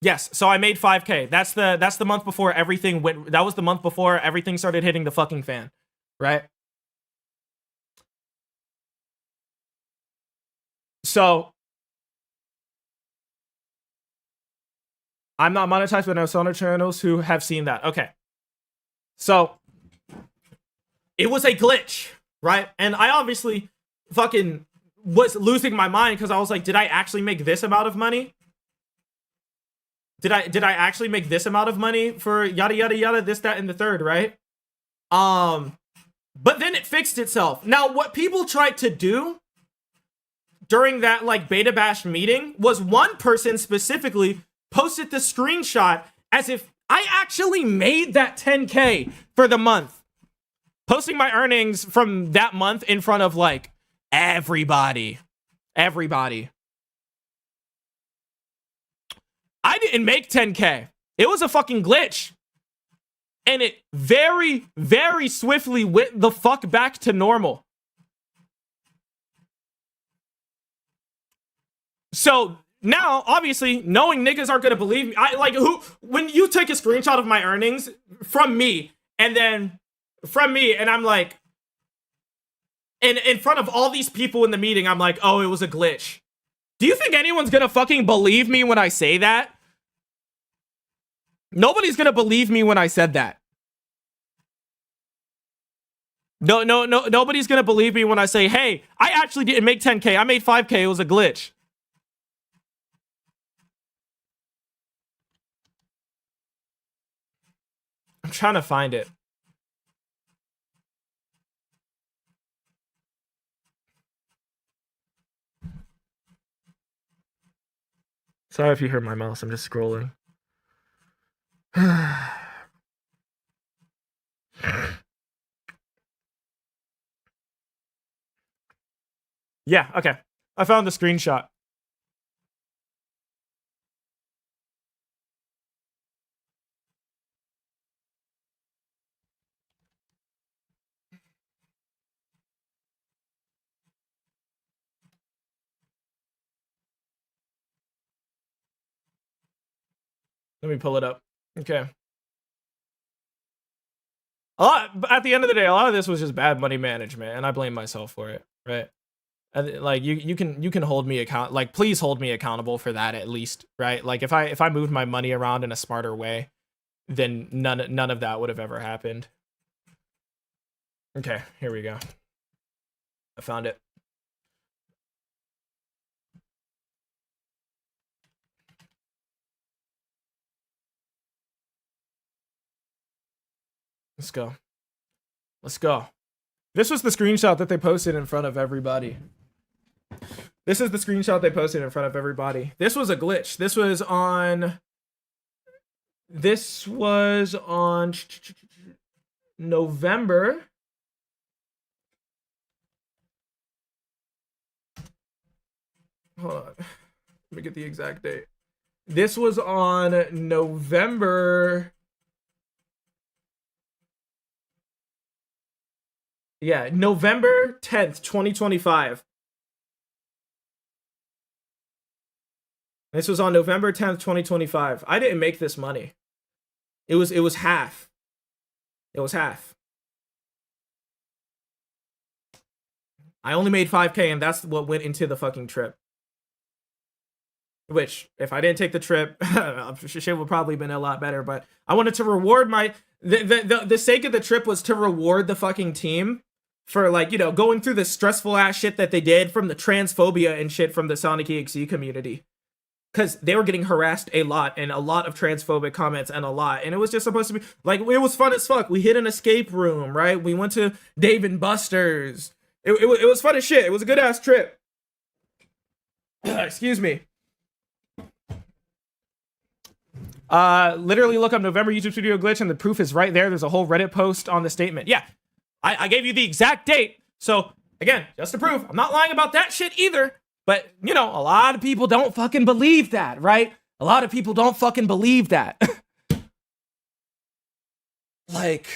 Yes, so I made 5K. That's the month before everything went. That was the month before everything started hitting the fucking fan, right? So I'm not monetized, but I know some other channels who have seen that. Okay, so it was a glitch, right? And I obviously fucking was losing my mind because I was like, did I actually make this amount of money? Did I actually make this amount of money for yada yada yada, this, that, and the third, right? But then it fixed itself. Now, what people tried to do during that like beta bash meeting was one person specifically posted the screenshot as if I actually made that 10K for the month, posting my earnings from that month in front of like everybody. I didn't make 10K. It was a fucking glitch. And it very, very swiftly went the fuck back to normal. So now, obviously, knowing niggas aren't gonna believe me, when you take a screenshot of my earnings from me, and I'm like, and in front of all these people in the meeting, I'm like, oh, it was a glitch. Do you think anyone's gonna fucking believe me when I say that? Nobody's gonna believe me when I said that. No, nobody's gonna believe me when I say, hey, I actually didn't make 10K. I made 5K. It was a glitch. I'm trying to find it. Sorry if you heard my mouse. I'm just scrolling. Yeah, okay. I found the screenshot. Let me pull it up. Okay. At the end of the day, a lot of this was just bad money management, and I blame myself for it, right? Like you can hold me please hold me accountable for that at least, right? Like if I moved my money around in a smarter way, then none of that would have ever happened. Okay, here we go. I found it. Let's go. This was the screenshot that they posted in front of everybody. This is the screenshot they posted in front of everybody. This was a glitch. This was on November. Hold on. Let me get the exact date. This was on November. Yeah, November 10th, 2025. This was on November 10th, 2025. I didn't make this money. It was half. It was half. I only made 5K, and that's what went into the fucking trip. Which, if I didn't take the trip, shit would probably been a lot better. But I wanted to reward my the sake of the trip was to reward the fucking team for, like, you know, going through the stressful ass shit that they did, from the transphobia and shit from the Sonic EXE community. Because they were getting harassed a lot, and a lot of transphobic comments, and a lot. And it was just supposed to be, like, it was fun as fuck. We hit an escape room, right? We went to Dave and Buster's. It was fun as shit. It was a good ass trip. Excuse me. Literally look up November YouTube studio glitch, and the proof is right there. There's a whole Reddit post on the statement. Yeah, I gave you the exact date. So, again, just to prove, I'm not lying about that shit either. But, you know, a lot of people don't fucking believe that, right? A lot of people don't fucking believe that. Like,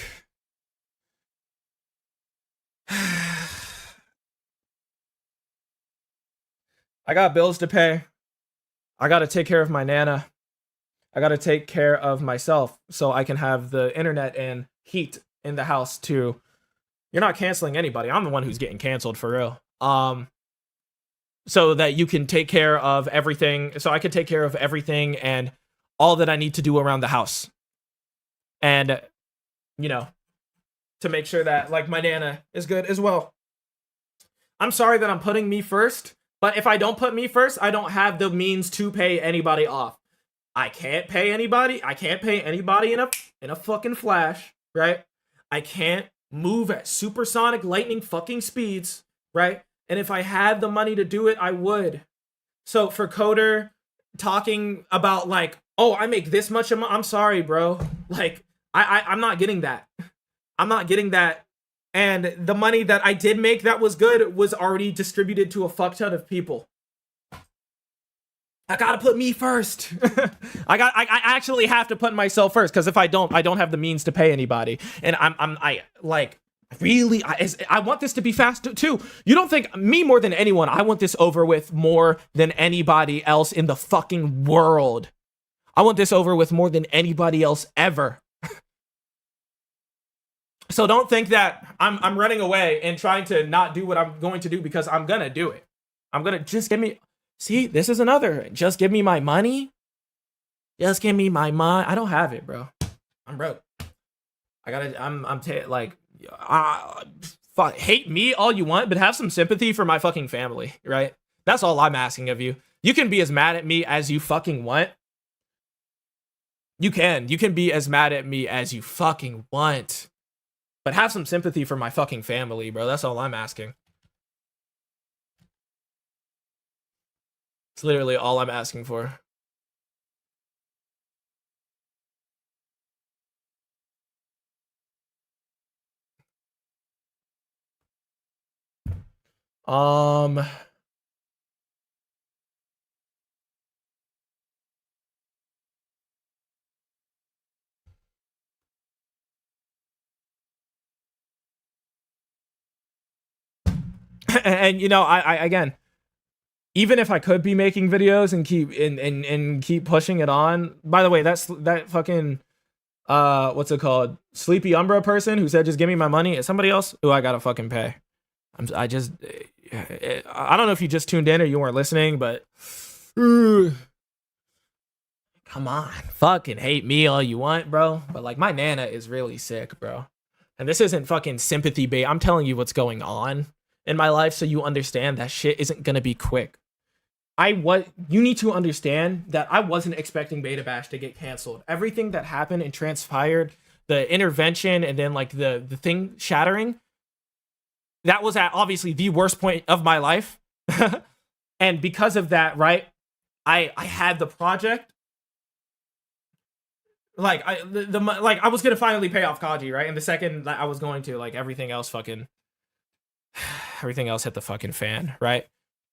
I got bills to pay. I got to take care of my Nana. I got to take care of myself so I can have the internet and heat in the house too. You're not canceling anybody. I'm the one who's getting canceled for real. So that you can take care of everything. So I can take care of everything and all that I need to do around the house. And, you know, to make sure that, like, my Nana is good as well. I'm sorry that I'm putting me first, but if I don't put me first, I don't have the means to pay anybody off. I can't pay anybody. I can't pay anybody in a fucking flash, right? I can't move at supersonic lightning fucking speeds, right? And if I had the money to do it, I would. So for Coder talking about, like, oh, I make this much of I'm sorry, bro. Like, I'm not getting that. I'm not getting that. And the money that I did make that was good was already distributed to a fuck ton of people. I gotta put me first. I actually have to put myself first, because if I don't have the means to pay anybody. And I want this to be fast too. You don't think me more than anyone? I want this over with more than anybody else in the fucking world. I want this over with more than anybody else ever. So don't think that I'm running away and trying to not do what I'm going to do, because I'm gonna do it. I'm gonna just give me. See, this is another. Just give me my money. Just give me my money. I don't have it, bro. I'm broke. Fuck, hate me all you want, but have some sympathy for my fucking family, right? That's all I'm asking of you. You can be as mad at me as you fucking want. You can be as mad at me as you fucking want. But have some sympathy for my fucking family, bro. That's all I'm asking. It's literally all I'm asking for. And you know, I again, even if I could be making videos and keep pushing it on. By the way, that fucking what's it called? Sleepy Umbra person who said just give me my money is somebody else who I gotta fucking pay. I don't know if you just tuned in or you weren't listening, but come on, fucking hate me all you want, bro. But like, my Nana is really sick, bro. And this isn't fucking sympathy bait. I'm telling you what's going on in my life so you understand that shit isn't gonna be quick. You need to understand that I wasn't expecting Beta Bash to get canceled. Everything that happened and transpired, the intervention and then like the thing shattering, that was at obviously the worst point of my life. And because of that, right, I had the project. Like like I was gonna finally pay off Kaji, right? And the second that I was going to, like, everything else hit the fucking fan, right?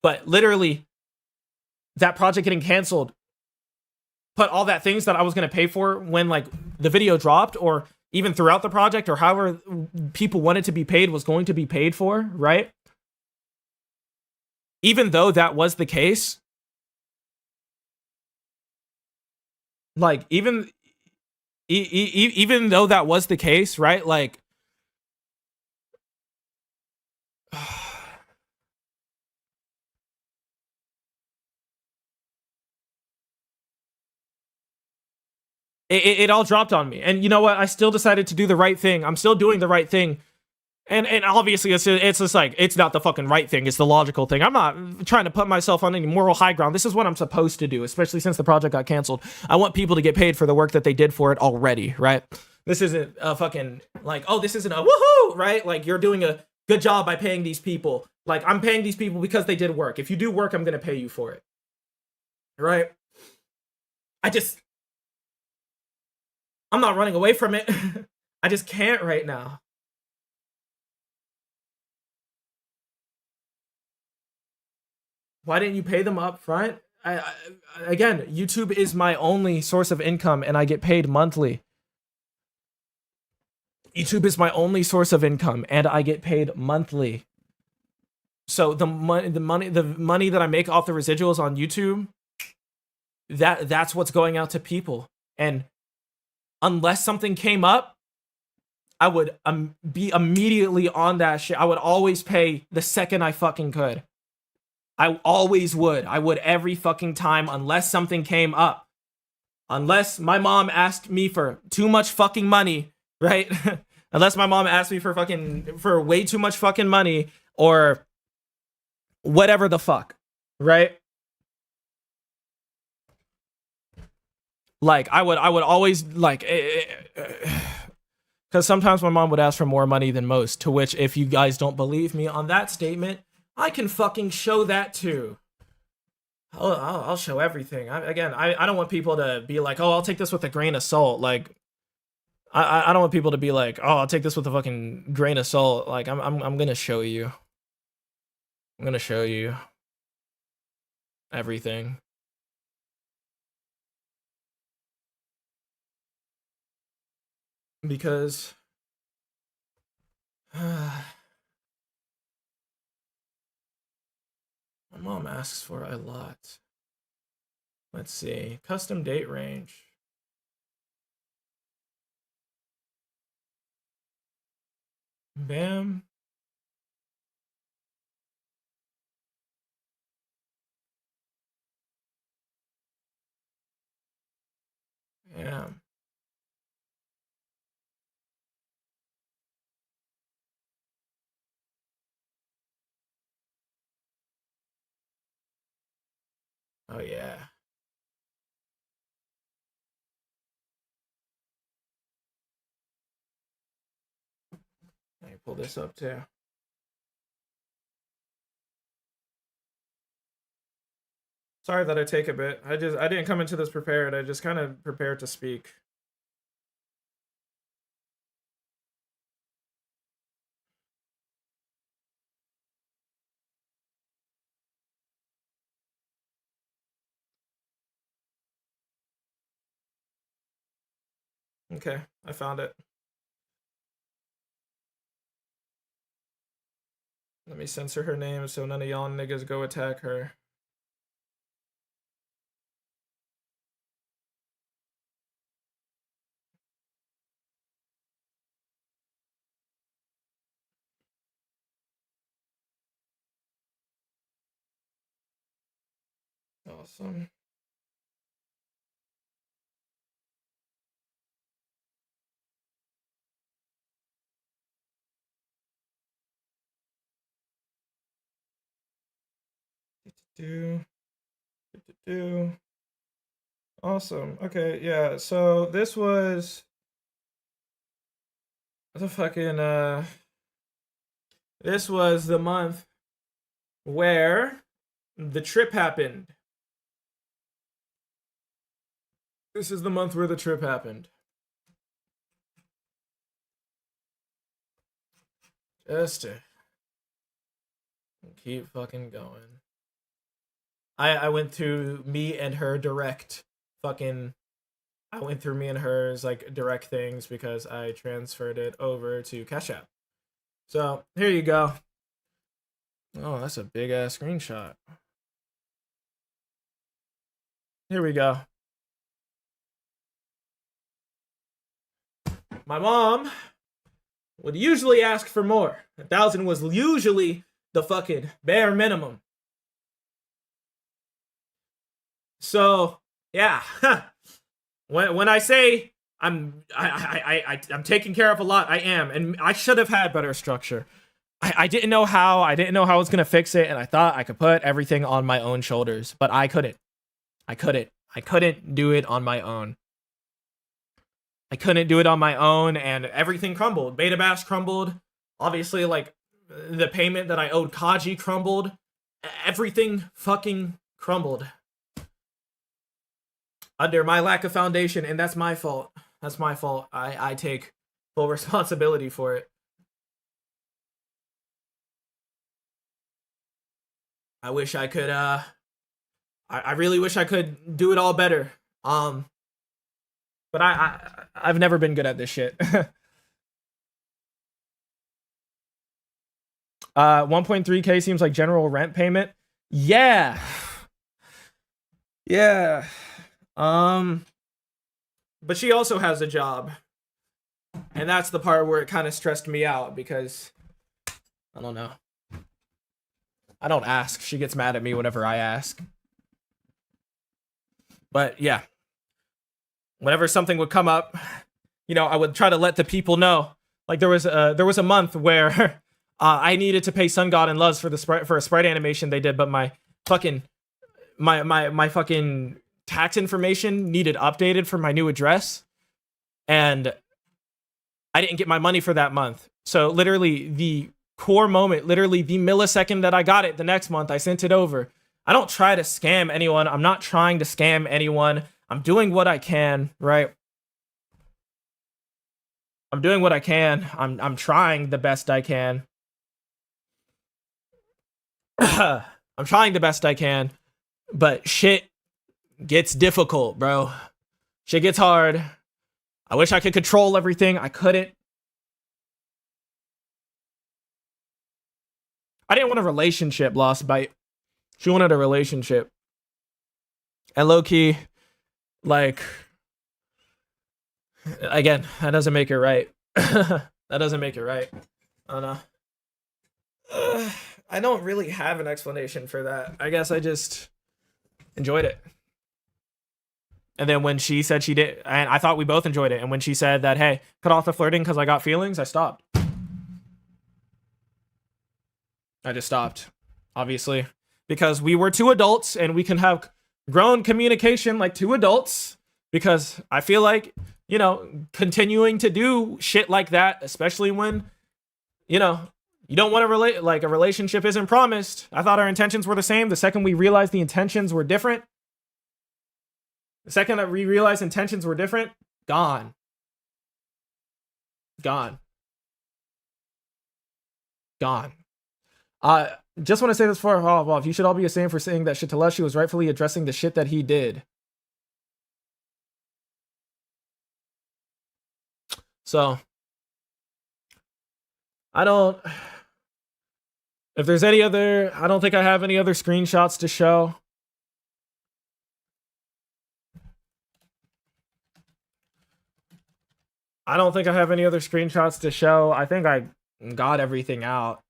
But literally, that project getting canceled put all that things that I was gonna pay for when, like, the video dropped, or even throughout the project, or however people wanted to be paid was going to be paid for, right? Even though that was the case, like, even though that was the case, right? Like, it all dropped on me. And you know what? I still decided to do the right thing. I'm still doing the right thing. And obviously it's just like, it's not the fucking right thing, it's the logical thing. I'm not trying to put myself on any moral high ground. This is what I'm supposed to do, especially since the project got canceled. I want people to get paid for the work that they did for it already, right? This isn't a fucking, like, oh, this isn't a woohoo, right? Like, you're doing a good job by paying these people. Like, I'm paying these people because they did work. If you do work, I'm gonna pay you for it, right? I'm not running away from it. I just can't right now. Why didn't you pay them up front? Again, YouTube is my only source of income, and I get paid monthly. YouTube is my only source of income, and I get paid monthly. So the money that I make off the residuals on YouTube, that's what's going out to people. And unless something came up, I would be immediately on that shit. I would always pay the second I fucking could. I always would. I would every fucking time, unless something came up. Unless my mom asked me for too much fucking money, right? Unless my mom asked me for way too much fucking money, or whatever the fuck, right? Like, I would always, like, because sometimes my mom would ask for more money than most, to which, if you guys don't believe me on that statement, I can fucking show that too. I'll show everything. I don't want people to be like, oh, I'll take this with a grain of salt. Like, I don't want people to be like, oh, I'll take this with a fucking grain of salt. Like, I'm gonna show you. I'm gonna show you everything. Because my mom asks for a lot. Let's see. Custom date range. Bam. Yeah. Oh, yeah. Let me pull this up too. Sorry that I take a bit. I didn't come into this prepared. I just kind of prepared to speak. Okay, I found it. Let me censor her name so none of y'all niggas go attack her. Awesome. Awesome. Okay, yeah. So this was the fucking This was the month where the trip happened. This is the month where the trip happened. Just to keep fucking going. I went through me and her direct fucking. I went through me and hers like direct things because I transferred it over to Cash App. So here you go. Oh, that's a big ass screenshot. Here we go. My mom would usually ask for more. 1,000 was usually the fucking bare minimum. So yeah, when I say I'm taking care of a lot, I am, and I should have had better structure. I didn't know how. I didn't know how I was gonna fix it, and I thought I could put everything on my own shoulders, but I couldn't. I couldn't do it on my own. I couldn't do it on my own, and everything crumbled. Beta Bash crumbled. Obviously, like the payment that I owed Kaji crumbled. Everything fucking crumbled under my lack of foundation, and that's my fault. That's my fault. I take full responsibility for it. I wish I could I really wish I could do it all better. But I've never been good at this shit. 1.3K seems like general rent payment. Yeah. Yeah. But she also has a job. And that's the part where it kind of stressed me out because I don't know. I don't ask. She gets mad at me whenever I ask. But yeah. Whenever something would come up, you know, I would try to let the people know. Like there was a month where I needed to pay Sun God and Luz for a sprite animation they did, but my fucking tax information needed updated for my new address, and I didn't get my money for that month. So literally the core moment, literally the millisecond that I got it the next month, I sent it over. I don't try to scam anyone. I'm not trying to scam anyone. I'm doing what I can, right? I'm doing what I can. I'm trying the best I can. I'm trying the best I can, but shit gets difficult, bro. Shit gets hard. I wish I could control everything. I couldn't. I didn't want a relationship, Lost Bite. She wanted a relationship. And low-key, like, again, that doesn't make it right. That doesn't make it right. I don't know. I don't really have an explanation for that. I guess I just enjoyed it. And then when she said she did, and I thought we both enjoyed it, and when she said that, hey, cut off the flirting because I got feelings, I stopped. I just stopped, obviously, because we were two adults and we can have grown communication like two adults, because I feel like, you know, continuing to do shit like that, especially when, you know, you don't want to relate, like a relationship isn't promised. I thought our intentions were the same. The second we realized the intentions were different, the second that we realized intentions were different, gone. Gone. Gone. Just want to say this for off. You should all be ashamed for saying that shit to Les. She was rightfully addressing the shit that he did. So, I don't. If there's any other, I don't think I have any other screenshots to show. I don't think I have any other screenshots to show. I think I got everything out.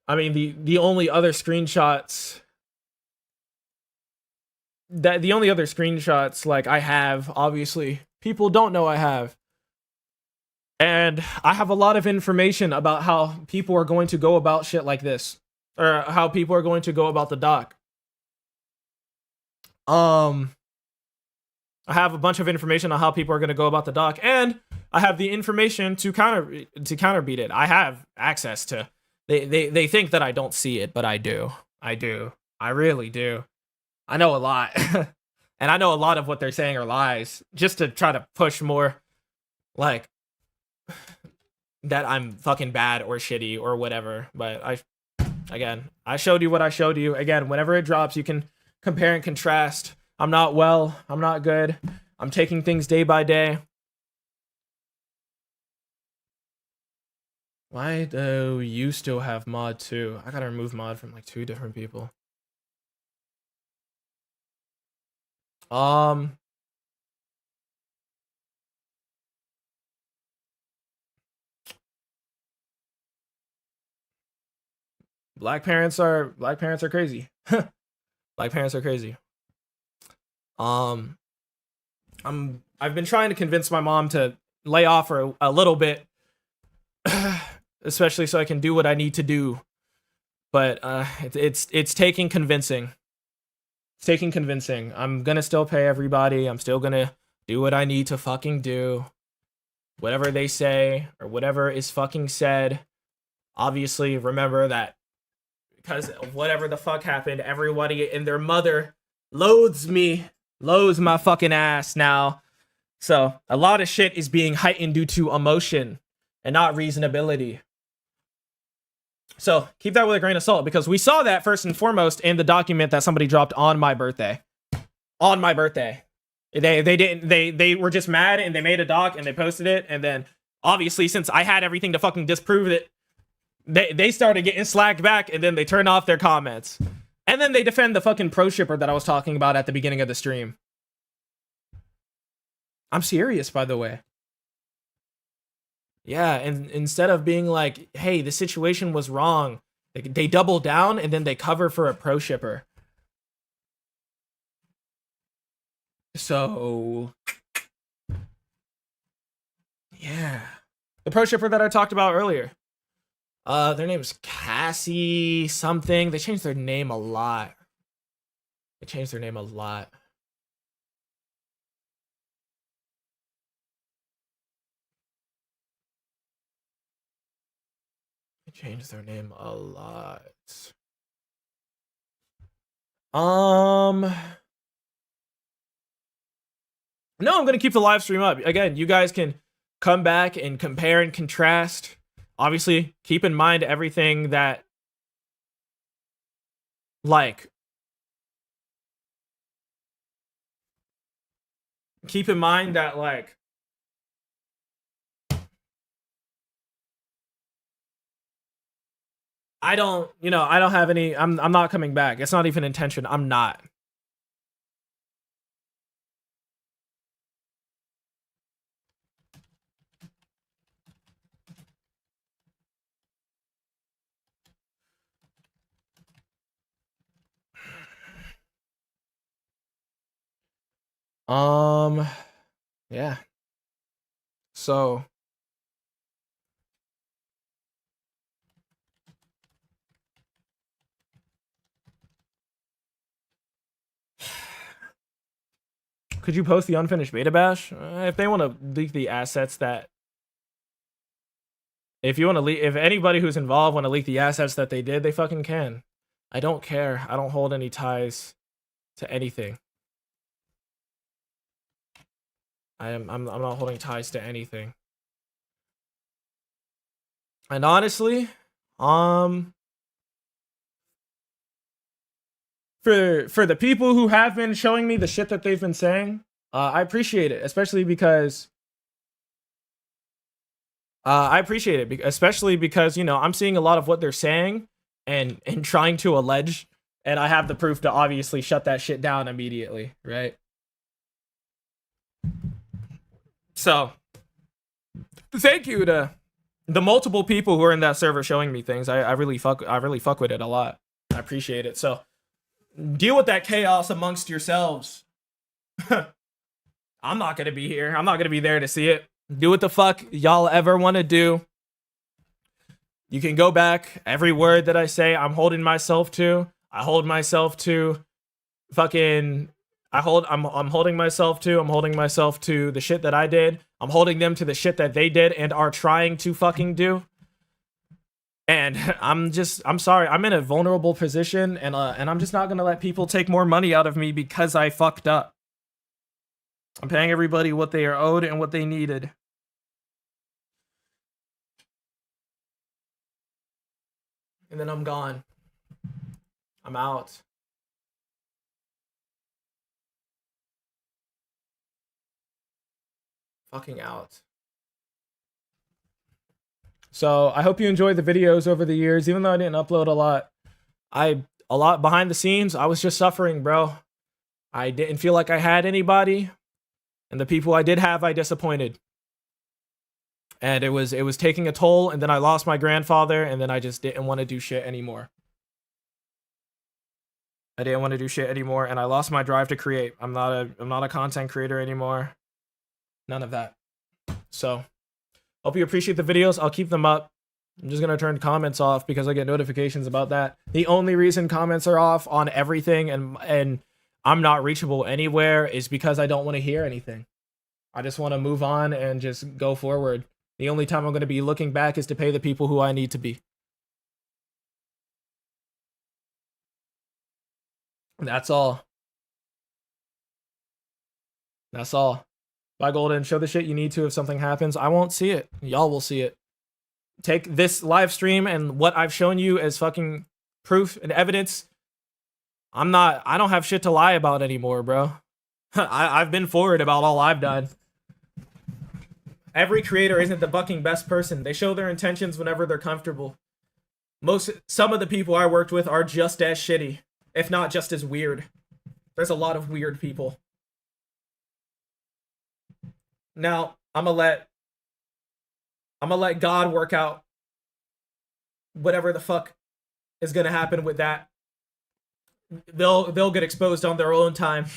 I mean, the only other screenshots like I have, obviously, people don't know I have. And I have a lot of information about how people are going to go about shit like this, or how people are going to go about the doc. I have a bunch of information on how people are going to go about the doc, and I have the information to counterbeat it. I have access to They think that I don't see it, but I do. I do. I really do. I know a lot. And I know a lot of what they're saying are lies, just to try to push more, like, that I'm fucking bad or shitty or whatever. But I showed you what I showed you. Again, whenever it drops, you can compare and contrast. I'm not well. I'm not good. I'm taking things day by day. Why do you still have mod too? I gotta remove mod from like 2 different people. Black parents are crazy. Black parents are crazy. I've been trying to convince my mom to lay off for a little bit, especially so I can do what I need to do. But it's taking convincing. It's taking convincing. I'm gonna still pay everybody. I'm still gonna do what I need to fucking do. Whatever they say or whatever is fucking said. Obviously, remember that because of whatever the fuck happened, everybody and their mother loathes my fucking ass now. So a lot of shit is being heightened due to emotion and not reasonability. So keep that with a grain of salt, because we saw that first and foremost in the document that somebody dropped on my birthday. On my birthday. They were just mad and they made a doc and they posted it, and then obviously since I had everything to fucking disprove it, they started getting slacked back, and then they turned off their comments. And then they defend the fucking pro shipper that I was talking about at the beginning of the stream. I'm serious, by the way. Yeah, and instead of being like, hey, the situation was wrong, they double down and then they cover for a pro shipper. So, yeah. The pro shipper that I talked about earlier. Their name is Cassie something. They changed their name a lot. They changed their name a lot. They changed their name a lot. No, I'm gonna keep the live stream up. Again, you guys can come back and compare and contrast. Obviously, keep in mind everything that, like, keep in mind that, like, I don't have any, I'm not coming back. It's not even intention. I'm not. Yeah. So could you post the unfinished beta bash? If they want to leak the assets that, if anybody who's involved want to leak the assets that they did, they fucking can. I don't care. I don't hold any ties to anything. I'm not holding ties to anything. And honestly, for the people who have been showing me the shit that they've been saying, I appreciate it, especially because you know, I'm seeing a lot of what they're saying and trying to allege, and I have the proof to obviously shut that shit down immediately, right? So, thank you to the multiple people who are in that server showing me things. I really fuck with it a lot. I appreciate it. So, deal with that chaos amongst yourselves. I'm not gonna be here. I'm not gonna be there to see it. Do what the fuck y'all ever want to do. You can go back. Every word that I say, I'm holding myself to. I hold myself to fucking. I'm holding myself to the shit that I did. I'm holding them to the shit that they did and are trying to fucking do. And I'm sorry, I'm in a vulnerable position, and I'm just not gonna let people take more money out of me because I fucked up. I'm paying everybody what they are owed and what they needed. And then I'm gone. I'm out. Fucking out. So I hope you enjoyed the videos over the years, even though I didn't upload a lot. A lot behind the scenes, I was just suffering, bro. I didn't feel like I had anybody, and the people I did have, I disappointed. And it was taking a toll, and then I lost my grandfather, and then I just didn't want to do shit anymore. I didn't want to do shit anymore, and I lost my drive to create. I'm not a content creator anymore. None of that. So, hope you appreciate the videos. I'll keep them up. I'm just gonna turn comments off because I get notifications about that. The only reason comments are off on everything and I'm not reachable anywhere is because I don't want to hear anything. I just want to move on and just go forward. The only time I'm going to be looking back is to pay the people who I need to be. That's all. That's all. Bye, Golden. Show the shit you need to if something happens. I won't see it. Y'all will see it. Take this live stream and what I've shown you as fucking proof and evidence. I don't have shit to lie about anymore, bro. I've been forward about all I've done. Every creator isn't the fucking best person. They show their intentions whenever they're comfortable. Some of the people I worked with are just as shitty, if not just as weird. There's a lot of weird people. Now, I'm gonna let God work out whatever the fuck is gonna happen with that. They'll get exposed on their own time.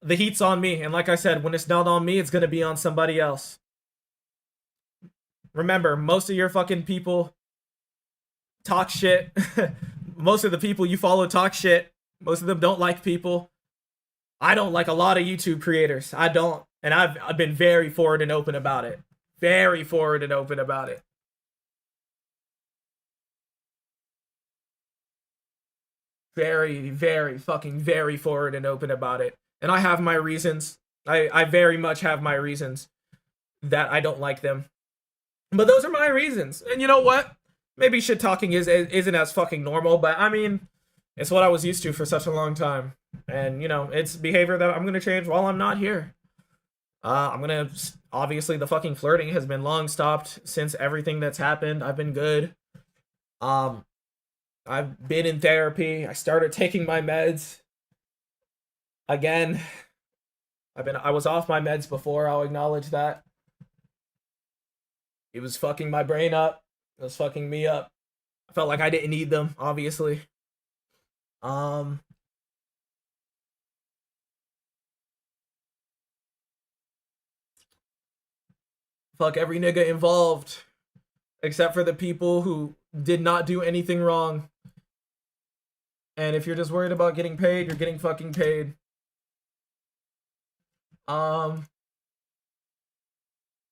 The heat's on me, and like I said, when it's not on me, it's gonna be on somebody else. Remember, most of your fucking people talk shit. Most of the people you follow talk shit. Most of them don't like people. I don't like a lot of YouTube creators. I don't. And I've been very forward and open about it. Very forward and open about it. Very, very fucking very forward and open about it. And I have my reasons. I very much have my reasons that I don't like them. But those are my reasons. And you know what? Maybe shit talking isn't as fucking normal, but I mean, it's what I was used to for such a long time. And, you know, it's behavior that I'm going to change while I'm not here. Obviously, the fucking flirting has been long stopped since everything that's happened. I've been good. I've been in therapy. I started taking my meds. Again, I was off my meds before, I'll acknowledge that. It was fucking my brain up. It was fucking me up. I felt like I didn't need them, obviously. Fuck every nigga involved. Except for the people who did not do anything wrong. And if you're just worried about getting paid, you're getting fucking paid.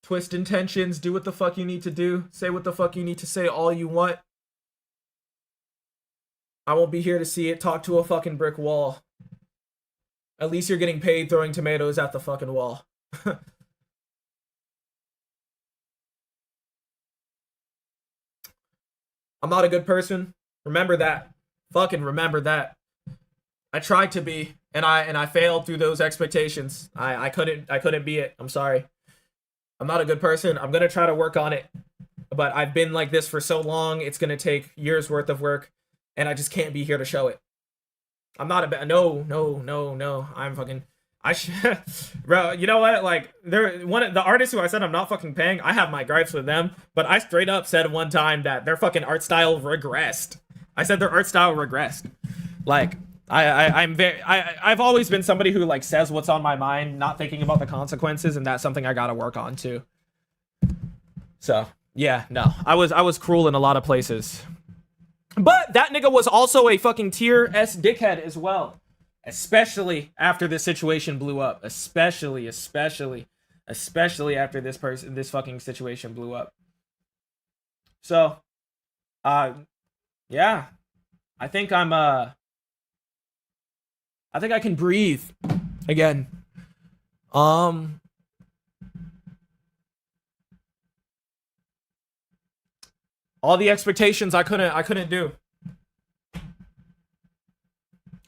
Twist intentions, do what the fuck you need to do, say what the fuck you need to say all you want. I won't be here to see it. Talk to a fucking brick wall. At least you're getting paid throwing tomatoes at the fucking wall. I'm not a good person. Remember that. Fucking remember that. I tried to be, and I failed through those expectations. I couldn't be it. I'm sorry. I'm not a good person. I'm gonna try to work on it. But I've been like this for so long, it's gonna take years worth of work, and I just can't be here to show it. I'm not a bad. No. I'm fucking. Bro, you know what? Like, the artists who I said I'm not fucking paying, I have my gripes with them, but I straight up said one time that their fucking art style regressed. I said their art style regressed. Like, I've always been somebody who like says what's on my mind, not thinking about the consequences, and that's something I gotta work on too. So yeah, no, I was cruel in a lot of places, but that nigga was also a fucking tier S dickhead as well. Especially after this situation blew up. Especially after this fucking situation blew up. So, Uh, yeah. I think I think I can breathe again. Um, all the expectations I couldn't do.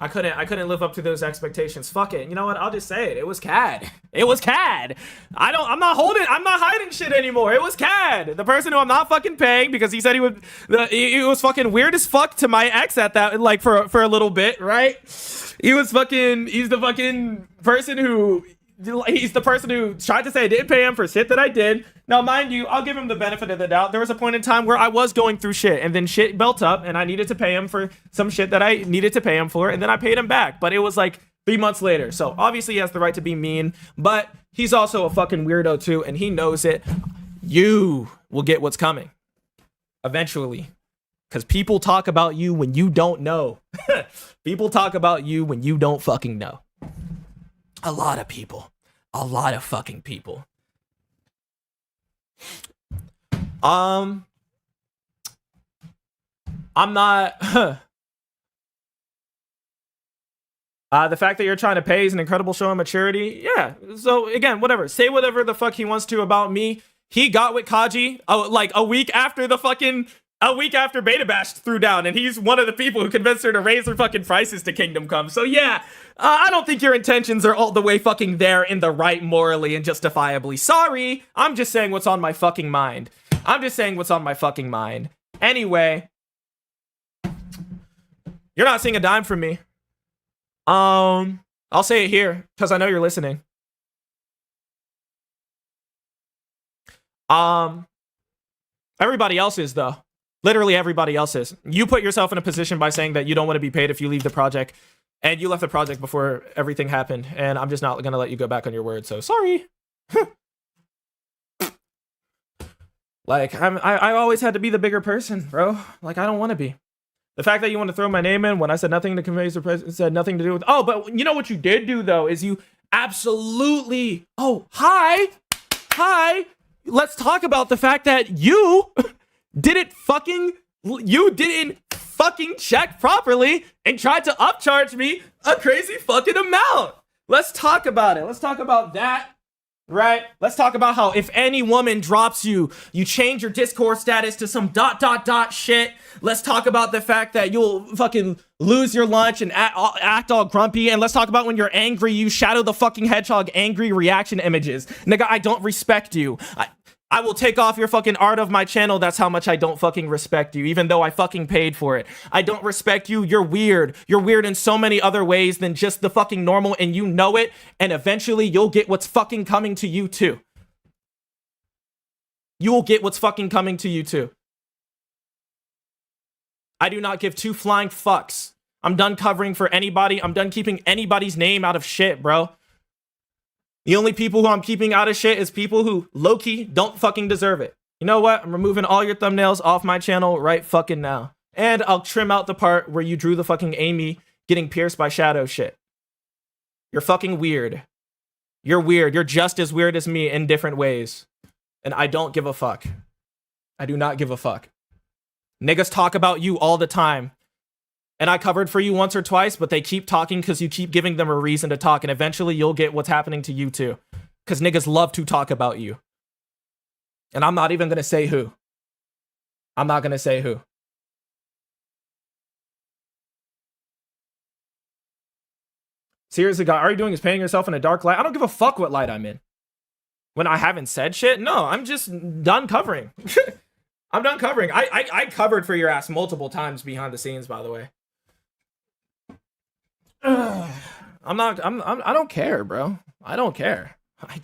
I couldn't live up to those expectations. Fuck it. You know what? I'll just say it. It was CAD. It was CAD. I'm not hiding shit anymore. It was CAD. The person who I'm not fucking paying because he said he was fucking weird as fuck to my ex at that, like for a little bit, right? He's the fucking person who tried to say I didn't pay him for shit that I did. Now, mind you, I'll give him the benefit of the doubt. There was a point in time where I was going through shit, and then shit built up, and I needed to pay him for some shit that I needed to pay him for, and then I paid him back. But it was like 3 months later. So obviously he has the right to be mean, but he's also a fucking weirdo too, and he knows it. You will get what's coming eventually. Because people talk about you when you don't know. People talk about you when you don't fucking know. A lot of people. A lot of fucking people. I'm not. The fact that you're trying to pay is an incredible show of maturity. Yeah. So again, whatever. Say whatever the fuck he wants to about me. He got with Kaji like a week after Beta Bash threw down, and he's one of the people who convinced her to raise her fucking prices to Kingdom Come. So yeah, I don't think your intentions are all the way fucking there in the right morally and justifiably. Sorry, I'm just saying what's on my fucking mind. Anyway, you're not seeing a dime from me. I'll say it here because I know you're listening. Everybody else is though. Literally everybody else is. You put yourself in a position by saying that you don't want to be paid if you leave the project, and you left the project before everything happened, and I'm just not gonna let you go back on your word. So sorry. Like I always had to be the bigger person, bro. Like I don't want to be. The fact that you want to throw my name in when I said nothing to convey surprise, said nothing to do with. Oh, but you know what you did do though is you absolutely. Oh, hi. Let's talk about the fact that you didn't fucking check properly and tried to upcharge me a crazy fucking amount. Let's talk about it. Let's talk about that. Right? Let's talk about how if any woman drops you, you change your Discord status to some ... shit. Let's talk about the fact that you'll fucking lose your lunch and act all grumpy. And let's talk about when you're angry, you Shadow the fucking Hedgehog angry reaction images. Nigga, I don't respect you. I will take off your fucking art of my channel. That's how much I don't fucking respect you, even though I fucking paid for it. I don't respect you. You're weird. You're weird in so many other ways than just the fucking normal, and you know it. And eventually you'll get what's fucking coming to you too. You will get what's fucking coming to you too. I do not give two flying fucks. I'm done covering for anybody. I'm done keeping anybody's name out of shit, bro. The only people who I'm keeping out of shit is people who low-key don't fucking deserve it. You know what? I'm removing all your thumbnails off my channel right fucking now. And I'll trim out the part where you drew the fucking Amy getting pierced by Shadow shit. You're fucking weird. You're weird. You're just as weird as me in different ways. And I don't give a fuck. I do not give a fuck. Niggas talk about you all the time. And I covered for you once or twice, but they keep talking because you keep giving them a reason to talk. And eventually you'll get what's happening to you too. Because niggas love to talk about you. And I'm not even going to say who. I'm not going to say who. Seriously, guy, all you're doing is painting yourself in a dark light. I don't give a fuck what light I'm in. When I haven't said shit? No, I'm just done covering. I'm done covering. I covered for your ass multiple times behind the scenes, by the way. I don't care, bro. I don't care. I'm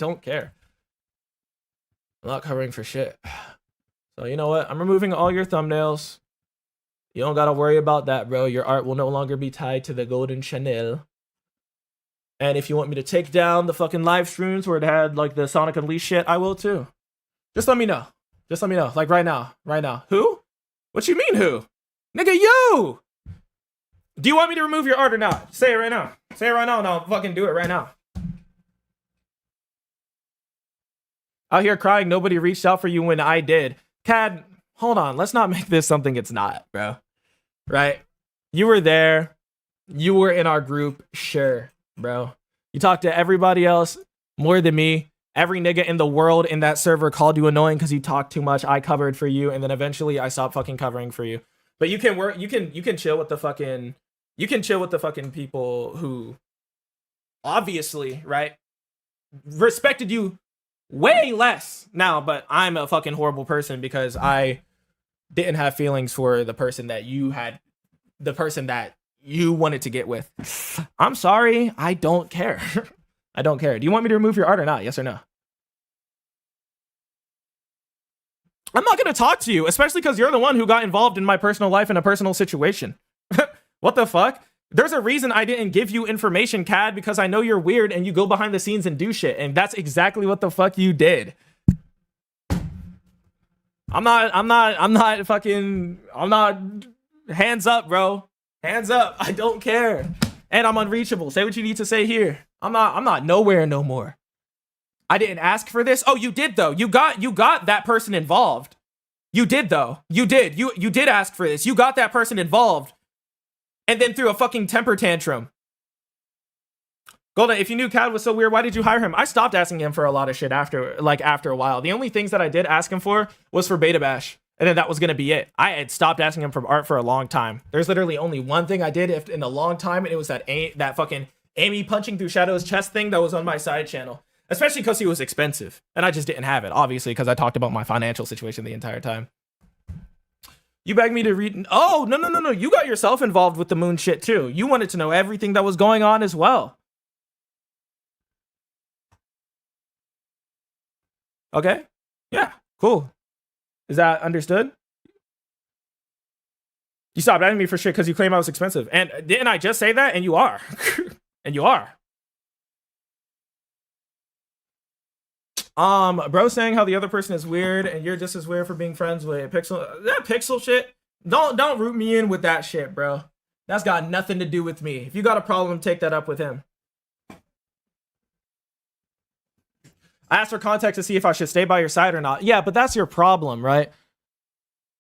not covering for shit. So you know what? I'm removing all your thumbnails. You don't gotta worry about that, bro. Your art will no longer be tied to the golden Chanel. And if you want me to take down the fucking live streams where it had like the Sonic Unleashed shit, I will too. Just let me know. Like right now. Who? What you mean who? Nigga, you! Do you want me to remove your art or not? Say it right now. And I'll fucking do it right now. Out here crying, nobody reached out for you when I did. Cad, hold on. Let's not make this something it's not, bro. Right? You were there. You were in our group. Sure, bro. You talked to everybody else more than me. Every nigga in the world in that server called you annoying because you talked too much. I covered for you, and then eventually I stopped fucking covering for you. But you can work. You can chill with the fucking. You can chill with the fucking people who, obviously, right, respected you way less now. But I'm a fucking horrible person because I didn't have feelings for the person that you had, the person that you wanted to get with. I'm sorry. I don't care. I don't care. Do you want me to remove your art or not? Yes or no? I'm not going to talk to you, especially because you're the one who got involved in my personal life in a personal situation. What the fuck? There's a reason I didn't give you information, Cad, because I know you're weird and you go behind the scenes and do shit. And that's exactly what the fuck you did. I'm not hands up, bro. Hands up. I don't care. And I'm unreachable. Say what you need to say here. I'm not nowhere no more. I didn't ask for this. Oh, you did though. You got that person involved. You did though. You did. You did ask for this. You got that person involved. And then threw a fucking temper tantrum. Golden, if you knew Cad was so weird, why did you hire him? I stopped asking him for a lot of shit after a while. The only things that I did ask him for was for Beta Bash. And then that was going to be it. I had stopped asking him for art for a long time. There's literally only one thing I did in a long time, and it was that fucking Amy punching through Shadow's chest thing that was on my side channel. Especially because he was expensive. And I just didn't have it, obviously, because I talked about my financial situation the entire time. You begged me to read... Oh, no. You got yourself involved with the moon shit, too. You wanted to know everything that was going on as well. Okay. Yeah, cool. Is that understood? You stopped asking me for shit because you claim I was expensive. And didn't I just say that? And you are. And you are. Bro saying how the other person is weird and you're just as weird for being friends with Pixel. That Pixel shit, don't root me in with that shit, bro. That's got nothing to do with me. If you got a problem, take that up with him. I asked for context to see if I should stay by your side or not. Yeah, but that's your problem, right?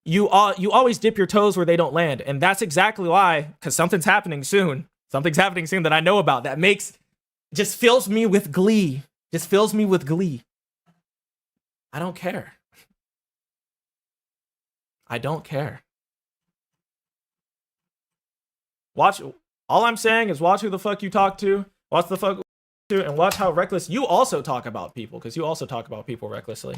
You always dip your toes where they don't land, and that's exactly why, because something's happening soon. Something's happening soon that I know about that just fills me with glee. Just fills me with glee. I don't care. I don't care. Watch. All I'm saying is watch who the fuck you talk to. Watch the fuck to, and watch how reckless you also talk about people, because you also talk about people recklessly.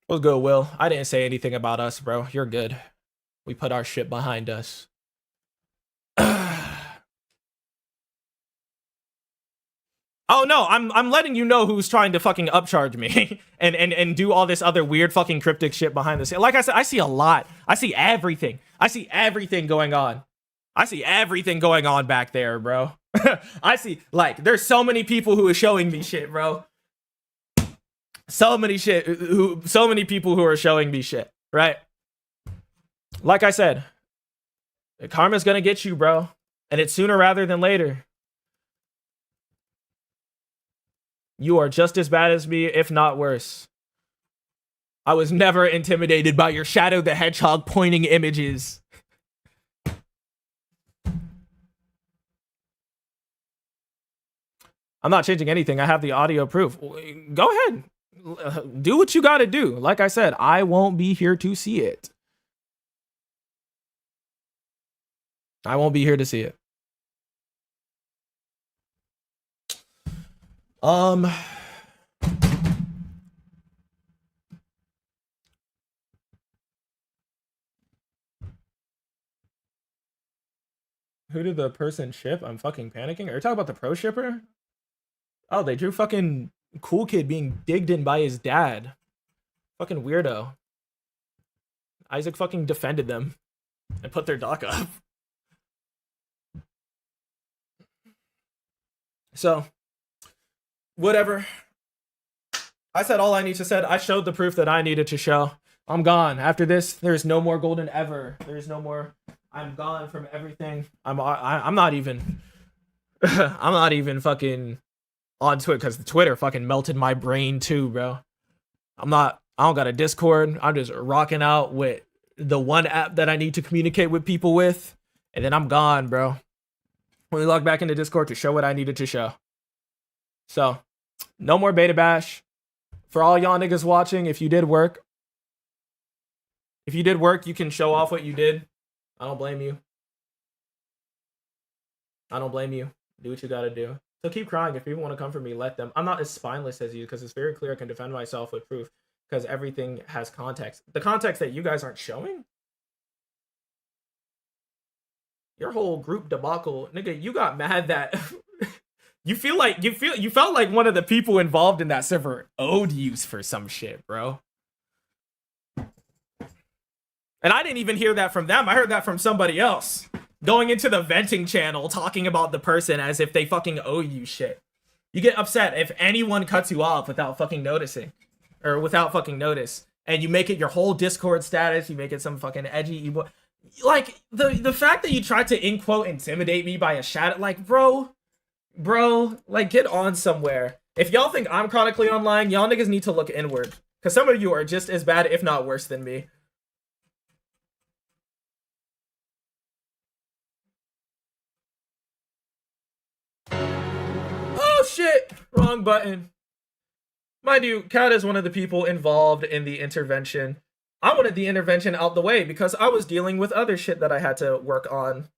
What's good, Will? I didn't say anything about us, bro. You're good. We put our shit behind us. Oh no, I'm letting you know who's trying to fucking upcharge me and do all this other weird fucking cryptic shit behind the scenes. Like I said, I see a lot. I see everything. I see everything going on. I see everything going on back there, bro. I see, like, there's so many people who are showing me shit, bro. So many people who are showing me shit, right? Like I said, karma's gonna get you, bro. And it's sooner rather than later. You are just as bad as me, if not worse. I was never intimidated by your Shadow the Hedgehog pointing images. I'm not changing anything. I have the audio proof. Go ahead. Do what you gotta do. Like I said, I won't be here to see it. I won't be here to see it. Who did the person ship? I'm fucking panicking. Are you talking about the pro shipper? Oh, they drew fucking Cool Kid being digged in by his dad. Fucking weirdo. Isaac fucking defended them and put their doc up. So, whatever. I said all I need to say. I showed the proof that I needed to show. I'm gone. After this, there's no more golden ever. There's no more. I'm gone from everything. I'm not even. I'm not even fucking on Twitter because the Twitter fucking melted my brain too, bro. I'm not I don't got a Discord. I'm just rocking out with the one app that I need to communicate with people with, and then I'm gone, bro. When we log back into Discord to show what I needed to show. So, no more beta bash. For all y'all niggas watching, if you did work, you can show off what you did. I don't blame you. I don't blame you. Do what you gotta do. So keep crying. If people want to come for me, let them. I'm not as spineless as you because it's very clear I can defend myself with proof because everything has context. The context that you guys aren't showing? Your whole group debacle, nigga, you got mad that you felt like one of the people involved in that server owed you for some shit, bro. And I didn't even hear that from them. I heard that from somebody else. Going into the venting channel, talking about the person as if they fucking owe you shit. You get upset if anyone cuts you off without fucking noticing. Or without fucking notice. And you make it your whole Discord status. You make it some fucking edgy emo. Like, the fact that you tried to, in quote, intimidate me by a shadow. Like, bro, like, get on somewhere. If y'all think I'm chronically online, y'all niggas need to look inward. Because some of you are just as bad, if not worse than me. Oh shit! Wrong button. Mind you, Kat is one of the people involved in the intervention. I wanted the intervention out the way because I was dealing with other shit that I had to work on.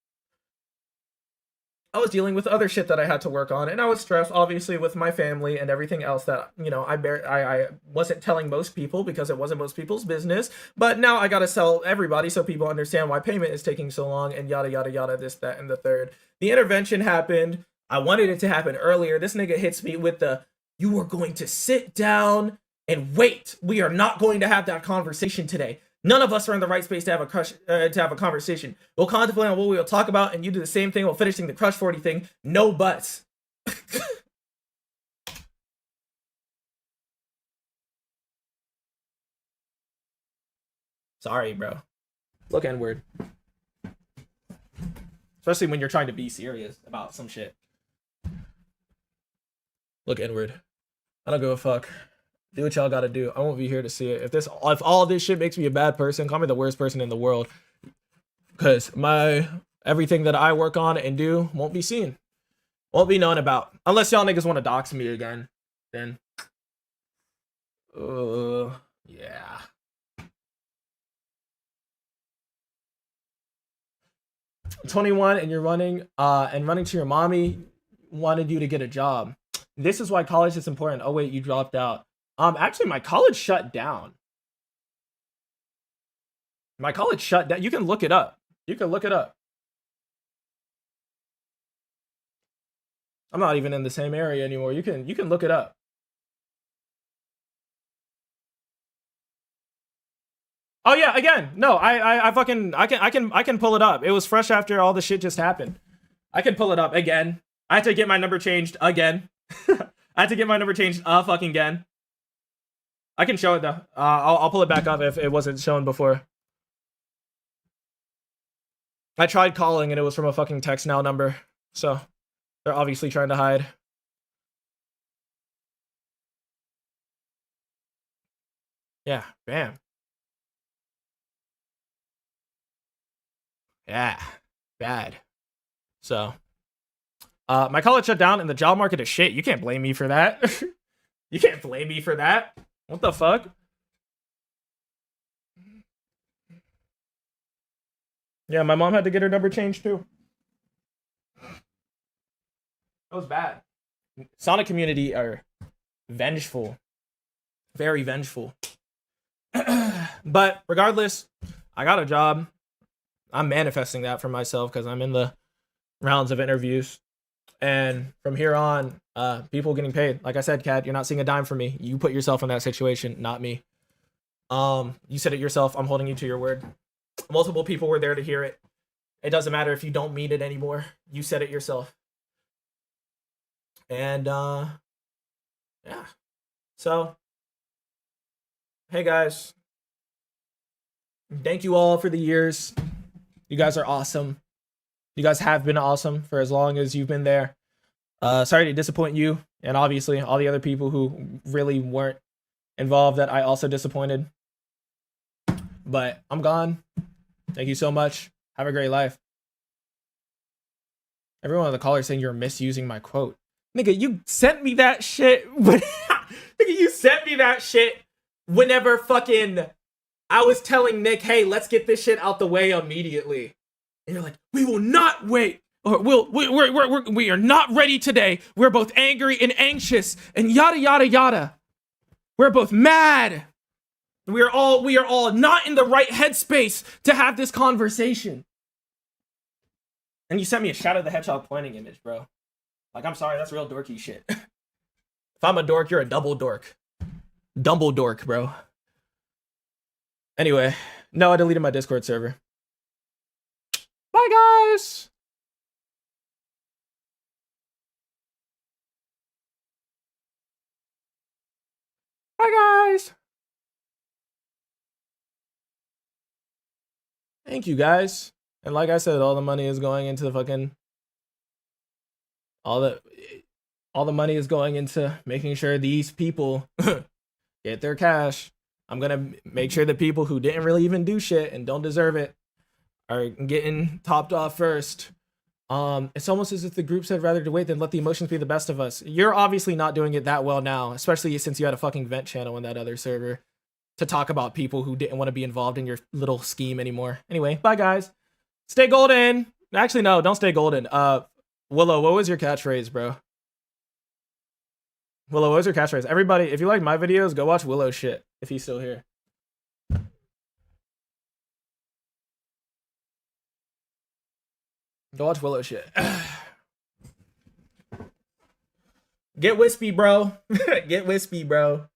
And I was stressed, obviously, with my family and everything else that, you know, I wasn't telling most people because it wasn't most people's business. But now I gotta tell everybody so people understand why payment is taking so long and yada, yada, yada, this, that, and the third. The intervention happened. I wanted it to happen earlier. This nigga hits me with the, you are going to sit down and wait. We are not going to have that conversation today. None of us are in the right space to have a conversation. We'll contemplate on what we will talk about, and you do the same thing while finishing the Crush 40 thing. No buts. Sorry, bro. Look inward. Especially when you're trying to be serious about some shit. Look inward. I don't give a fuck. Do what y'all gotta do. I won't be here to see it. If all this shit makes me a bad person, call me the worst person in the world. Because everything that I work on and do won't be seen. Won't be known about. Unless y'all niggas want to dox me again. Then. Yeah. "21 and you're running to your mommy wanted you to get a job. This is why college is important. Oh wait, you dropped out. Actually, my college shut down. My college shut down. You can look it up. I'm not even in the same area anymore. You can look it up. Oh yeah, again. No, I can pull it up. It was fresh after all the shit just happened. I can pull it up again. I had to get my number changed again. I had to get my number changed fucking again. I can show it though. I'll pull it back up if it wasn't shown before. I tried calling and it was from a fucking text now number. So they're obviously trying to hide. Yeah, bam. Yeah, bad. So, my college shut down and the job market is shit. You can't blame me for that. You can't blame me for that. What the fuck? Yeah, my mom had to get her number changed too. That was bad. Sonic community are vengeful. Very vengeful. But regardless, I got a job. I'm manifesting that for myself because I'm in the rounds of interviews. And from here on, people getting paid. Like I said, Kat, you're not seeing a dime from me. You put yourself in that situation, not me. You said it yourself. I'm holding you to your word. Multiple people were there to hear it. It doesn't matter if you don't mean it anymore. You said it yourself. And yeah. So, hey guys. Thank you all for the years. You guys are awesome. You guys have been awesome for as long as you've been there. Sorry to disappoint you and obviously all the other people who really weren't involved that I also disappointed. But I'm gone. Thank you so much. Have a great life. Everyone on the caller saying you're misusing my quote. Nigga, you sent me that shit. Nigga, you sent me that shit whenever fucking I was telling Nick, hey, let's get this shit out the way immediately. And you're like, we will not wait. Or we are not ready today. We're both angry and anxious and yada yada yada. We're both mad. We are all not in the right headspace to have this conversation. And you sent me a Shadow the Hedgehog pointing image, bro. Like, I'm sorry, that's real dorky shit. If I'm a dork, you're a double dork. Dumble dork, bro. Anyway, no, I deleted my Discord server. Bye, guys. Bye, guys. Thank you, guys. And like I said, all the money is going into the fucking... All the money is going into making sure these people get their cash. I'm gonna make sure the people who didn't really even do shit and don't deserve it are getting topped off first. It's almost as if the group said rather to wait than let the emotions be the best of us. You're obviously not doing it that well now, especially since you had a fucking vent channel in that other server to talk about people who didn't want to be involved in your little scheme anymore. Anyway, bye guys. Stay golden. Actually, no, don't stay golden. Willow, what was your catchphrase, bro? Willow, what was your catchphrase? Everybody, if you like my videos, go watch Willow shit, if he's still here. Go watch Willow shit. Get wispy, bro. Get wispy, bro.